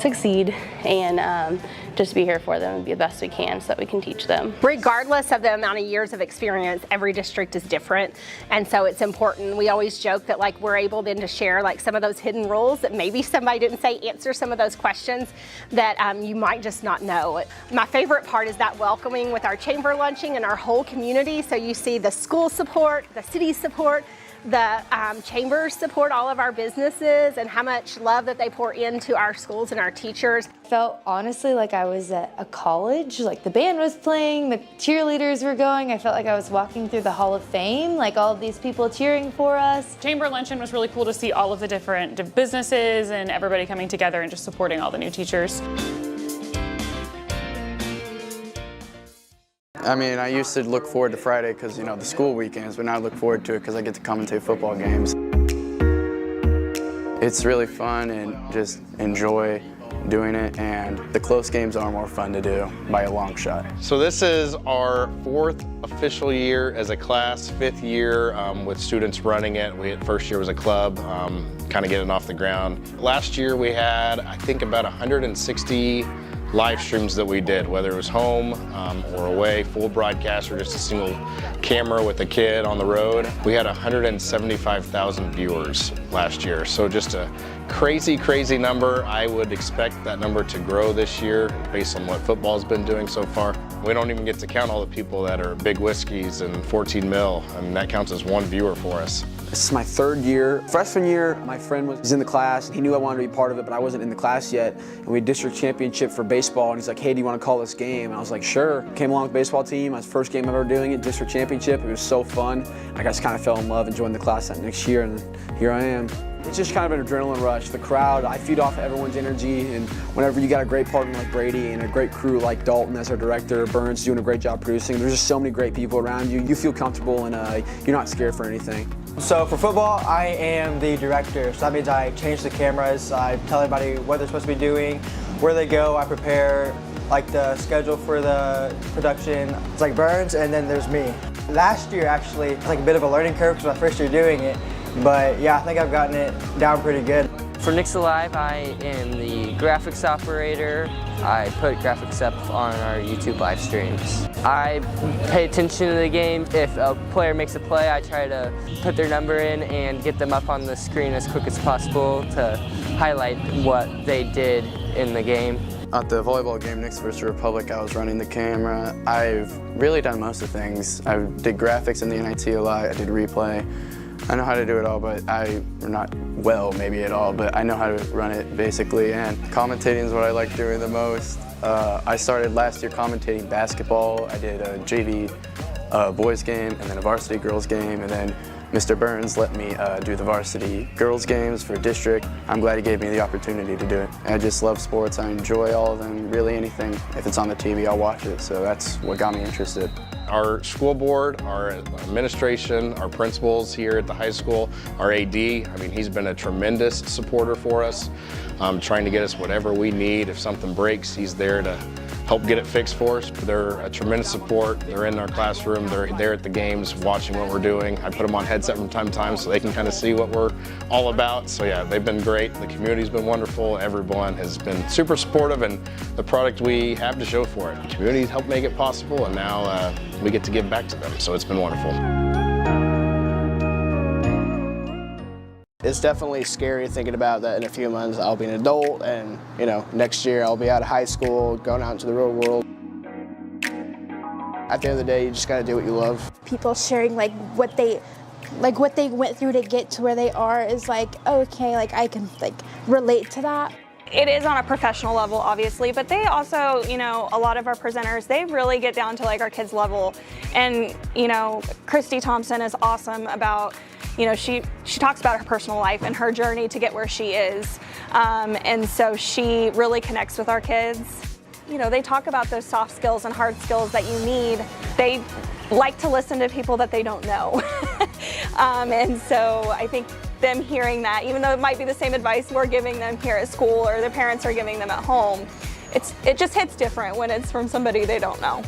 succeed and just be here for them and be the best we can so that we can teach them. Regardless of the amount of years of experience, every district is different, and so it's important. We always joke that we're able then to share some of those hidden rules that maybe somebody didn't say, answer some of those questions that you might just not know. My favorite part is that welcoming with our chamber lunching and our whole community. So you see the school support, the city support, the chambers support all of our businesses and how much love that they pour into our schools and our teachers. Felt honestly like I was at a college, like the band was playing, the cheerleaders were going. I felt like I was walking through the Hall of Fame, like all of these people cheering for us. Chamber Luncheon was really cool to see all of the different businesses and everybody coming together and just supporting all the new teachers. I mean, I used to look forward to Friday because, you know, the school weekends, but now I look forward to it because I get to commentate football games. It's really fun and just enjoy doing it, and the close games are more fun to do by a long shot. So this is our 4th official year as a class, 5th year with students running it. First year was a club, kind of getting off the ground. Last year we had, I think, about 160 live streams that we did, whether it was home or away, full broadcast or just a single camera with a kid on the road. We had 175,000 viewers last year, so just a crazy, crazy number. I would expect that number to grow this year based on what football's been doing so far. We don't even get to count all the people that are Big Whiskeys and 14 Mil, and that counts as one viewer for us. This is my 3rd year. Freshman year, my friend was in the class. He knew I wanted to be part of it, but I wasn't in the class yet. And we had district championship for baseball, and he's like, hey, do you want to call this game? And I was like, sure. Came along with the baseball team. My first game ever doing it, district championship. It was so fun. I just kind of fell in love and joined the class that next year, and here I am. It's just kind of an adrenaline rush. The crowd, I feed off everyone's energy, and whenever you got a great partner like Brady and a great crew like Dalton as our director, Burns doing a great job producing, there's just so many great people around you. You feel comfortable and you're not scared for anything. So for football, I am the director. So that means I change the cameras, I tell everybody what they're supposed to be doing, where they go, I prepare like the schedule for the production. It's like Burns, and then there's me. Last year actually, it's like a bit of a learning curve because my first year doing it. But yeah, I think I've gotten it down pretty good. For Nixa Live, I am the graphics operator. I put graphics up on our YouTube live streams. I pay attention to the game. If a player makes a play, I try to put their number in and get them up on the screen as quick as possible to highlight what they did in the game. At the volleyball game, Nixa vs. Republic, I was running the camera. I've really done most of the things. I did graphics in the NIT a lot, I did replay. I know how to do it all, but not well maybe at all, but I know how to run it basically, and commentating is what I like doing the most. I started last year commentating basketball. I did a JV boys game and then a varsity girls game, and then Mr. Burns let me do the varsity girls games for district. I'm glad he gave me the opportunity to do it. I just love sports. I enjoy all of them, really anything. If it's on the TV, I'll watch it, so that's what got me interested. Our school board, our administration, our principals here at the high school, our AD, I mean, he's been a tremendous supporter for us, trying to get us whatever we need. If something breaks, he's there to help get it fixed for us. They're a tremendous support. They're in our classroom. They're there at the games watching what we're doing. I put them on headset from time to time so they can kind of see what we're all about. So yeah, they've been great. The community's been wonderful. Everyone has been super supportive, and the product we have to show for it. The community helped make it possible, and now we get to give back to them. So it's been wonderful. It's definitely scary thinking about that in a few months I'll be an adult, and you know, next year I'll be out of high school, going out into the real world. At the end of the day, you just gotta do what you love. People sharing like what they went through to get to where they are is like, okay, like I can like relate to that. It is on a professional level, obviously, but they also, you know, a lot of our presenters, they really get down to like our kids' level. And, you know, Christy Thompson is awesome about, you know, she talks about her personal life and her journey to get where she is. And so she really connects with our kids. You know, they talk about those soft skills and hard skills that you need. They like to listen to people that they don't know. And so I think them hearing that, even though it might be the same advice we're giving them here at school or their parents are giving them at home, it just hits different when it's from somebody they don't know.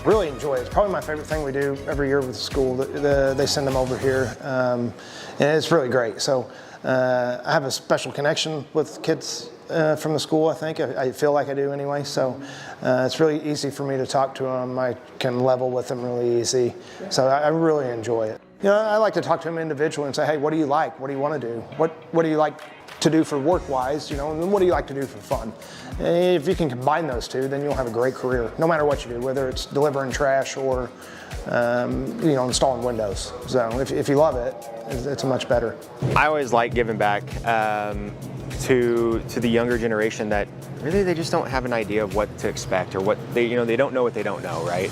Really enjoy it. It's probably my favorite thing we do every year with the school. They send them over here, and it's really great. So I have a special connection with kids from the school, I think. I feel like I do anyway. So it's really easy for me to talk to them. I can level with them really easy. So I really enjoy it. You know, I like to talk to them individually and say, hey, what do you like? What do you want to do? What do you like to do for work-wise, you know, and what do you like to do for fun? And if you can combine those two, then you'll have a great career, no matter what you do, whether it's delivering trash or, you know, installing windows. So if you love it, it's much better. I always like giving back to the younger generation that really they just don't have an idea of what to expect or what they, you know, they don't know what they don't know, right?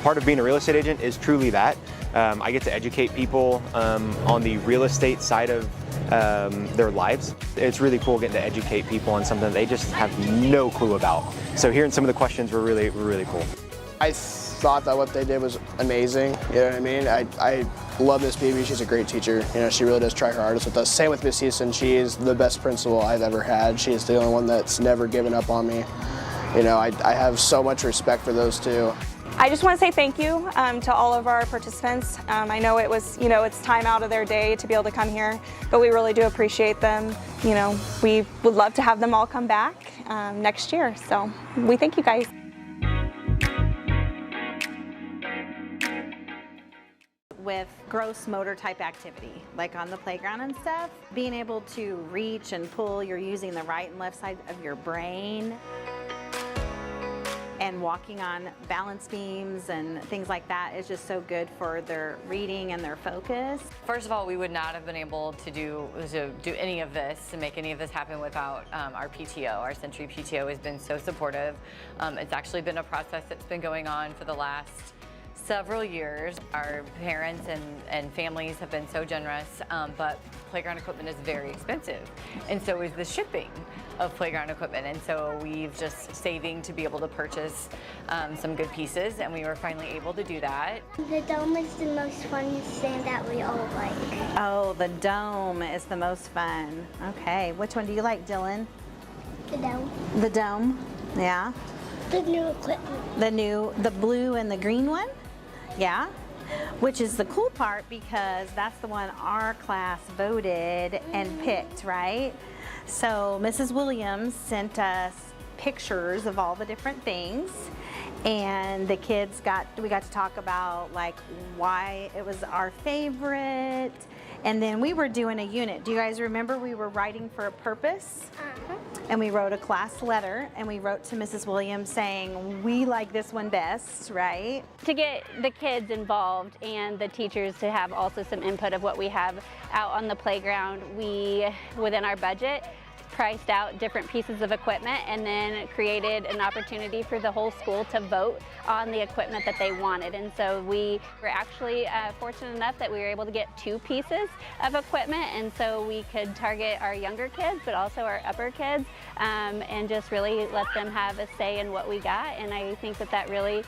Part of being a real estate agent is truly that. I get to educate people on the real estate side of their lives. It's really cool getting to educate people on something they just have no clue about. So hearing some of the questions were really cool. I thought that what they did was amazing, you know what I mean? I love Miss Beebe, she's a great teacher. You know, she really does try her hardest with us. Same with Miss Houston, she is the best principal I've ever had. She is the only one that's never given up on me. You know, I have so much respect for those two. I just want to say thank you to all of our participants. I know it was, you know, it's time out of their day to be able to come here, but we really do appreciate them. You know, we would love to have them all come back next year. So we thank you guys. With gross motor type activity, like on the playground and stuff, being able to reach and pull, you're using the right and left side of your brain, and walking on balance beams and things like that is just so good for their reading and their focus. First of all, we would not have been able to do any of this, to make any of this happen without our PTO. Our Century PTO has been so supportive. It's actually been a process that's been going on for the last several years. Our parents and families have been so generous, but playground equipment is very expensive, and so is the shipping of playground equipment, and so we've just saving to be able to purchase some good pieces, and we were finally able to do that. The dome is the most funnest thing that we all like. Oh, the dome is the most fun. Okay, which one do you like, Dylan? The dome. The dome, yeah. The new equipment. The blue and the green one? Yeah, which is the cool part because that's the one our class voted and picked, right? So Mrs. Williams sent us pictures of all the different things, and the kids we got to talk about like why it was our favorite, and then we were doing a unit. Do you guys remember we were writing for a purpose? And we wrote a class letter, and we wrote to Mrs. Williams saying, we like this one best, right? To get the kids involved and the teachers to have also some input of what we have out on the playground, we, within our budget, priced out different pieces of equipment and then created an opportunity for the whole school to vote on the equipment that they wanted. And so we were actually fortunate enough that we were able to get 2 pieces of equipment, and so we could target our younger kids but also our upper kids and just really let them have a say in what we got. And I think that really,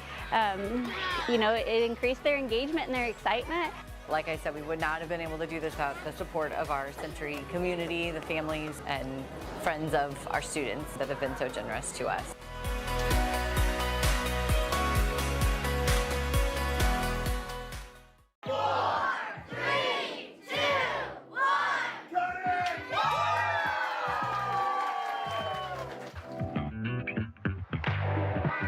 you know, it increased their engagement and their excitement. Like I said, we would not have been able to do this without the support of our Century community, the families and friends of our students that have been so generous to us.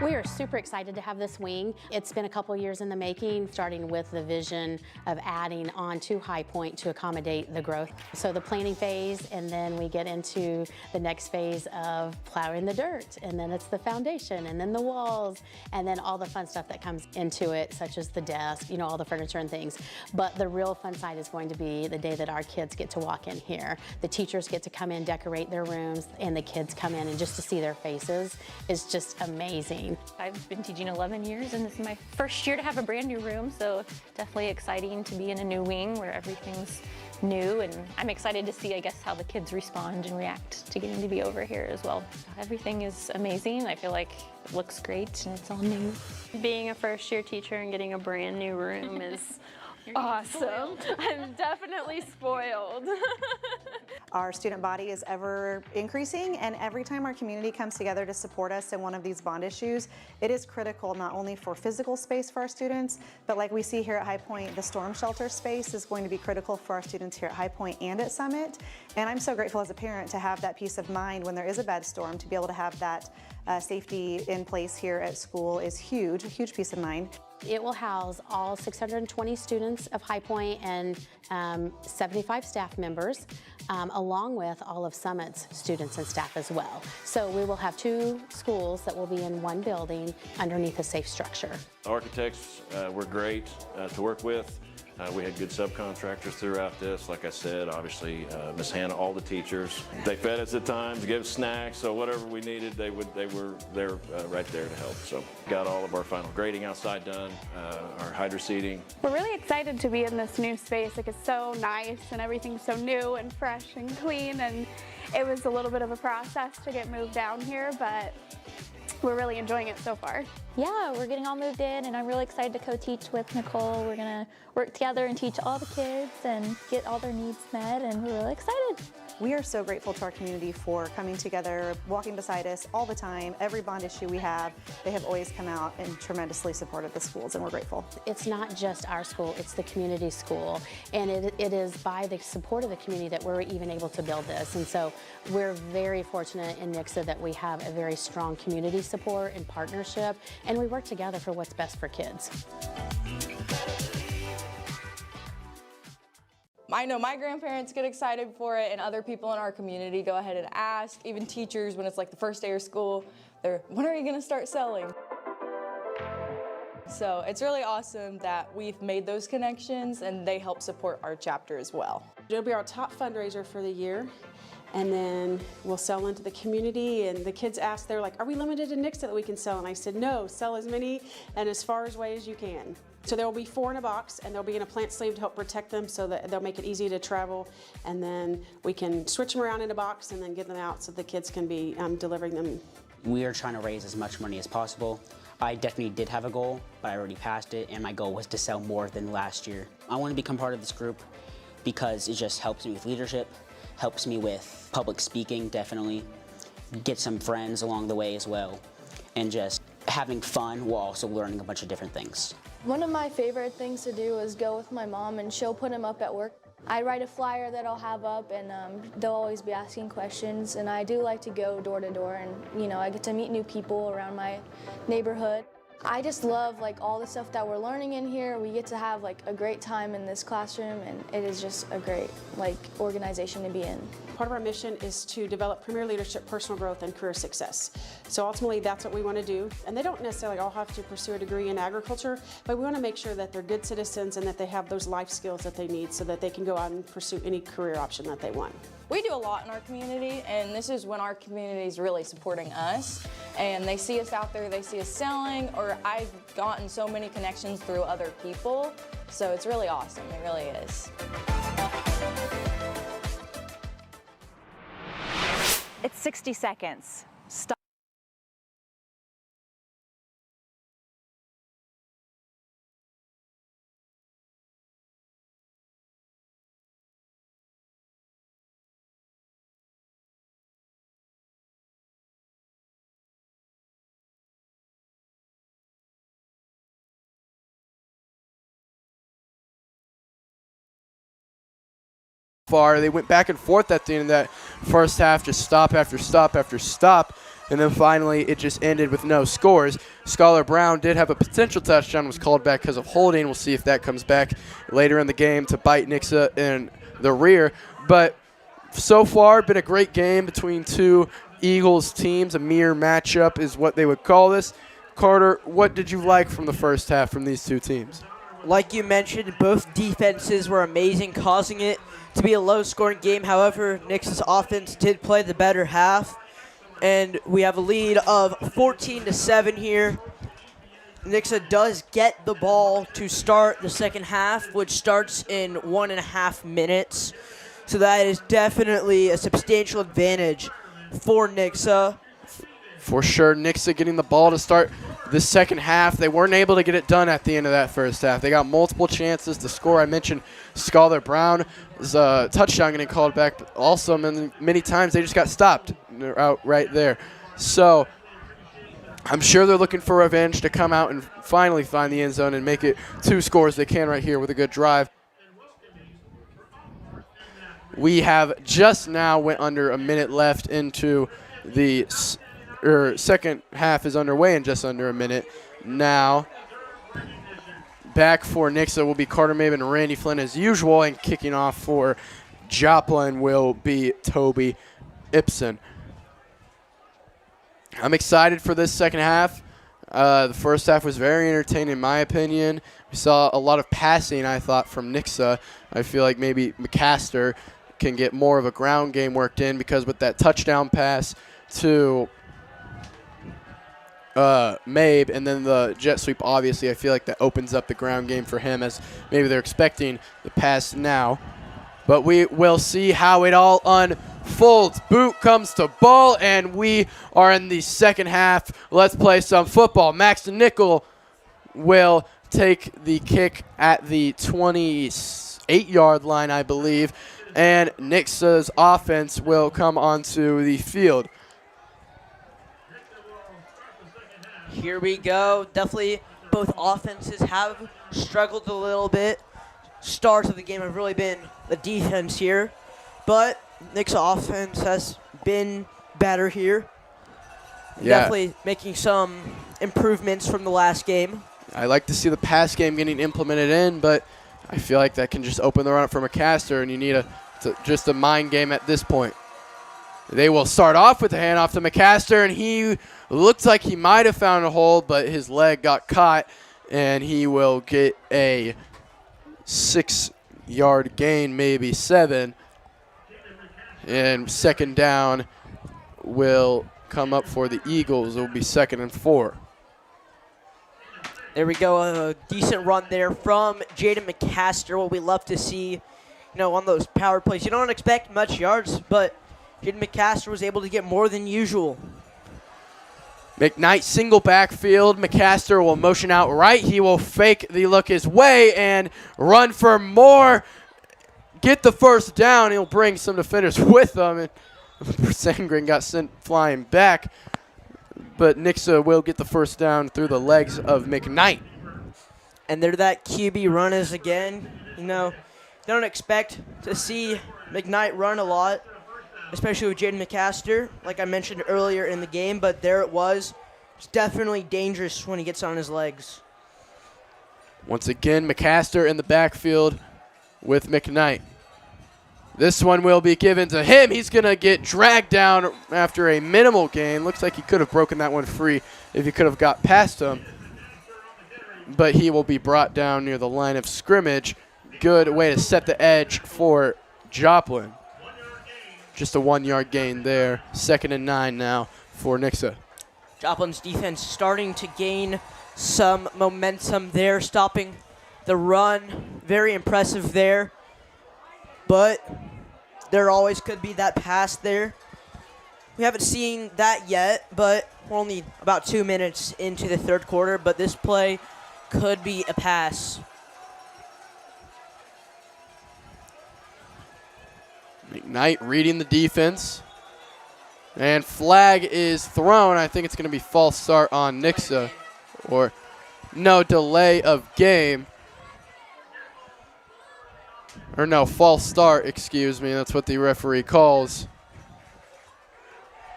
We are super excited to have this wing. It's been a couple years in the making, starting with the vision of adding on to High Point to accommodate the growth. So the planning phase, and then we get into the next phase of plowing the dirt, and then it's the foundation, and then the walls, and then all the fun stuff that comes into it, such as the desk, you know, all the furniture and things. But the real fun side is going to be the day that our kids get to walk in here. The teachers get to come in, decorate their rooms, and the kids come in, and just to see their faces is just amazing. I've been teaching 11 years, and this is my first year to have a brand new room, so definitely exciting to be in a new wing where everything's new, and I'm excited to see, I guess, how the kids respond and react to getting to be over here as well. Everything is amazing. I feel like it looks great and it's all new. Being a first-year teacher and getting a brand new room is awesome. I'm definitely spoiled. Our student body is ever increasing, and every time our community comes together to support us in one of these bond issues, it is critical not only for physical space for our students, but like we see here at High Point, the storm shelter space is going to be critical for our students here at High Point and at Summit. And I'm so grateful as a parent to have that peace of mind when there is a bad storm, to be able to have that safety in place here at school is huge, a huge peace of mind. It will house all 620 students of High Point and 75 staff members, along with all of Summit's students and staff as well. So we will have 2 schools that will be in one building underneath a safe structure. Architects were great to work with. We had good subcontractors throughout this. Like I said, obviously, Ms. Hannah, all the teachers, they fed us at times, gave us snacks, so whatever we needed, they were there right there to help. So got all of our final grading outside done, our hydro seeding. We're really excited to be in this new space. Like, it's so nice and everything's so new and fresh and clean, and it was a little bit of a process to get moved down here, but we're really enjoying it so far. Yeah, we're getting all moved in, and I'm really excited to co-teach with Nicole. We're gonna work together and teach all the kids and get all their needs met, and we're really excited. We are so grateful to our community for coming together, walking beside us all the time. Every bond issue we have, they have always come out and tremendously supported the schools, and we're grateful. It's not just our school, it's the community school, and it is by the support of the community that we're even able to build this. And so we're very fortunate in Nixa that we have a very strong community support and partnership, and we work together for what's best for kids. I know my grandparents get excited for it, and other people in our community go ahead and ask, even teachers when it's like the first day of school, they're, when are you gonna start selling? So it's really awesome that we've made those connections and they help support our chapter as well. It'll be our top fundraiser for the year, and then we'll sell into the community, and the kids ask, they're like, are we limited to Nixa that we can sell? And I said, no, sell as many and as far away as you can. So there will be 4 in a box, and they'll be in a plant sleeve to help protect them so that they'll make it easy to travel, and then we can switch them around in a box and then get them out so the kids can be delivering them. We are trying to raise as much money as possible. I definitely did have a goal, but I already passed it, and my goal was to sell more than last year. I want to become part of this group because it just helps me with leadership, helps me with public speaking, definitely, get some friends along the way as well, and just having fun while also learning a bunch of different things. One of my favorite things to do is go with my mom, and she'll put them up at work. I write a flyer that I'll have up, and they'll always be asking questions, and I do like to go door to door, and you know, I get to meet new people around my neighborhood. I just love like all the stuff that we're learning in here. We get to have like a great time in this classroom, and it is just a great like organization to be in. Part of our mission is to develop premier leadership, personal growth, and career success. So ultimately, that's what we want to do. And they don't necessarily all have to pursue a degree in agriculture, but we want to make sure that they're good citizens and that they have those life skills that they need so that they can go out and pursue any career option that they want. We do a lot in our community, and this is when our community is really supporting us, and they see us out there, they see us selling, or I've gotten so many connections through other people, so it's really awesome, it really is. It's 60 seconds. Stop. Far. They went back and forth at the end of that first half, just stop after stop after stop, and then finally it just ended with no scores. Scholar Brown did have a potential touchdown, was called back because of holding. We'll see if that comes back later in the game to bite Nixa in the rear. But so far, been a great game between two Eagles teams. A mirror matchup is what they would call this. Carter, what did you like from the first half from these two teams? Like you mentioned, both defenses were amazing, causing it to be a low-scoring game. However, Nixa's offense did play the better half, and we have a lead of 14-7 here. Nixa does get the ball to start the second half, which starts in 1.5 minutes. So that is definitely a substantial advantage for Nixa. For sure, Nixa getting the ball to start the second half. They weren't able to get it done at the end of that first half. They got multiple chances to score. I mentioned Scholar Brown's touchdown getting called back, but also many times they just got stopped. They're out right there. So I'm sure they're looking for revenge to come out and finally find the end zone and make it 2 scores they can right here with a good drive. We have just now went under a minute left into the second half is underway in just under a minute now. back for Nixa will be Carter Mabe and Randy Flynn as usual, and kicking off for Joplin will be Toby Ibsen. I'm excited for this second half. The first half was very entertaining in my opinion. We saw a lot of passing, I thought, from Nixa. I feel like maybe McCaster can get more of a ground game worked in, because with that touchdown pass to Mabe and then the jet sweep, obviously I feel like that opens up the ground game for him, as maybe they're expecting the pass now. But we will see how it all unfolds. Boot comes to ball, and we are in the second half. Let's play some football. Max Nickel will take the kick at the 28-yard line, I believe, and Nixa's offense will come onto the field. Here we go. Definitely both offenses have struggled a little bit. Stars of the game have really been the defense here, but Nixa offense has been better here. Yeah. Definitely making some improvements from the last game. I like to see the pass game getting implemented in, but I feel like that can just open the run up for McCaster, and you need just a mind game at this point. They will start off with the handoff to McCaster, and he looks like he might have found a hole, but his leg got caught, and he will get a 6-yard gain, maybe 7. And second down will come up for the Eagles. It will be 2nd and 4. There we go, a decent run there from Jaden McCaster, what we love to see, on those power plays. You don't expect much yards, but Jaden McCaster was able to get more than usual. McKnight single backfield. McCaster will motion out right. He will fake the look his way and run for more. Get the first down. He'll bring some defenders with him. And Sangren got sent flying back. But Nixa will get the first down through the legs of McKnight. And there that QB run is again. Don't expect to see McKnight run a lot, especially with Jaden McCaster, like I mentioned earlier in the game, but there it was. It's definitely dangerous when he gets on his legs. Once again, McCaster in the backfield with McKnight. This one will be given to him. He's going to get dragged down after a minimal gain. Looks like he could have broken that one free if he could have got past him. But he will be brought down near the line of scrimmage. Good way to set the edge for Joplin. Just a 1-yard gain there. 2nd and 9 now for Nixa. Joplin's defense starting to gain some momentum there, stopping the run. Very impressive there. But there always could be that pass there. We haven't seen that yet, but we're only about 2 minutes into the third quarter, but this play could be a pass. McKnight reading the defense. And flag is thrown. I think it's going to be false start on Nixa. Or no, delay of game. Or no, false start, excuse me. That's what the referee calls.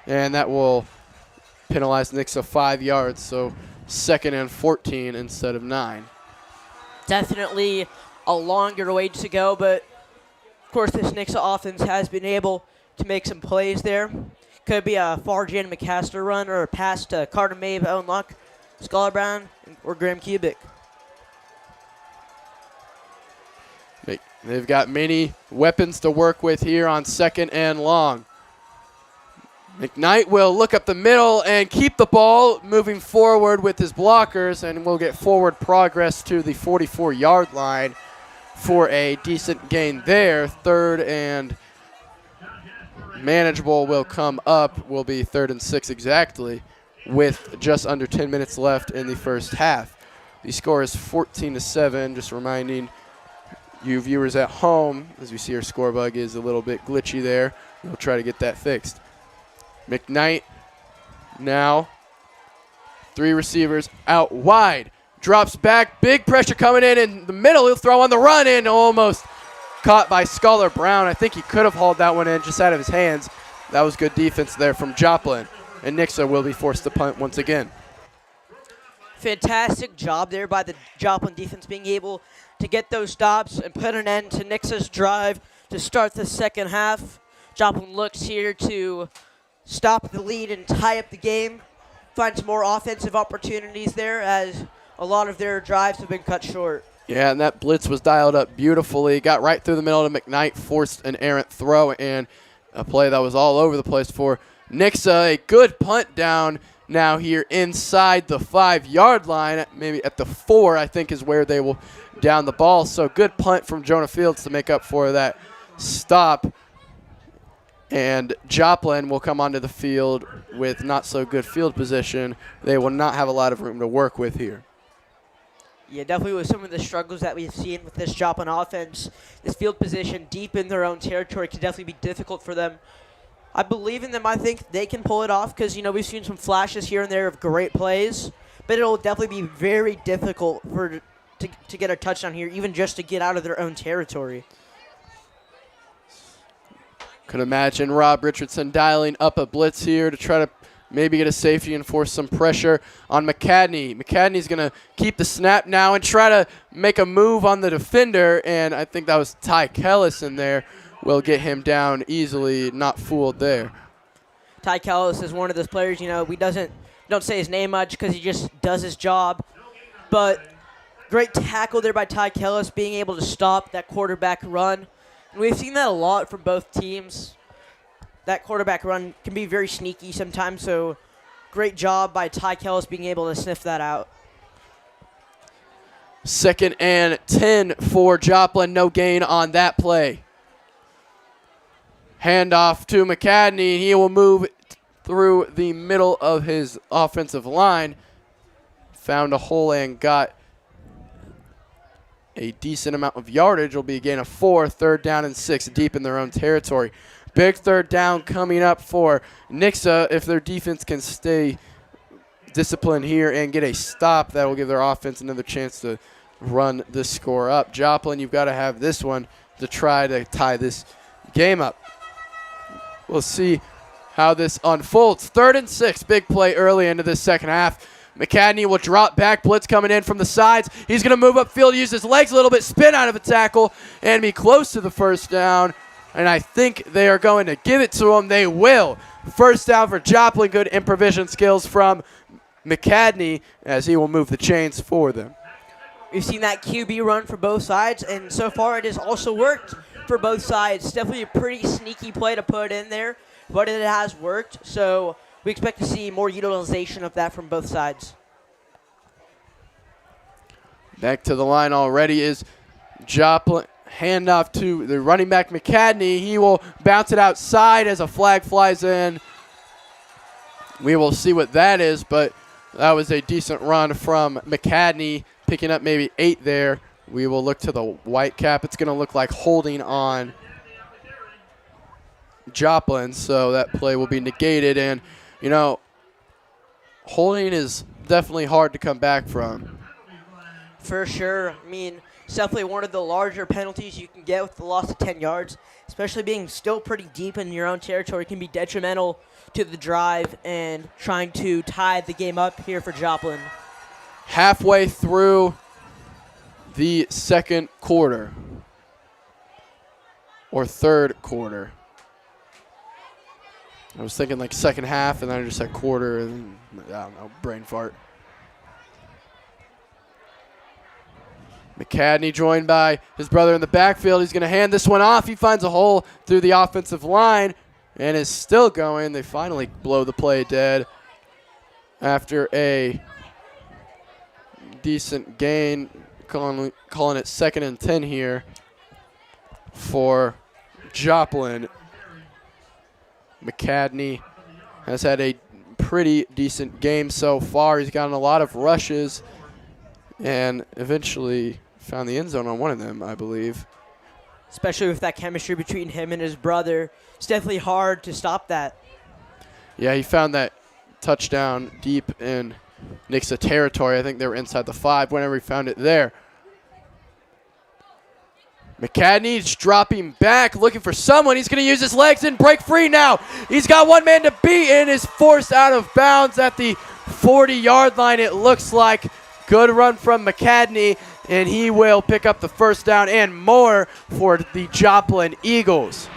And that will penalize Nixa 5 yards. So 2nd and 14 instead of 9. Definitely a longer way to go, but of course this Nixa offense has been able to make some plays there. Could be a far Jaden McCaster run or a pass to Carter Mabe, Owen Luck, Scholar Brown, or Graham Kubik. They've got many weapons to work with here on 2nd and long. McKnight will look up the middle and keep the ball moving forward with his blockers, and will get forward progress to the 44-yard line for a decent gain there. 3rd and manageable will come up. Will be 3rd and 6 exactly, with just under 10 minutes left in the first half. The score is 14-7. Just reminding you viewers at home, as we see our score bug is a little bit glitchy there. We'll try to get that fixed. McKnight now, 3 receivers out wide. Drops back, big pressure coming in the middle. He'll throw on the run in, almost caught by Scholar Brown. I think he could have hauled that one in just out of his hands. That was good defense there from Joplin. And Nixa will be forced to punt once again. Fantastic job there by the Joplin defense being able to get those stops and put an end to Nixa's drive to start the second half. Joplin looks here to stop the lead and tie up the game, find some more offensive opportunities there as a lot of their drives have been cut short. Yeah, and that blitz was dialed up beautifully. Got right through the middle to McKnight, forced an errant throw, and a play that was all over the place for Nixa. A good punt down now here inside the 5-yard line, maybe at the 4, I think is where they will down the ball. So good punt from Jonah Fields to make up for that stop. And Joplin will come onto the field with not so good field position. They will not have a lot of room to work with here. Yeah, definitely with some of the struggles that we've seen with this Joplin offense, this field position deep in their own territory can definitely be difficult for them. I believe in them. I think they can pull it off because, we've seen some flashes here and there of great plays, but it'll definitely be very difficult to get a touchdown here, even just to get out of their own territory. Could imagine Rob Richardson dialing up a blitz here to try to maybe get a safety and force some pressure on McCadney. McCadney's going to keep the snap now and try to make a move on the defender, and I think that was Ty Kellis in there. Will get him down easily, not fooled there. Ty Kellis is one of those players, we don't say his name much because he just does his job, but great tackle there by Ty Kellis, being able to stop that quarterback run. And we've seen that a lot from both teams. That quarterback run can be very sneaky sometimes, so great job by Ty Kellis being able to sniff that out. 2nd and 10 for Joplin. No gain on that play. Handoff to McCadney. He will move through the middle of his offensive line. Found a hole and got a decent amount of yardage. Will be a gain of 4, 3rd down and 6, deep in their own territory. Big 3rd down coming up for Nixa. If their defense can stay disciplined here and get a stop, that will give their offense another chance to run the score up. Joplin, you've got to have this one to try to tie this game up. We'll see how this unfolds. 3rd and 6, big play early into this second half. McCadney will drop back, blitz coming in from the sides. He's going to move upfield, use his legs a little bit, spin out of a tackle, and be close to the 1st down. And I think they are going to give it to him. They will. 1st down for Joplin. Good improvisation skills from McCadney as he will move the chains for them. We've seen that QB run for both sides, and so far it has also worked for both sides. Definitely a pretty sneaky play to put in there, but it has worked. So we expect to see more utilization of that from both sides. Back to the line already is Joplin. Handoff to the running back McCadney. He will bounce it outside as a flag flies in. We will see what that is, but that was a decent run from McCadney, picking up maybe 8 there. We will look to the white cap. It's going to look like holding on Joplin, so that play will be negated. And, holding is definitely hard to come back from. For sure. It's definitely one of the larger penalties you can get with the loss of 10 yards, especially being still pretty deep in your own territory can be detrimental to the drive and trying to tie the game up here for Joplin. Halfway through the 2nd quarter or 3rd quarter. I was thinking like 2nd half, and then I just said quarter, and I don't know, brain fart. McCadney joined by his brother in the backfield. He's going to hand this one off. He finds a hole through the offensive line and is still going. They finally blow the play dead after a decent gain, calling it 2nd and 10 here for Joplin. McCadney has had a pretty decent game so far. He's gotten a lot of rushes and eventually found the end zone on one of them, I believe. Especially with that chemistry between him and his brother. It's definitely hard to stop that. Yeah, he found that touchdown deep in Nixa territory. I think they were inside the 5 whenever he found it there. McCadney's dropping back, looking for someone. He's going to use his legs and break free now. He's got one man to beat and is forced out of bounds at the 40-yard line, it looks like. Good run from McCadney, and he will pick up the first down and more for the Joplin Eagles.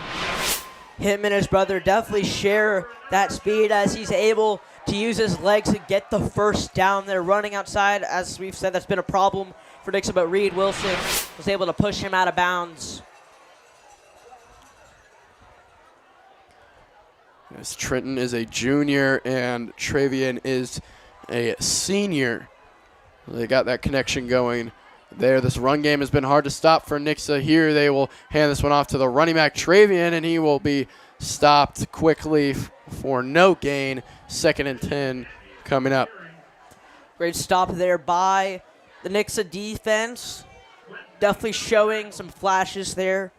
Him and his brother definitely share that speed as he's able to use his legs to get the first down there. Running outside, as we've said, that's been a problem for Nixa, but Reed Wilson was able to push him out of bounds. As Trenton is a junior and Travian is a senior. They got that connection going there. This run game has been hard to stop for Nixa here. They will hand this one off to the running back Travian, and he will be stopped quickly for no gain. 2nd and 10 coming up. Great stop there by the Nixa defense. Definitely showing some flashes there.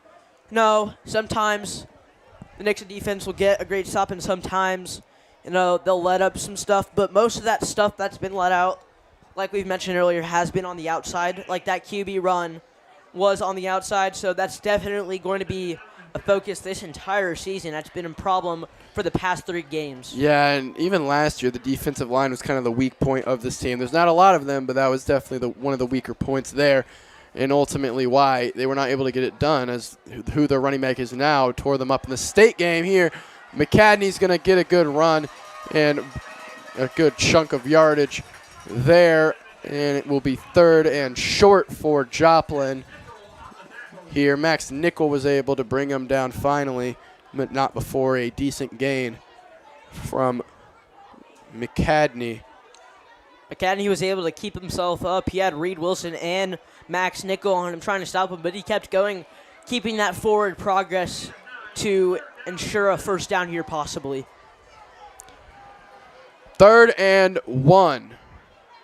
No, sometimes the Nixa defense will get a great stop, and sometimes, they'll let up some stuff. But most of that stuff that's been let out, like we've mentioned earlier, has been on the outside. Like that QB run was on the outside, so that's definitely going to be a focus this entire season. That's been a problem for the past 3 games. Yeah, and even last year, the defensive line was kind of the weak point of this team. There's not a lot of them, but that was definitely one of the weaker points there, and ultimately why they were not able to get it done, as who their running back is now tore them up in the state game here. McCadney's going to get a good run and a good chunk of yardage there, and it will be 3rd and short for Joplin here. Max Nickel was able to bring him down finally, but not before a decent gain from McCadney. McCadney was able to keep himself up. He had Reed Wilson and Max Nickel on him trying to stop him, but he kept going, keeping that forward progress to ensure a first down here possibly. 3rd and 1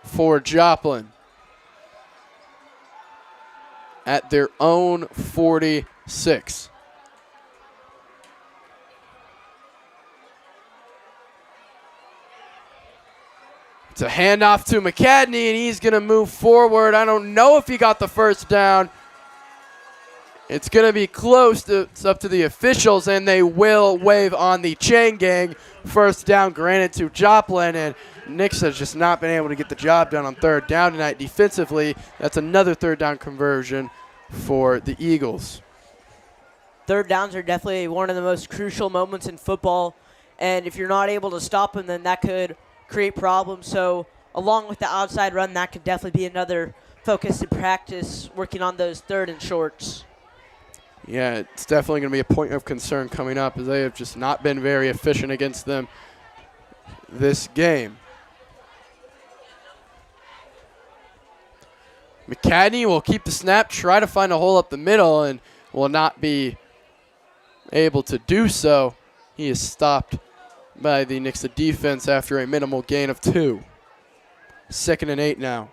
for Joplin at their own 46. It's a handoff to McCadney, and he's going to move forward. I don't know if he got the first down. It's going to be close. It's up to the officials, and they will wave on the chain gang. First down granted to Joplin, and Nixa has just not been able to get the job done on 3rd down tonight defensively. That's another 3rd down conversion for the Eagles. 3rd downs are definitely one of the most crucial moments in football, and if you're not able to stop them, then that could create problems. So along with the outside run, that could definitely be another focus in practice, working on those 3rd and shorts. Yeah, it's definitely going to be a point of concern coming up, as they have just not been very efficient against them this game. McCadney will keep the snap, try to find a hole up the middle, and will not be able to do so. He is stopped by the Nixa defense after a minimal gain of 2. 2nd and 8 now.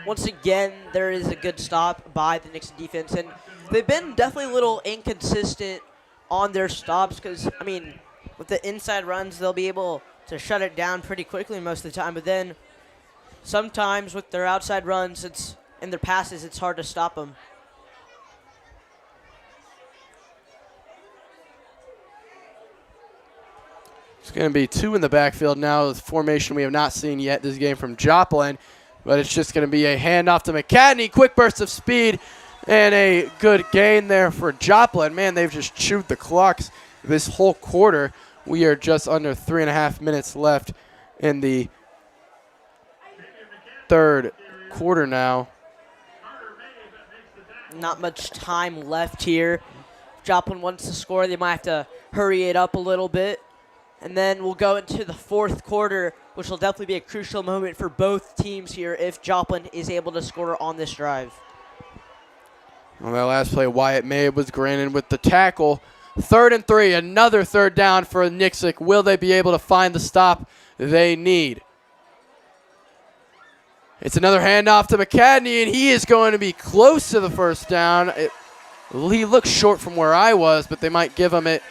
Once again, there is a good stop by the Nixa defense, and they've been definitely a little inconsistent on their stops because, with the inside runs, they'll be able to shut it down pretty quickly most of the time, but then sometimes with their outside runs and their passes, it's hard to stop them. It's going to be 2 in the backfield now. The formation we have not seen yet this game from Joplin, but it's just going to be a handoff to McCadney. Quick burst of speed and a good gain there for Joplin. Man, they've just chewed the clocks this whole quarter. We are just under 3.5 minutes left in the 3rd quarter now. Not much time left here. If Joplin wants to score, they might have to hurry it up a little bit. And then we'll go into the 4th quarter, which will definitely be a crucial moment for both teams here if Joplin is able to score on this drive. On that last play, Wyatt May was granted with the tackle. 3rd and 3, another 3rd down for Nixa. Will they be able to find the stop they need? It's another handoff to McCadney, and he is going to be close to the first down. He looks short from where I was, but they might give him it,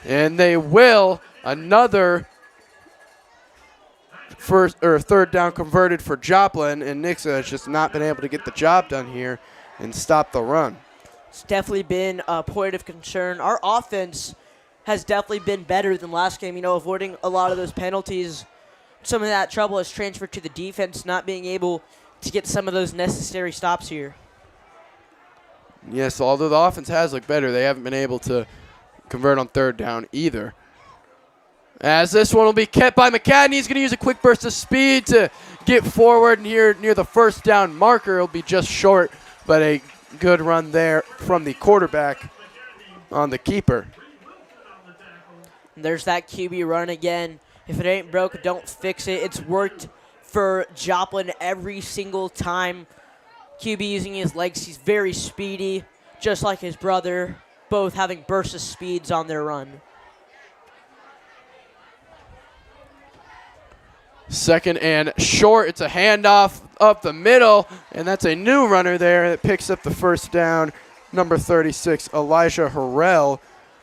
and they will. Another 3rd down converted for Joplin, and Nixa has just not been able to get the job done here and stop the run. It's definitely been a point of concern. Our offense has definitely been better than last game, avoiding a lot of those penalties. some of that trouble has transferred to the defense, not being able to get some of those necessary stops here. Yes, although the offense has looked better, they haven't been able to convert on third down either. As this one will be kept by McCadney. He's going to use a quick burst of speed to get forward here near the first down marker. It'll be just short, but a good run there from the quarterback on the keeper. There's that QB run again. If it ain't broke, don't fix it. It's worked for Joplin every single time. QB using his legs. He's very speedy, just like his brother, both having bursts of speeds on their run. Second and short. It's a handoff up the middle, and that's a new runner there that picks up the first down. Number 36, Elijah Harrell,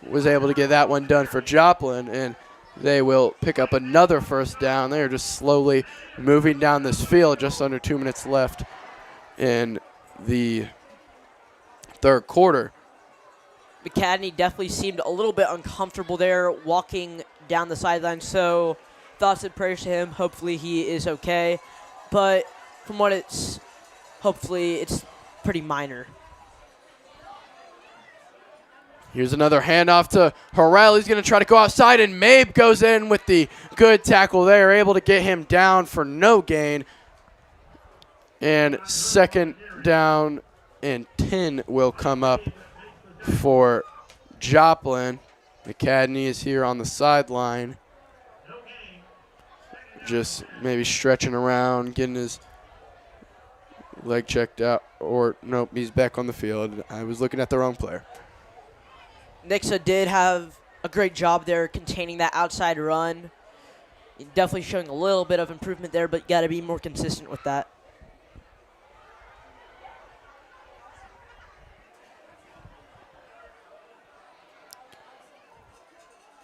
was able to get that one done for Joplin, and they will pick up another first down. They are just slowly moving down this field. Just under 2 minutes left in the third quarter. McCadney definitely seemed a little bit uncomfortable there walking down the sideline, so thoughts and prayers to him. Hopefully he is okay, but from what hopefully it's pretty minor. Here's another handoff to Harrell. He's going to try to go outside, and Mabe goes in with the good tackle there, able to get him down for no gain. And second down and 10 will come up for Joplin. McCadney is here on the sideline, just maybe stretching around, getting his leg checked out. Or, nope, he's back on the field. I was looking at the wrong player. Nixa did have a great job there containing that outside run. Definitely showing a little bit of improvement there, but got to be more consistent with that.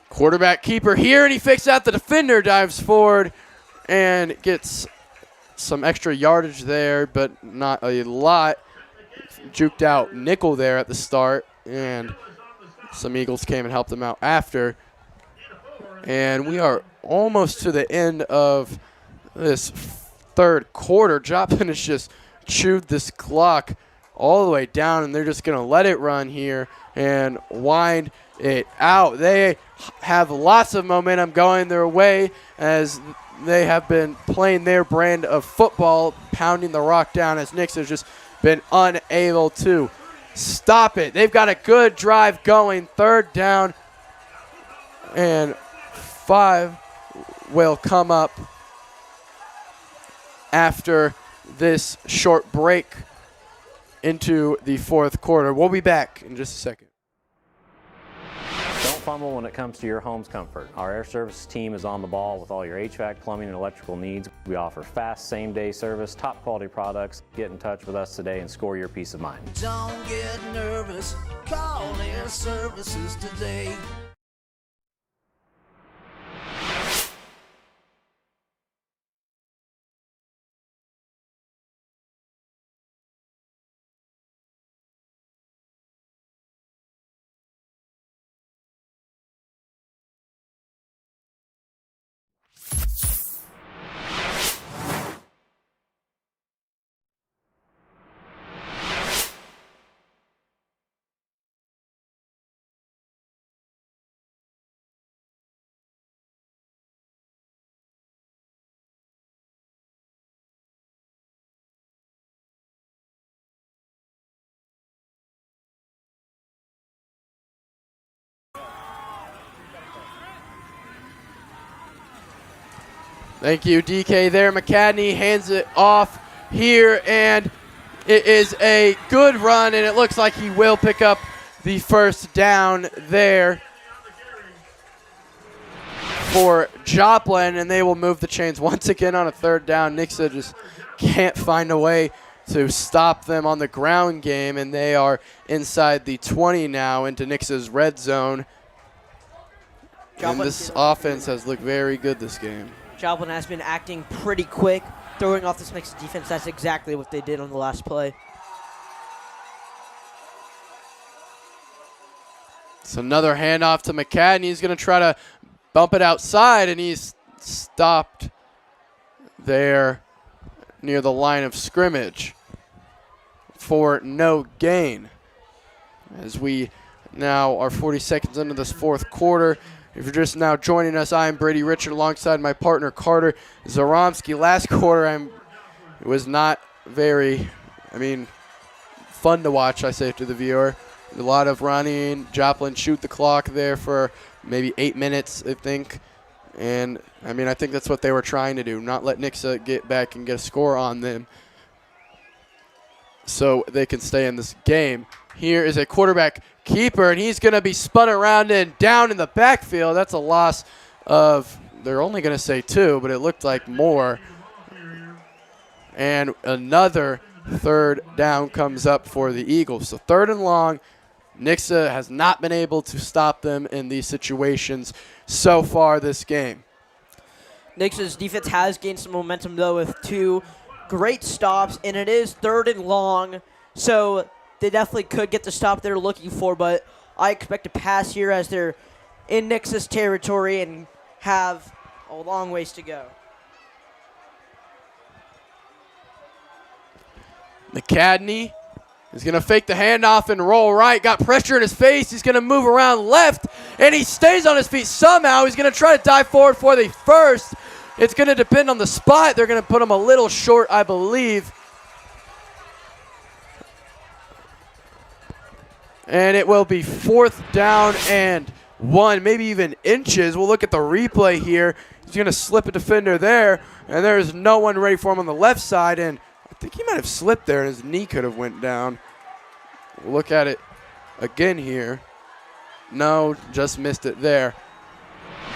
Quarterback keeper here, and he fakes out the defender, dives forward, and gets some extra yardage there, but not a lot. Juked out nickel there at the start, and some Eagles came and helped them out after. And we are almost to the end of this third quarter. Joplin has just chewed this clock all the way down, and they're just going to let it run here and wind it out. They have lots of momentum going their way as they have been playing their brand of football, pounding the rock down, as Nixa has just been unable to stop it. They've got a good drive going. Third down and 5 will come up after this short break into the fourth quarter. We'll be back in just a second. Don't fumble when it comes to your home's comfort. Our air services team is on the ball with all your HVAC, plumbing, and electrical needs. We offer fast, same-day service, top-quality products. Get in touch with us today and score your peace of mind. Don't get nervous. Call Air Services today. Thank you, DK there. McCadney hands it off here, and it is a good run, and it looks like he will pick up the first down there for Joplin, and they will move the chains once again on a third down. Nixa just can't find a way to stop them on the ground game, and they are inside the 20 now into Nixa's red zone. And this offense has looked very good this game. Joplin has been acting pretty quick, throwing off this Nixa defense. That's exactly what they did on the last play. It's another handoff to McCadney. He's going to try to bump it outside, and he's stopped there near the line of scrimmage for no gain. As we now are 40 seconds into this fourth quarter. If you're just now joining us, I'm Brady Richard alongside my partner Carter Zaromsky. Last quarter, it was not very, fun to watch, I say to the viewer. A lot of running. Joplin shoot the clock there for maybe 8 minutes, I think. And, I think that's what they were trying to do, not let Nixa get back and get a score on them so they can stay in this game. Here is a quarterback keeper, and he's going to be spun around and down in the backfield. That's a loss of, they're only going to say 2, but it looked like more. And another third down comes up for the Eagles. So 3rd and long. Nixa has not been able to stop them in these situations so far this game. Nixa's defense has gained some momentum, though, with 2 great stops, and it is 3rd and long. So they definitely could get the stop they're looking for, but I expect a pass here as they're in Nixa's territory and have a long ways to go. McCadney is going to fake the handoff and roll right. Got pressure in his face. He's going to move around left, and he stays on his feet somehow. He's going to try to dive forward for the first. It's going to depend on the spot. They're going to put him a little short, I believe. And it will be 4th down and 1, maybe even inches. We'll look at the replay here. He's going to slip a defender there, and there's no one ready for him on the left side, and I think he might have slipped there, and his knee could have went down. We'll look at it again here. No, just missed it there.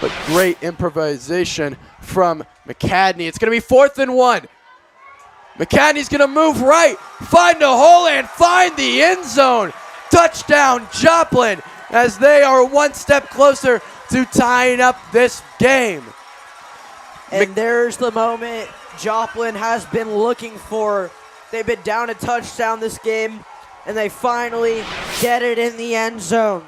But great improvisation from McCadney. It's going to be 4th and 1. McCadney's going to move right, find a hole, and find the end zone. Touchdown, Joplin, as they are one step closer to tying up this game. And there's the moment Joplin has been looking for. They've been down a touchdown this game, and they finally get it in the end zone.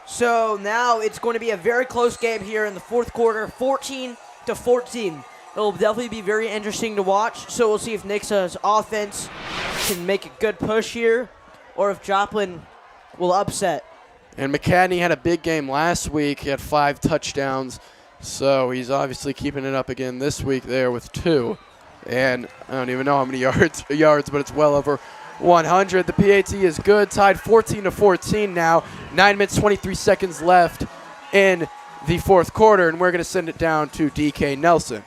So now it's going to be a very close game here in the fourth quarter, 14-14. It'll definitely be very interesting to watch. So we'll see if Nixa's offense can make a good push here, or if Joplin will upset. And McCadney had a big game last week. He had 5 touchdowns. So he's obviously keeping it up again this week there with 2. And I don't even know how many yards, but it's well over 100. The PAT is good, tied 14-14 now. 9 minutes, 23 seconds left in the fourth quarter, and we're going to send it down to DK Nelson.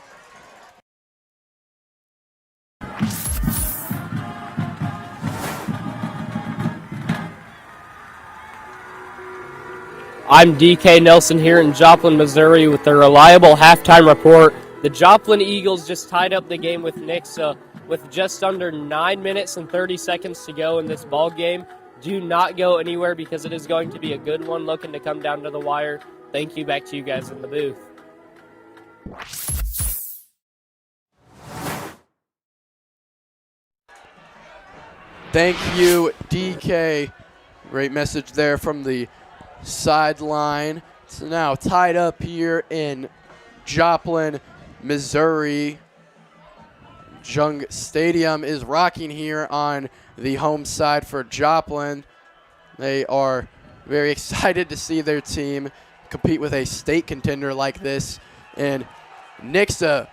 I'm DK Nelson here in Joplin, Missouri with the reliable halftime report. The Joplin Eagles just tied up the game with Nixa with just under 9 minutes and 30 seconds to go in this ball game. Do not go anywhere because it is going to be a good one looking to come down to the wire. Thank you. Back to you guys in the booth. Thank you, DK. Great message there from the sideline. It's now tied up here in Joplin, Missouri. Jung Stadium is rocking here on the home side for Joplin. They are very excited to see their team compete with a state contender like this. And Nixa's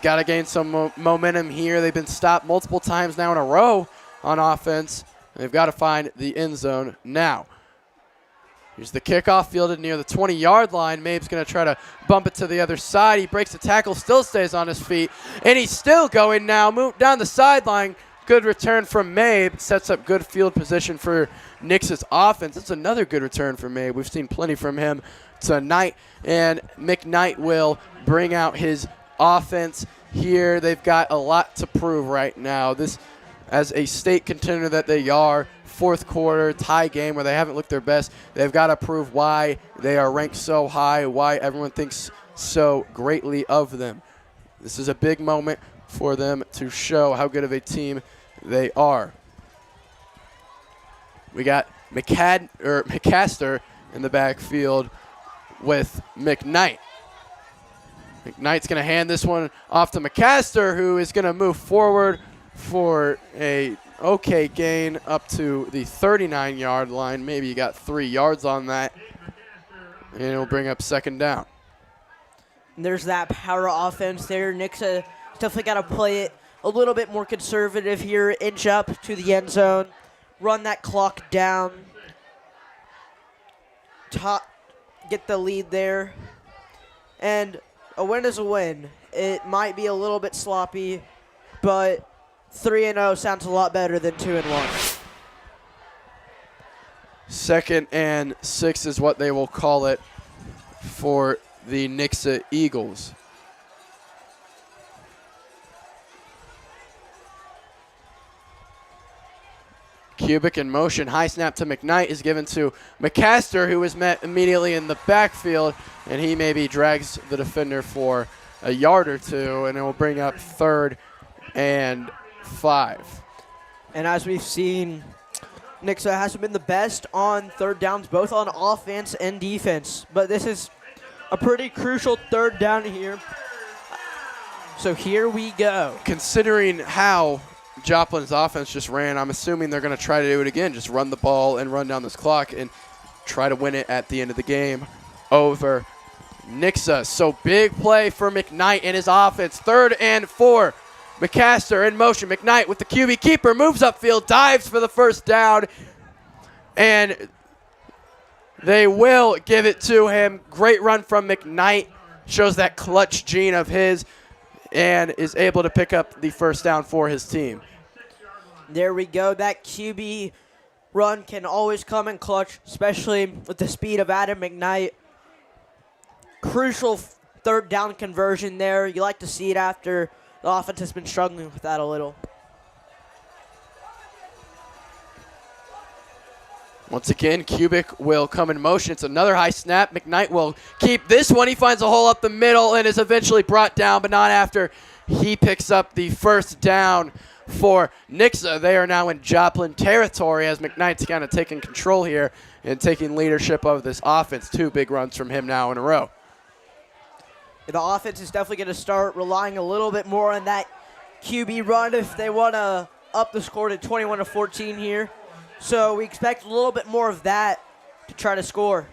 got to gain some momentum here. They've been stopped multiple times now in a row on offense. They've got to find the end zone now. Here's the kickoff fielded near the 20-yard line. Mabe's going to try to bump it to the other side. He breaks the tackle, still stays on his feet, and he's still going now. Move down the sideline. Good return from Mabe. Sets up good field position for Nixa's offense. It's another good return for Mabe. We've seen plenty from him tonight, and McKnight will bring out his offense here. They've got a lot to prove right now. This, as a state contender that they are, fourth quarter tie game where they haven't looked their best. They've got to prove why they are ranked so high, why everyone thinks so greatly of them. This is a big moment for them to show how good of a team they are. We got McCaster in the backfield with McKnight. McKnight's going to hand this one off to McCaster, who is going to move forward for a okay gain up to the 39-yard line. Maybe you got 3 yards on that, and it'll bring up second down. And there's that power offense there. Nixa definitely got to play it a little bit more conservative here, inch up to the end zone, run that clock down, get the lead there. And a win is a win. It might be a little bit sloppy, but 3-0 sounds a lot better than 2-1. 2nd and 6 is what they will call it for the Nixa Eagles. Cubic in motion. High snap to McKnight is given to McCaster, who is met immediately in the backfield, and he maybe drags the defender for a yard or two, and it will bring up 3rd and 5. And as we've seen, Nixa hasn't been the best on 3rd downs, both on offense and defense. But this is a pretty crucial 3rd down here. So here we go. Considering how Joplin's offense just ran, I'm assuming they're going to try to do it again, just run the ball and run down this clock and try to win it at the end of the game over Nixa. So big play for McKnight and his offense. 3rd and 4. McCaster in motion. McKnight with the QB keeper, moves upfield, dives for the first down, and they will give it to him. Great run from McKnight. Shows that clutch gene of his and is able to pick up the first down for his team. There we go. That QB run can always come in clutch, especially with the speed of Adam McKnight. Crucial 3rd down conversion there. You like to see it after the offense has been struggling with that a little. Once again, Cubic will come in motion. It's another high snap. McKnight will keep this one. He finds a hole up the middle and is eventually brought down, but not after he picks up the first down for Nixa. They are now in Joplin territory as McKnight's kind of taking control here and taking leadership of this offense. 2 big runs from him now in a row. The offense is definitely going to start relying a little bit more on that QB run if they want to up the score to 21-14 here. So we expect a little bit more of that to try to score.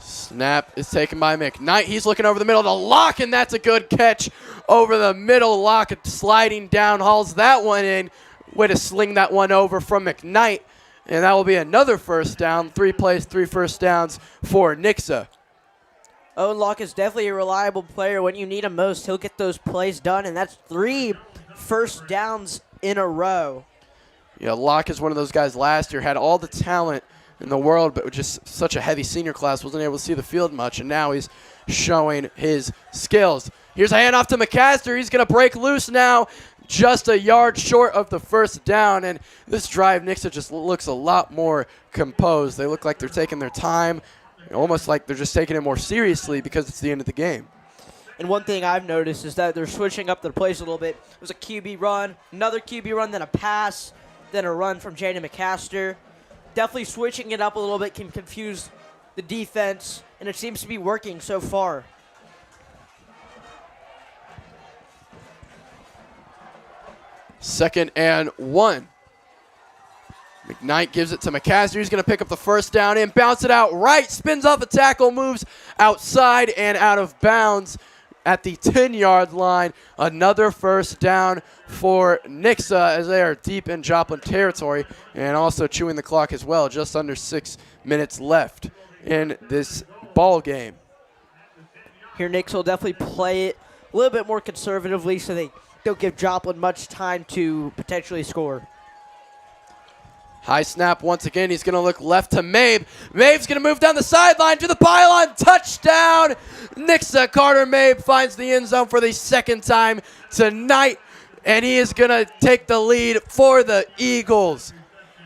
Snap is taken by McKnight. He's looking over the middle to Locke, and that's a good catch over the middle. Locke sliding down, hauls that one in. Way to sling that one over from McKnight. And that will be another first down. 3 plays, 3 first downs for Nixa. Owen Locke is definitely a reliable player. When you need him most, he'll get those plays done, and that's 3 first downs in a row. Yeah, Locke is one of those guys last year, had all the talent in the world, but just such a heavy senior class, wasn't able to see the field much, and now he's showing his skills. Here's a handoff to McCaster. He's going to break loose now, just a yard short of the first down, and this drive, Nixa just looks a lot more composed. They look like they're taking their time, almost like they're just taking it more seriously because it's the end of the game. And one thing I've noticed is that they're switching up their plays a little bit. It was a QB run, another QB run, then a pass, then a run from Jaden McCaster. Definitely switching it up a little bit can confuse the defense, and it seems to be working so far. Second and 1. McKnight gives it to McCaster. He's going to pick up the first down and bounce it out right. Spins off a tackle, moves outside and out of bounds at the 10-yard line. Another first down for Nixa as they are deep in Joplin territory and also chewing the clock as well. Just under 6 minutes left in this ball game. Here, Nixa will definitely play it a little bit more conservatively so they don't give Joplin much time to potentially score. High snap once again. He's going to look left to Mabe. Mabe's going to move down the sideline to the pylon. Touchdown! Nixa. Carter Mabe finds the end zone for the 2nd time tonight, and he is going to take the lead for the Eagles.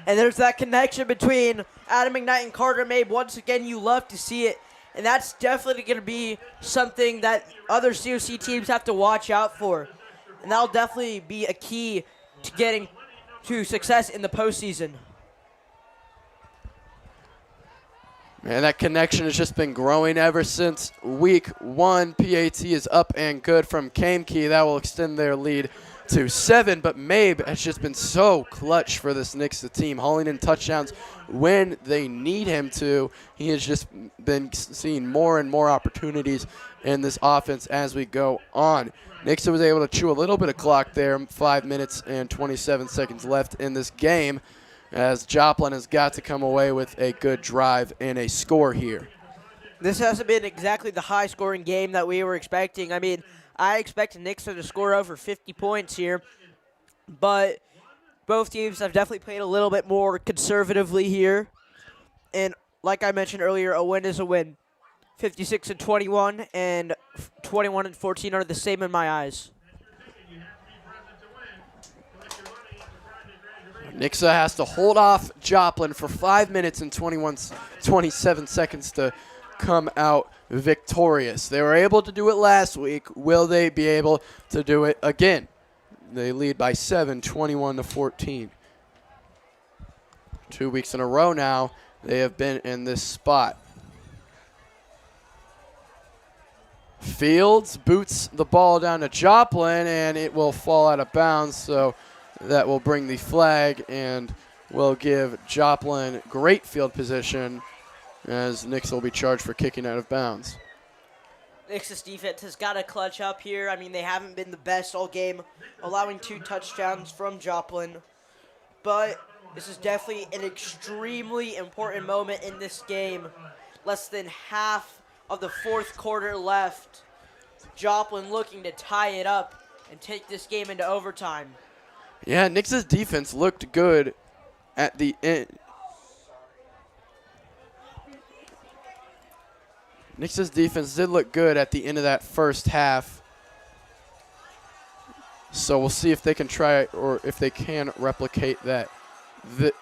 And there's that connection between Adam McKnight and Carter Mabe. Once again, you love to see it, and that's definitely going to be something that other COC teams have to watch out for. And that'll definitely be a key to getting to success in the postseason. And that connection has just been growing ever since week 1. PAT is up and good from Kamke. That will extend their lead to 7, but Mabe has just been so clutch for this Nixa team, hauling in touchdowns when they need him to. He has just been seeing more and more opportunities in this offense as we go on. Nixa was able to chew a little bit of clock there, 5 minutes and 27 seconds left in this game, as Joplin has got to come away with a good drive and a score here. This hasn't been exactly the high-scoring game that we were expecting. I mean, I expect Nixa to score over 50 points here, but both teams have definitely played a little bit more conservatively here. And like I mentioned earlier, a win is a win. 56-21 and 21-14 are the same in my eyes. Nixa has to hold off Joplin for 5 minutes and 27 seconds to come out victorious. They were able to do it last week. Will they be able to do it again? They lead by 7, 21-14. 2 weeks in a row now, they have been in this spot. Fields boots the ball down to Joplin, and it will fall out of bounds, so that will bring the flag and will give Joplin great field position, as Nixa will be charged for kicking out of bounds. Nixa's defense has got to clutch up here. I mean, they haven't been the best all game, allowing 2 touchdowns from Joplin. But this is definitely an extremely important moment in this game. Less than half of the 4th quarter left. Joplin looking to tie it up and take this game into overtime. Yeah, Nixa's defense looked good at the end. Nixa's defense did look good at the end of that first half. So we'll see if they can try or if they can replicate that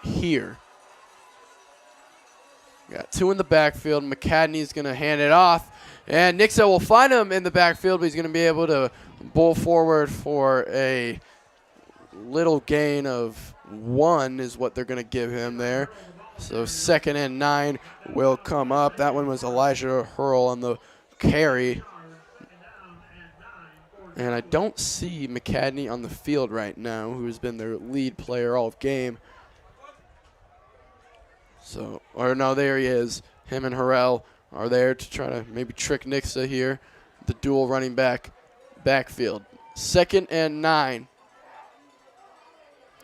here. Got 2 in the backfield. McCadney's going to hand it off. And Nixa will find him in the backfield, but he's going to be able to bowl forward for a little gain of 1 is what they're going to give him there. So 2nd and 9 will come up. That one was Elijah Hurl on the carry. And I don't see McCadney on the field right now, who has been their lead player all game. So, or no, there he is. Him and Harrell are there to try to maybe trick Nixa here. The dual running backfield. 2nd and 9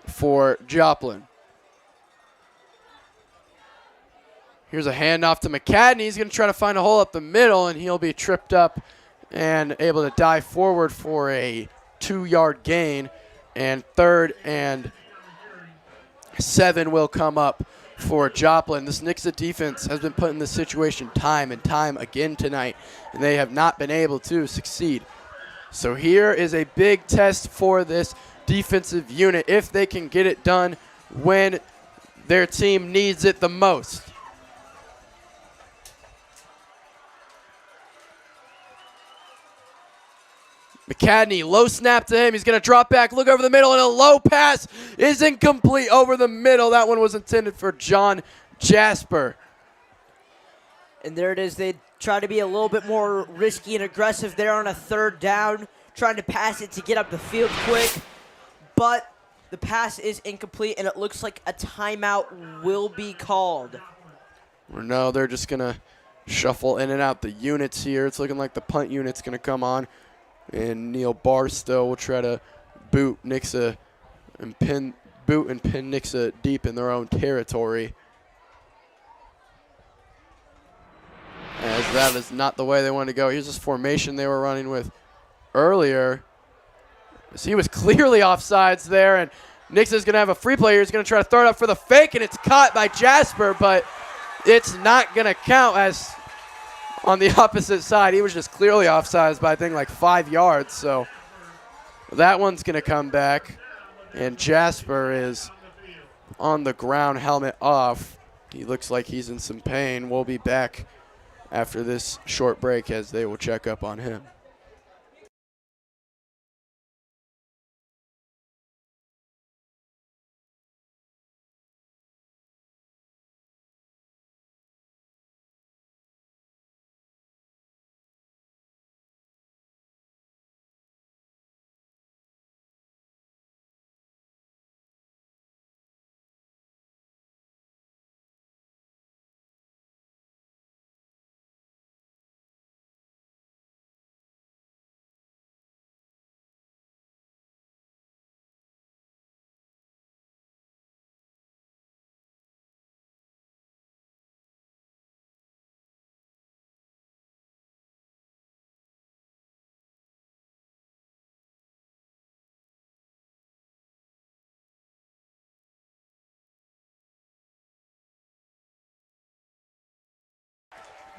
for Joplin. Here's a handoff to McCadney. He's going to try to find a hole up the middle, and he'll be tripped up and able to dive forward for a 2-yard gain. And 3rd and 7 will come up for Joplin. This Nixa defense has been put in this situation time and time again tonight, and they have not been able to succeed. So here is a big test for this defensive unit if they can get it done when their team needs it the most. McCadney, low snap to him. He's going to drop back, look over the middle, and a low pass is incomplete over the middle. That one was intended for John Jasper. And there it is. They try to be a little bit more risky and aggressive there on a 3rd down, trying to pass it to get up the field quick. But the pass is incomplete, and it looks like a timeout will be called. No, they're just going to shuffle in and out the units here. It's looking like the punt unit's going to come on. And Neil Barstow will try to boot Nixa and pin Nixa deep in their own territory. As that is not the way they want to go. Here's this formation they were running with earlier. So he was clearly offsides there, and Nixa's going to have a free player. He's going to try to throw it up for the fake, and it's caught by Jasper, but it's not going to count as on the opposite side. He was just clearly offsides by, I think, like 5 yards. So that one's going to come back. And Jasper is on the ground, helmet off. He looks like he's in some pain. We'll be back after this short break as they will check up on him.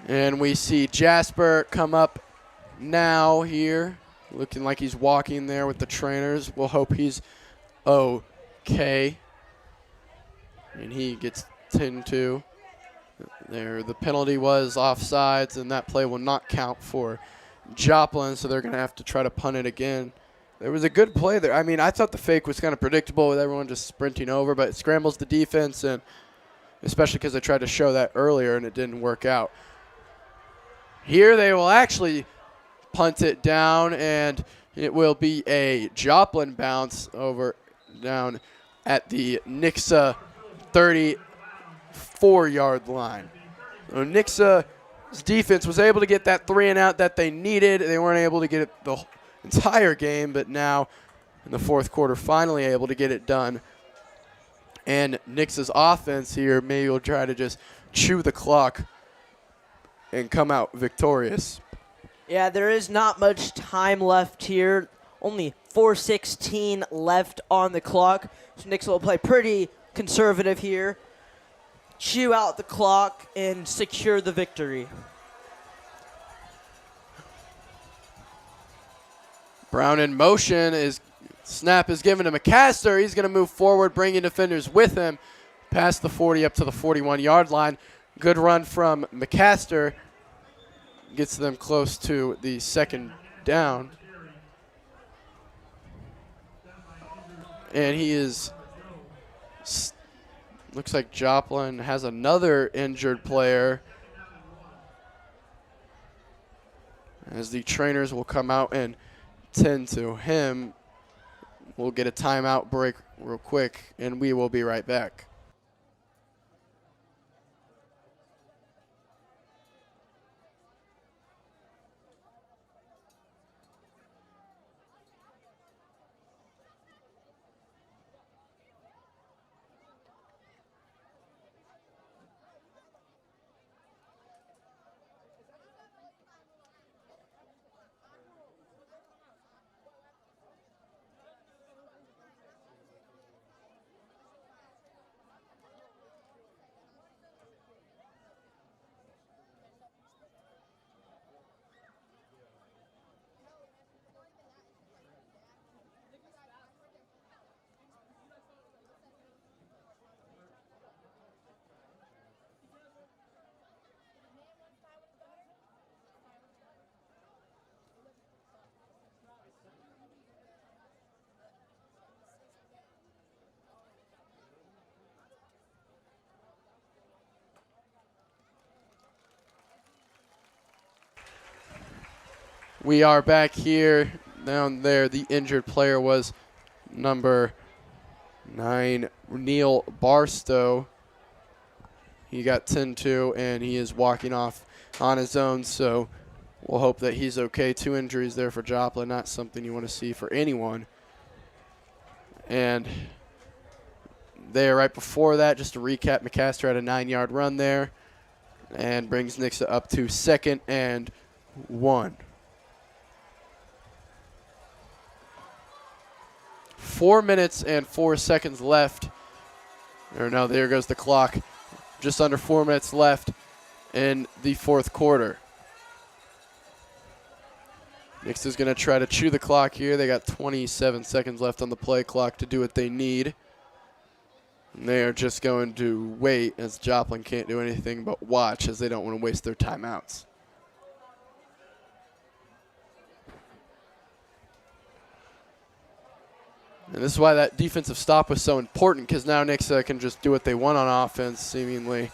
And we see Jasper come up now here, looking like he's walking there with the trainers. We'll hope he's okay. And he gets 10-2. There, the penalty was offsides, and that play will not count for Joplin, so they're going to have to try to punt it again. There was a good play there. I mean, I thought the fake was kind of predictable with everyone just sprinting over, but it scrambles the defense, and especially because they tried to show that earlier and it didn't work out. Here they will actually punt it down, and it will be a Joplin bounce over down at the Nixa 34-yard line. So Nixa's defense was able to get that 3-and-out that they needed. They weren't able to get it the entire game, but now in the fourth quarter finally able to get it done. And Nixa's offense here maybe will try to just chew the clock and come out victorious. Yeah, there is not much time left here. Only 4:16 left on the clock. So Nixa will play pretty conservative here. Chew out the clock and secure the victory. Brown in motion. Snap is given to McCaster. He's going to move forward, bringing defenders with him past the 40 up to the 41-yard line. Good run from McCaster. Gets them close to the second down. And he is, looks like Joplin has another injured player, as the trainers will come out and tend to him. We'll get a timeout break real quick, and we will be right back. We are back here. Down there, the injured player was number 9, Neil Barstow. He got 10-2, and he is walking off on his own, so we'll hope that he's okay. 2 injuries there for Joplin, not something you want to see for anyone. And there, right before that, just to recap, McCaster had a 9-yard run there and brings Nixa up to 2nd and 1. 4 minutes and 4 seconds left. Or no, there goes the clock. Just under 4 minutes left in the fourth quarter. Nixa's going to try to chew the clock here. They got 27 seconds left on the play clock to do what they need. And they are just going to wait, as Joplin can't do anything but watch, as they don't want to waste their timeouts. And this is why that defensive stop was so important, because now Nixa can just do what they want on offense, seemingly.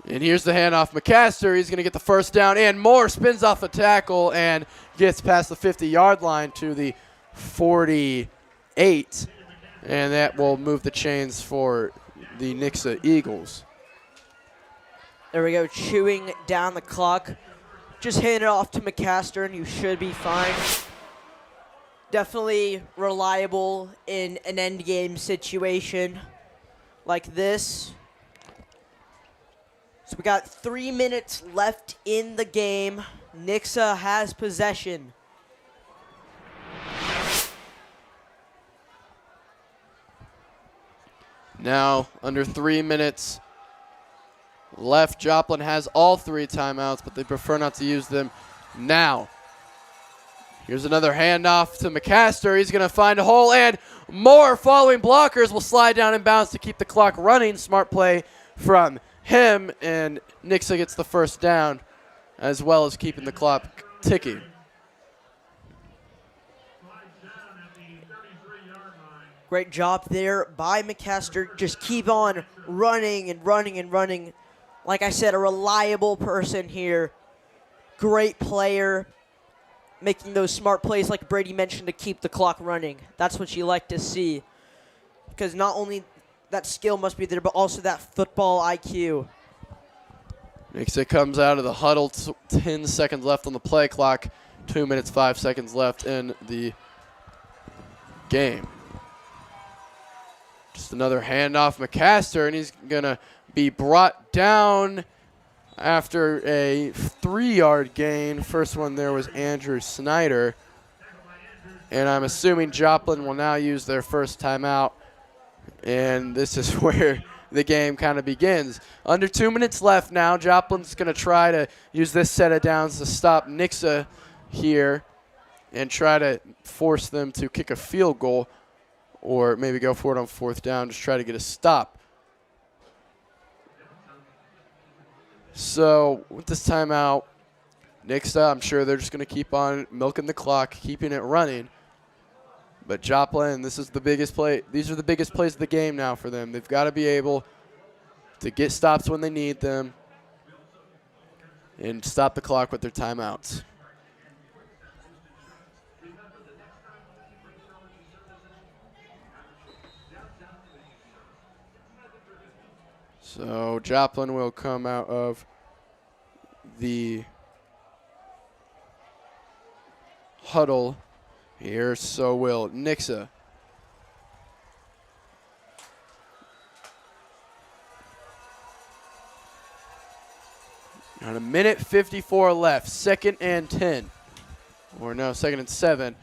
And here's the handoff. McCaster, he's going to get the first down, and more, spins off the tackle and gets past the 50-yard line to the 48. And that will move the chains for the Nixa Eagles. There we go, chewing down the clock. Just hand it off to McCaster, and you should be fine. Definitely reliable in an end game situation like this. So we got 3 minutes left in the game. Nixa has possession. Now under 3 minutes left. Joplin has all 3 timeouts, but they prefer not to use them now. Here's another handoff to McCaster. He's going to find a hole, and more following blockers will slide down in bounds to keep the clock running. Smart play from him, and Nixa gets the first down, as well as keeping the clock ticking. Great job there by McCaster. Just keep on running and running and running. Like I said, a reliable person here. Great player. Making those smart plays like Brady mentioned to keep the clock running. That's what you like to see. Because not only that skill must be there, but also that football IQ. Nixa comes out of the huddle, 10 seconds left on the play clock, 2 minutes, 5 seconds left in the game. Just another handoff, McCaster, and he's going to be brought down after a 3-yard gain. First one there was Andrew Snyder. And I'm assuming Joplin will now use their first timeout. And this is where the game kind of begins. Under 2 minutes left now. Joplin's going to try to use this set of downs to stop Nixa here and try to force them to kick a field goal or maybe go for it on 4th down, just try to get a stop. So with this timeout, Nixa, I'm sure they're just going to keep on milking the clock, keeping it running. But Joplin, this is the biggest play. These are the biggest plays of the game now for them. They've got to be able to get stops when they need them and stop the clock with their timeouts. So Joplin will come out of the huddle here. So will Nixa. On a minute 54 left, 2nd and 10. Or no, 2nd and 7.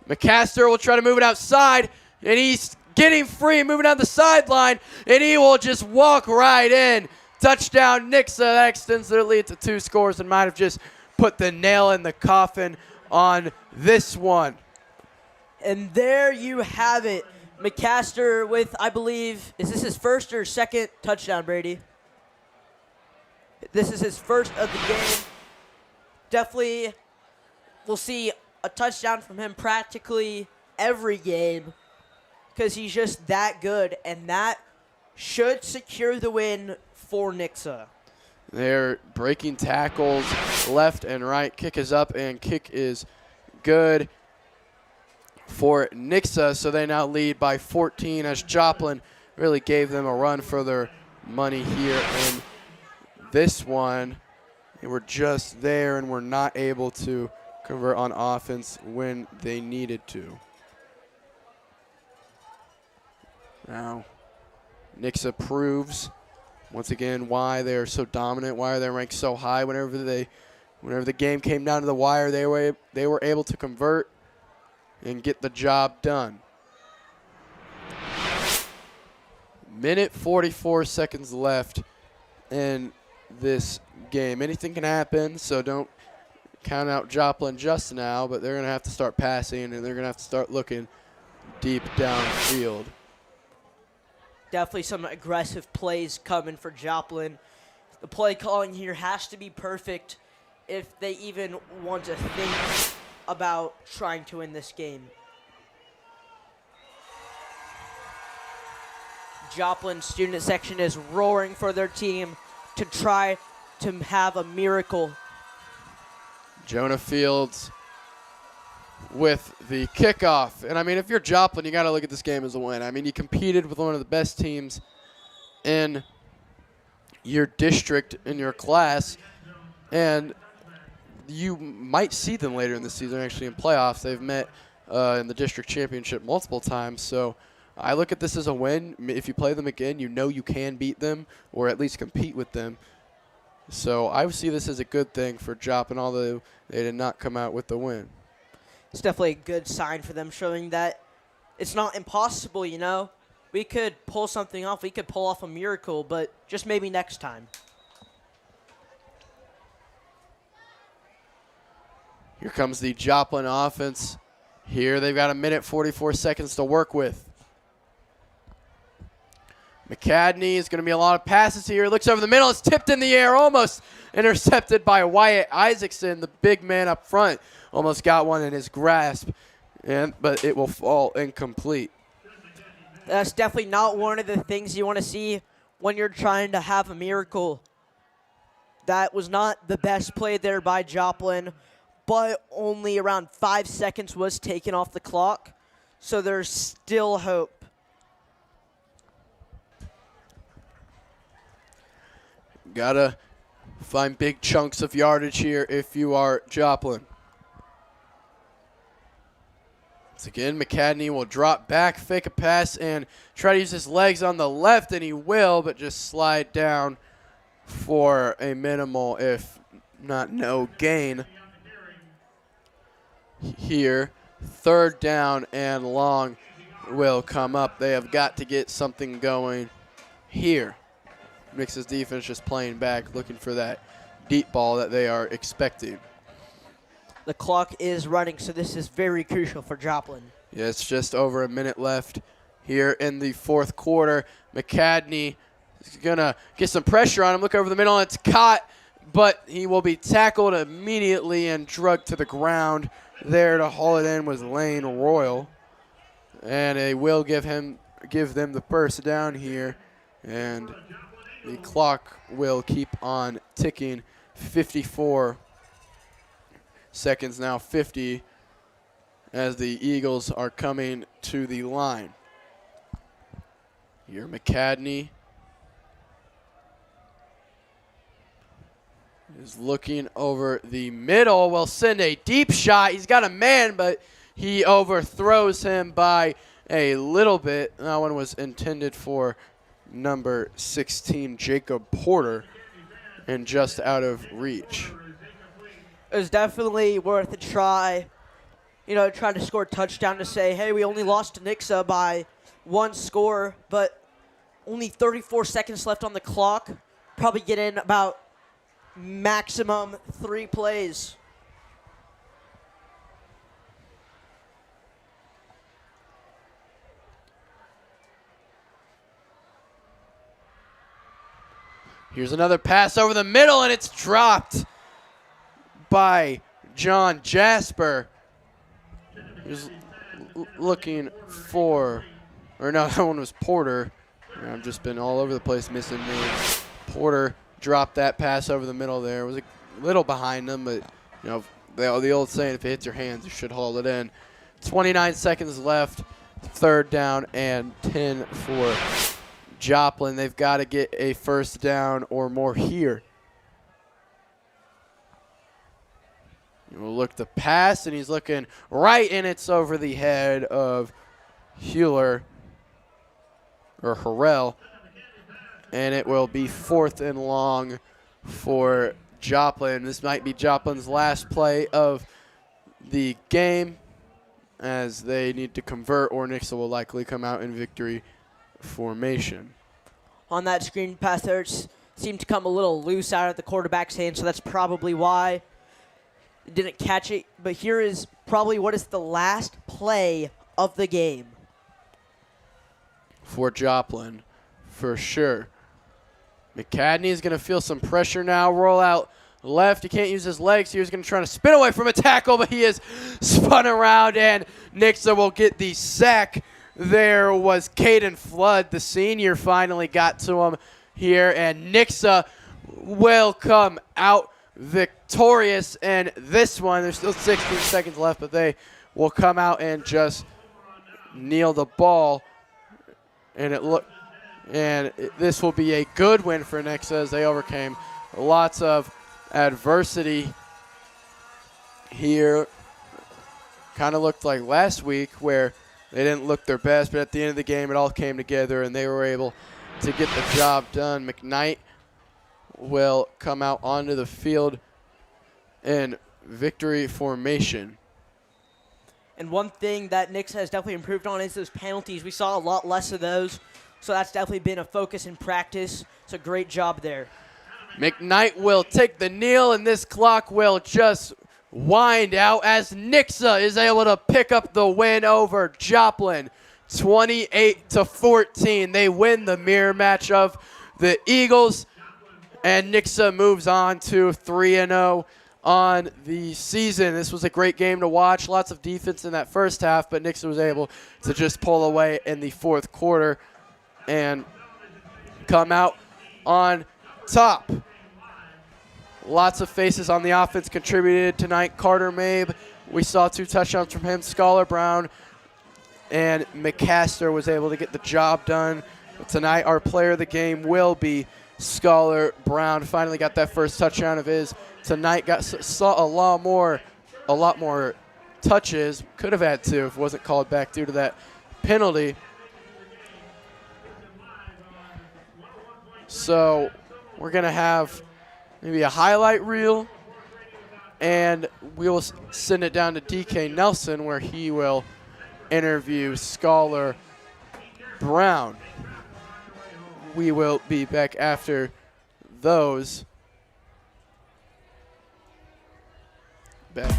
McCaster will try to move it outside, and he's getting free, moving down the sideline, and he will just walk right in. Touchdown, Nixa. That extends their lead to 2 scores and might have just put the nail in the coffin on this one. And there you have it. McCaster with, I believe, is this his first or second touchdown, Brady? This is his first of the game. Definitely we'll see a touchdown from him practically every game because he's just that good, and that should secure the win for Nixa. They're breaking tackles left and right. Kick is up, and kick is good for Nixa. So they now lead by 14 as Joplin really gave them a run for their money here in this one. They were just there and were not able to convert on offense when they needed to. Now, Nixa proves once again why they're so dominant, why they're ranked so high. Whenever the game came down to the wire, they were able to convert and get the job done. Minute 44 seconds left in this game. Anything can happen, so don't count out Joplin just now, but they're going to have to start passing, and they're going to have to start looking deep downfield. Definitely some aggressive plays coming for Joplin. The play calling here has to be perfect if they even want to think about trying to win this game. Joplin student section is roaring for their team to try to have a miracle. Jonah Fields with the kickoff. And, I mean, if you're Joplin, you got to look at this game as a win. I mean, you competed with one of the best teams in your district, in your class, and you might see them later in the season actually in playoffs. They've met in the district championship multiple times. So I look at this as a win. If you play them again, you know you can beat them or at least compete with them. So I see this as a good thing for Joplin, although they did not come out with the win. It's definitely a good sign for them, showing that it's not impossible, you know. We could pull something off. We could pull off a miracle, but just maybe next time. Here comes the Joplin offense. Here they've got 1:44 to work with. McCadney is going to be a lot of passes here. Looks over the middle. It's tipped in the air, almost intercepted by Wyatt Isaacson, the big man up front. Almost got one in his grasp, but it will fall incomplete. That's definitely not one of the things you want to see when you're trying to have a miracle. That was not the best play there by Joplin, but only around 5 seconds was taken off the clock, so there's still hope. Gotta find big chunks of yardage here if you are Joplin. Once again, McCadney will drop back, fake a pass, and try to use his legs on the left, and he will, but just slide down for a minimal, if not no gain. Here, 3rd down and long will come up. They have got to get something going here. Nixa's defense just playing back, looking for that deep ball that they are expecting. The clock is running, so this is very crucial for Joplin. Yeah, it's just over a minute left here in the 4th quarter. McCadney is going to get some pressure on him. Look over the middle, and it's caught, but he will be tackled immediately and drugged to the ground. There to haul it in was Lane Royal. And they will give them the first down here, and the clock will keep on ticking. 54 seconds now, 50, as the Eagles are coming to the line. Here, McCadney is looking over the middle. Will send a deep shot. He's got a man, but he overthrows him by a little bit. That one was intended for number 16, Jacob Porter, and just out of reach. It was definitely worth a try. You know, trying to score a touchdown to say, hey, we only lost to Nixa by 1 score, but only 34 seconds left on the clock. Probably get in about maximum 3 plays. Here's another pass over the middle, and it's dropped by John Jasper. He's looking for, or no, that one was Porter. I've just been all over the place missing names. Porter dropped that pass over the middle there. It was a little behind them, but you know the old saying, if it hits your hands, you should haul it in. 29 seconds left, 3rd down and 10 for Joplin. They've got to get a first down or more here. We'll look the pass, and he's looking right, and it's over the head of Harrell, and it will be 4th and long for Joplin. This might be Joplin's last play of the game, as they need to convert, or Nixa will likely come out in victory formation. On that screen pass there, it seemed to come a little loose out of the quarterback's hand, so that's probably why it didn't catch it. But here is probably what is the last play of the game. For Joplin, for sure. McCadney is going to feel some pressure now, roll out left. He can't use his legs here. He's going to try to spin away from a tackle, but he is spun around, and Nixa will get the sack. There was Caden Flood, the senior, finally got to him here, and Nixa will come out victorious in this one. There's still 16 seconds left, but they will come out and just kneel the ball, and this will be a good win for Nixa as they overcame lots of adversity here. Kind of looked like last week where they didn't look their best, but at the end of the game, it all came together, and they were able to get the job done. McKnight will come out onto the field in victory formation. And one thing that Nixa has definitely improved on is those penalties. We saw a lot less of those, so that's definitely been a focus in practice. It's a great job there. McKnight will take the kneel, and this clock will just wind out as Nixa is able to pick up the win over Joplin. 28-14. They win the mirror match of the Eagles, and Nixa moves on to 3-0 on the season. This was a great game to watch. Lots of defense in that first half, but Nixa was able to just pull away in the fourth quarter and come out on top. Lots of faces on the offense contributed tonight. Carter Mabe, we saw 2 touchdowns from him. Scholar Brown and McCaster was able to get the job done. But tonight, our player of the game will be Scholar Brown. Finally got that first touchdown of his tonight. Saw a lot more touches. Could have had 2 if it wasn't called back due to that penalty. So we're going to have maybe a highlight reel, and we'll send it down to DK Nelson where he will interview Scholar Brown. We will be back after those. Back.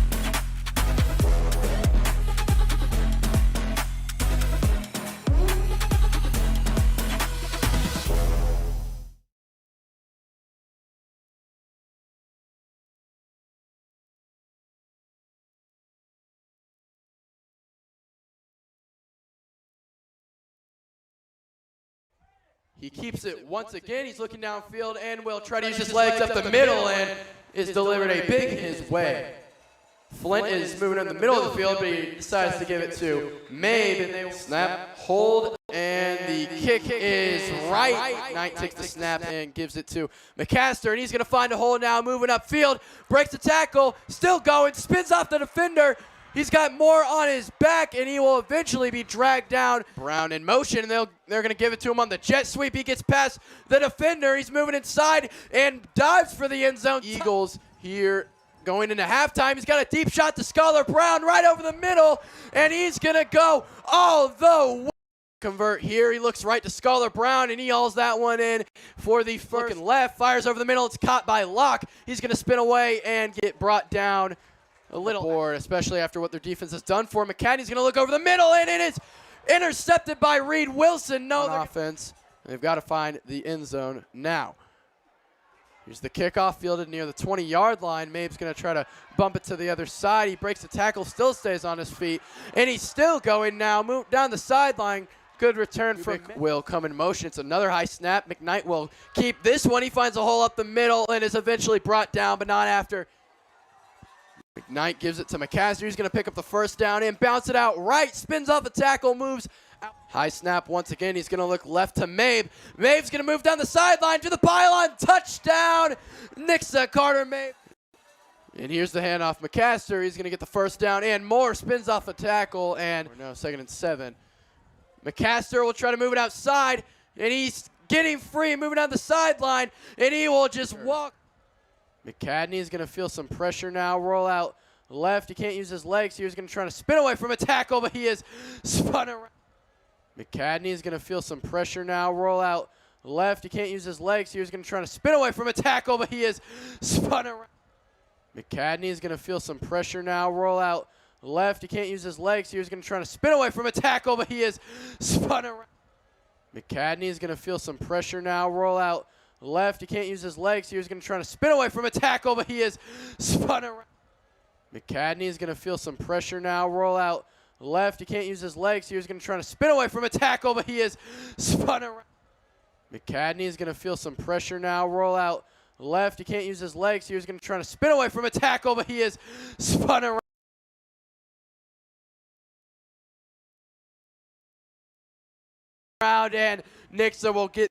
He keeps it once again. He's looking downfield and will try to use his legs up the middle and is delivered a big his way. Flint is moving in the middle of the field, but he decides to give it to Mabe, and they will snap, hold, and the kick is right. Knight takes the snap and gives it to McCaster, and he's going to find a hole now, moving upfield, breaks the tackle, still going, spins off the defender. He's got more on his back, and he will eventually be dragged down. Brown in motion, and they're going to give it to him on the jet sweep. He gets past the defender. He's moving inside and dives for the end zone. Eagles here going into halftime. He's got a deep shot to Scholar Brown right over the middle, and he's going to go all the way. Convert here. He looks right to Scholar Brown, and he hauls that one in for the first. Looking left, fires over the middle. It's caught by Locke. He's going to spin away and get brought down a little board, especially after what their defense has done for him. McCadney's going to look over the middle, and it is intercepted by Reed Wilson. No offense. They've got to find the end zone now. Here's the kickoff fielded near the 20-yard line. Mabe's going to try to bump it to the other side. He breaks the tackle, still stays on his feet, and he's still going now. Move down the sideline. Good return from Will come in motion. It's another high snap. McKnight will keep this one. He finds a hole up the middle and is eventually brought down, but not after. McKnight gives it to McCaster. He's going to pick up the first down and bounce it out right. Spins off the tackle, moves out. High snap once again. He's going to look left to Mabe. Mabe's going to move down the sideline to the pylon. Touchdown, Nixa Carter Mabe. And here's the handoff. McCaster, he's going to get the first down and more. Spins off the tackle, and no, 2nd and 7. McCaster will try to move it outside, and he's getting free, moving down the sideline, and he will just walk. McCadney is going to feel some pressure now. Roll out left. He can't use his legs. He's going to try to spin away from a tackle, but he is spun around. McCadney is going to feel some pressure now. Roll out left. He can't use his legs. He's going to try to spin away from a tackle, but he is spun around. McCadney is going to feel some pressure now. Roll out left. He can't use his legs. He's going to try to spin away from a tackle, but he is spun around. McCadney is going to feel some pressure now. Roll out left. He can't use his legs. He was going to try to spin away from a tackle, but he is spun around. McCadney is going to feel some pressure now. Roll out left. He can't use his legs. He was going to try to spin away from a tackle, but he is spun around. McCadney is going to feel some pressure now. Roll out left. He can't use his legs. He was going to try to spin away from a tackle, but he is spun around. And Nixa will get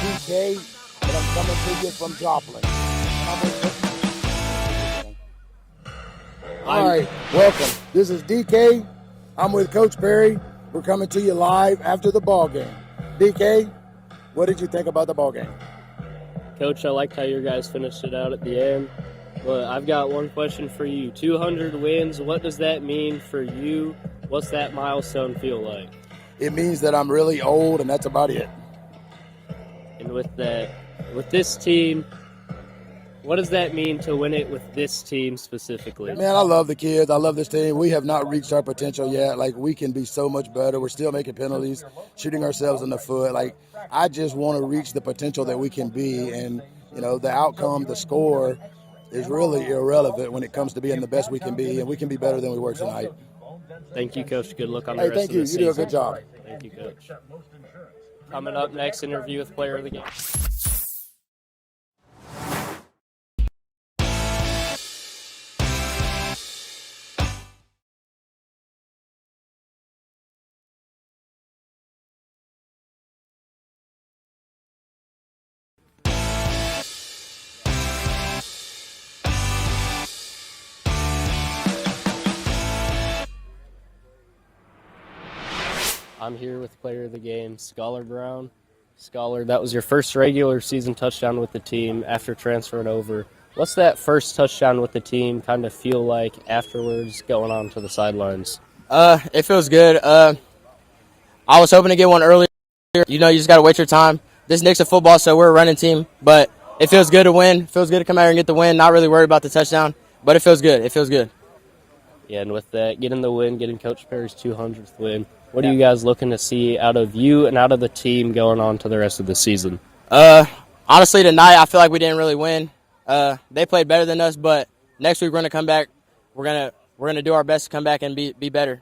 DK, and I'm coming to you from Joplin. All right, welcome. This is DK. I'm with Coach Perry. We're coming to you live after the ball game. DK, what did you think about the ball game? Coach, I liked how your guys finished it out at the end. But I've got one question for you. 200 wins, what does that mean for you? What's that milestone feel like? It means that I'm really old, and that's about it. And with this team, what does that mean to win it with this team specifically? Man, I love the kids. I love this team. We have not reached our potential yet. Like, we can be so much better. We're still making penalties, shooting ourselves in the foot. Like, I just want to reach the potential that we can be. And, you know, the outcome, the score is really irrelevant when it comes to being the best we can be. And we can be better than we were tonight. Thank you, Coach. Good luck on the rest of the season. Thank you. You do a good job. Thank you, Coach. Coming up next, interview with player of the game. I'm here with player of the game, Scholar Brown. Scholar, that was your first regular season touchdown with the team after transferring over. What's that first touchdown with the team kind of feel like afterwards going on to the sidelines? It feels good. I was hoping to get one earlier. You know, you just got to wait your time. This Nixa football, so we're a running team, but it feels good to win. It feels good to come out here and get the win. Not really worried about the touchdown, but it feels good. It feels good. Yeah, and with that, getting the win, getting Coach Perry's 200th win, what are you guys looking to see out of you and out of the team going on to the rest of the season? Honestly, tonight I feel like we didn't really win. They played better than us, but next week we're gonna come back. We're gonna do our best to come back and be better.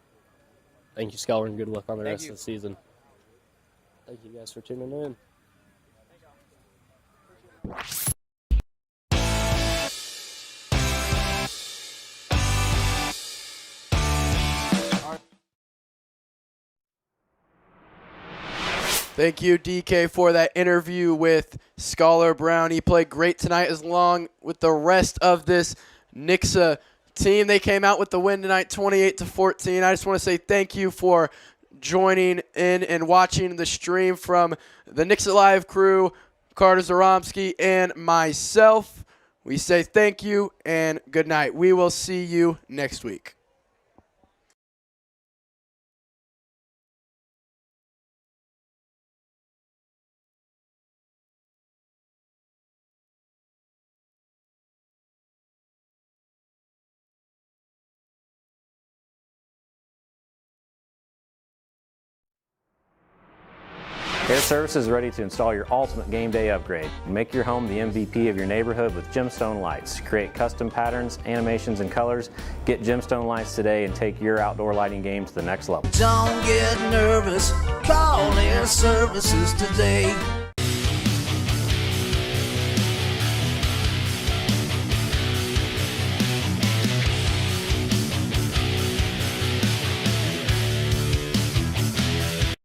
Thank you, Scholar, and good luck on the rest of the season. Thank you guys for tuning in. Thank you, DK, for that interview with Scholar Brown. He played great tonight along with the rest of this Nixa team. They came out with the win tonight, 28-14. I just want to say thank you for joining in and watching the stream from the Nixa Live crew, Carter Zaromsky, and myself. We say thank you and good night. We will see you next week. Air Service is ready to install your ultimate game day upgrade. Make your home the MVP of your neighborhood with gemstone lights. Create custom patterns, animations, and colors. Get gemstone lights today and take your outdoor lighting game to the next level. Don't get nervous, call Air Services today.